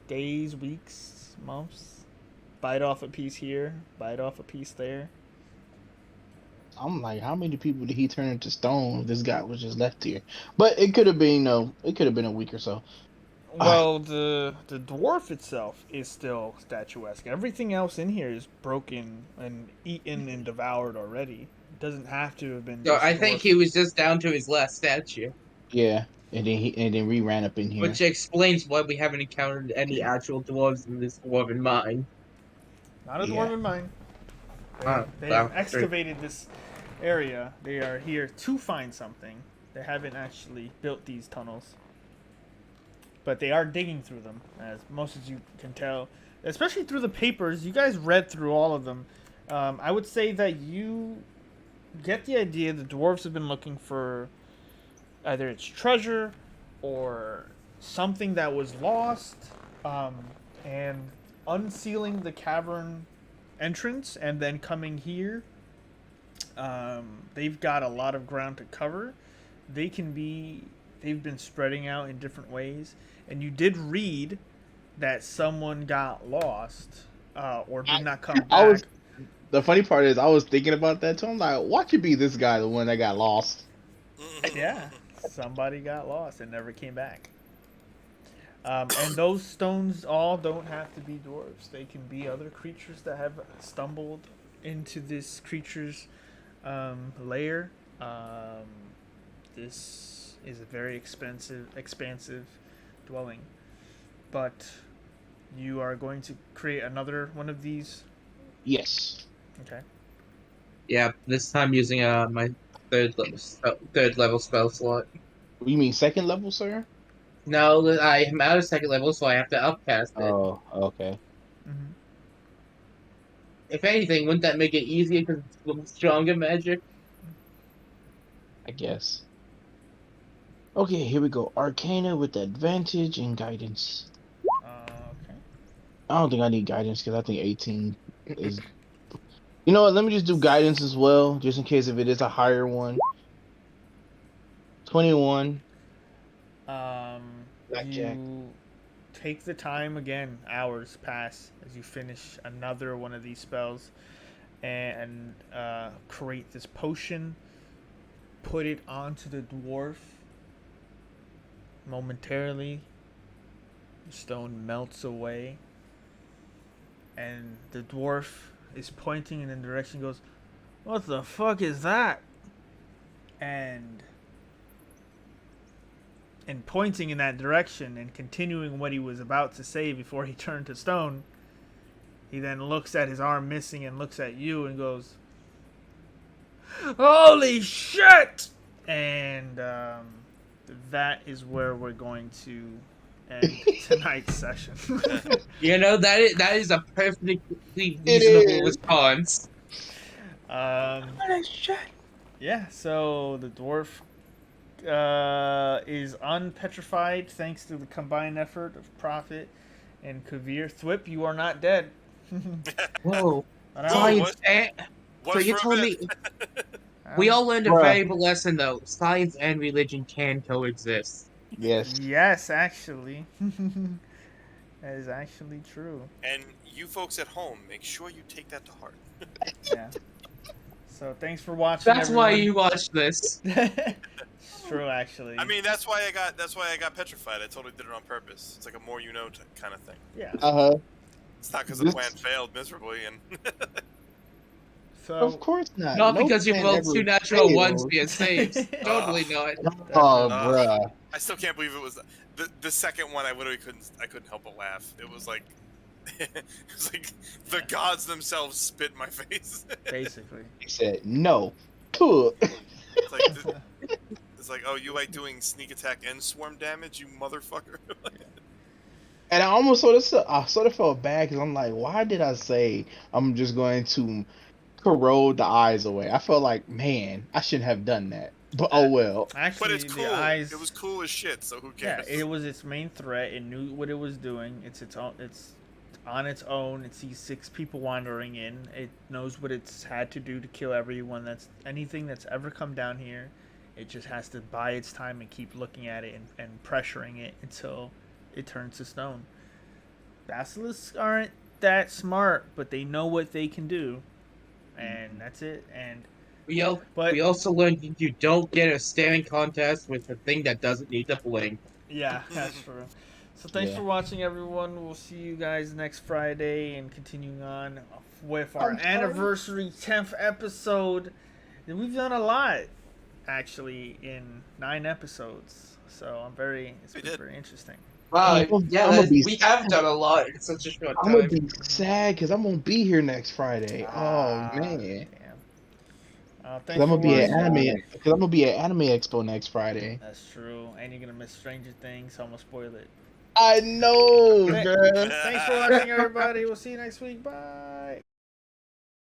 days, weeks, months. Bite off a piece here, bite off a piece there. I'm like, how many people did he turn into stone if this guy was just left here? But it could have been, it could have been a week or so. Well, the dwarf itself is still statuesque. Everything else in here is broken and eaten and devoured already. It doesn't have to have been. So Just I think he was just down to his last statue, Yeah, and then we ran up in here. which explains why we haven't encountered any actual dwarves in this dwarven mine. Not a Yeah. dwarven mine. They have excavated this area. They are here to find something. They haven't actually built these tunnels. But they are digging through them, as most as you can tell. Especially through the papers. You guys read through all of them. I would say that you get the idea the dwarves have been looking for either its treasure or something that was lost, and unsealing the cavern entrance and then coming here. They've got a lot of ground to cover. They've been spreading out in different ways, and you did read that someone got lost or did not come back. The funny part is I was thinking about that too. I'm like, what could be this guy, the one that got lost? Yeah, somebody got lost and never came back. And those stones all don't have to be dwarves. They can be other creatures that have stumbled into this creature's lair. This is a very expansive dwelling. But you are going to create another one of these? Yes. Okay. Yeah, this time using my third level spell slot. You mean second level, sir? No, I am out of second level, so I have to upcast it. Oh, okay. Mm-hmm. If anything, wouldn't that make it easier because it's stronger magic? I guess. Okay, here we go. Arcana with advantage and guidance. Okay. I don't think I need guidance because I think 18 is. You know what? Let me just do guidance as well, just in case if it is a higher one. 21. Blackjack. You take the time again. Hours pass as you finish another one of these spells and create this potion. put it onto the dwarf. Momentarily, the stone melts away, and the dwarf is pointing in the direction. Goes, "What the fuck is that?" And pointing in that direction and continuing what he was about to say before he turned to stone, he then looks at his arm missing and looks at you and goes, "Holy shit!" And that is where we're going to end tonight's session. You know, that is a perfectly reasonable response. Yeah, so the dwarf is unpetrified thanks to the combined effort of Prophet and Kavir. Thwip, you are not dead. Whoa. I know. Science and... What So you're for a telling bit? me... We all learned a Bruh. valuable lesson, though. Science and religion can coexist. Yes. Yes, actually. That is actually true. And you folks at home, make sure you take that to heart. Yeah. So thanks for watching. That's why everyone. you watch this. It's true, actually. I mean, that's why I got petrified. I totally did it on purpose. It's like a more you know kind of thing. Yeah. It's not because the plan failed miserably and. So Of course not. Not No because you plan rolled ever 2 natural fails. ones via saves. Totally not. Oh, bruh. I still can't believe it was the second one. I literally couldn't help but laugh. It was like it was like the gods themselves spit in my face. basically. He said no. Puh. It's like, oh, you like doing sneak attack and swarm damage, you motherfucker. And I almost sort of felt bad because I'm like, why did I say I'm just going to corrode the eyes away? I felt like, man, I shouldn't have done that. But oh well. Actually, But it's cool. the eyes. It was cool as shit. So who Yeah, cares? it was its main threat. It knew what it was doing. It's on its own. It sees 6 people wandering in. It knows what it's had to do to kill everyone. Anything that's ever come down here. It just has to bide its time and keep looking at it and pressuring it until it turns to stone. Basilisks aren't that smart, but they know what they can do, and that's it. And We also learned you don't get a staring contest with a thing that doesn't need to blink. yeah, that's true. So thanks for watching, everyone. We'll see you guys next Friday and continuing on with our anniversary 10th episode. And we've done a lot, actually, in 9 episodes. So it's been very interesting. Wow, yeah, we have done a lot in such a short I'm time. gonna be sad because I'm gonna be here next Friday. Oh man. Damn. Because I'm gonna be at Anime Expo next Friday. That's true. And you're gonna miss Stranger Things, so I'm gonna spoil it. I know, Okay. bruh. Thanks for watching, everybody. We'll see you next week. Bye.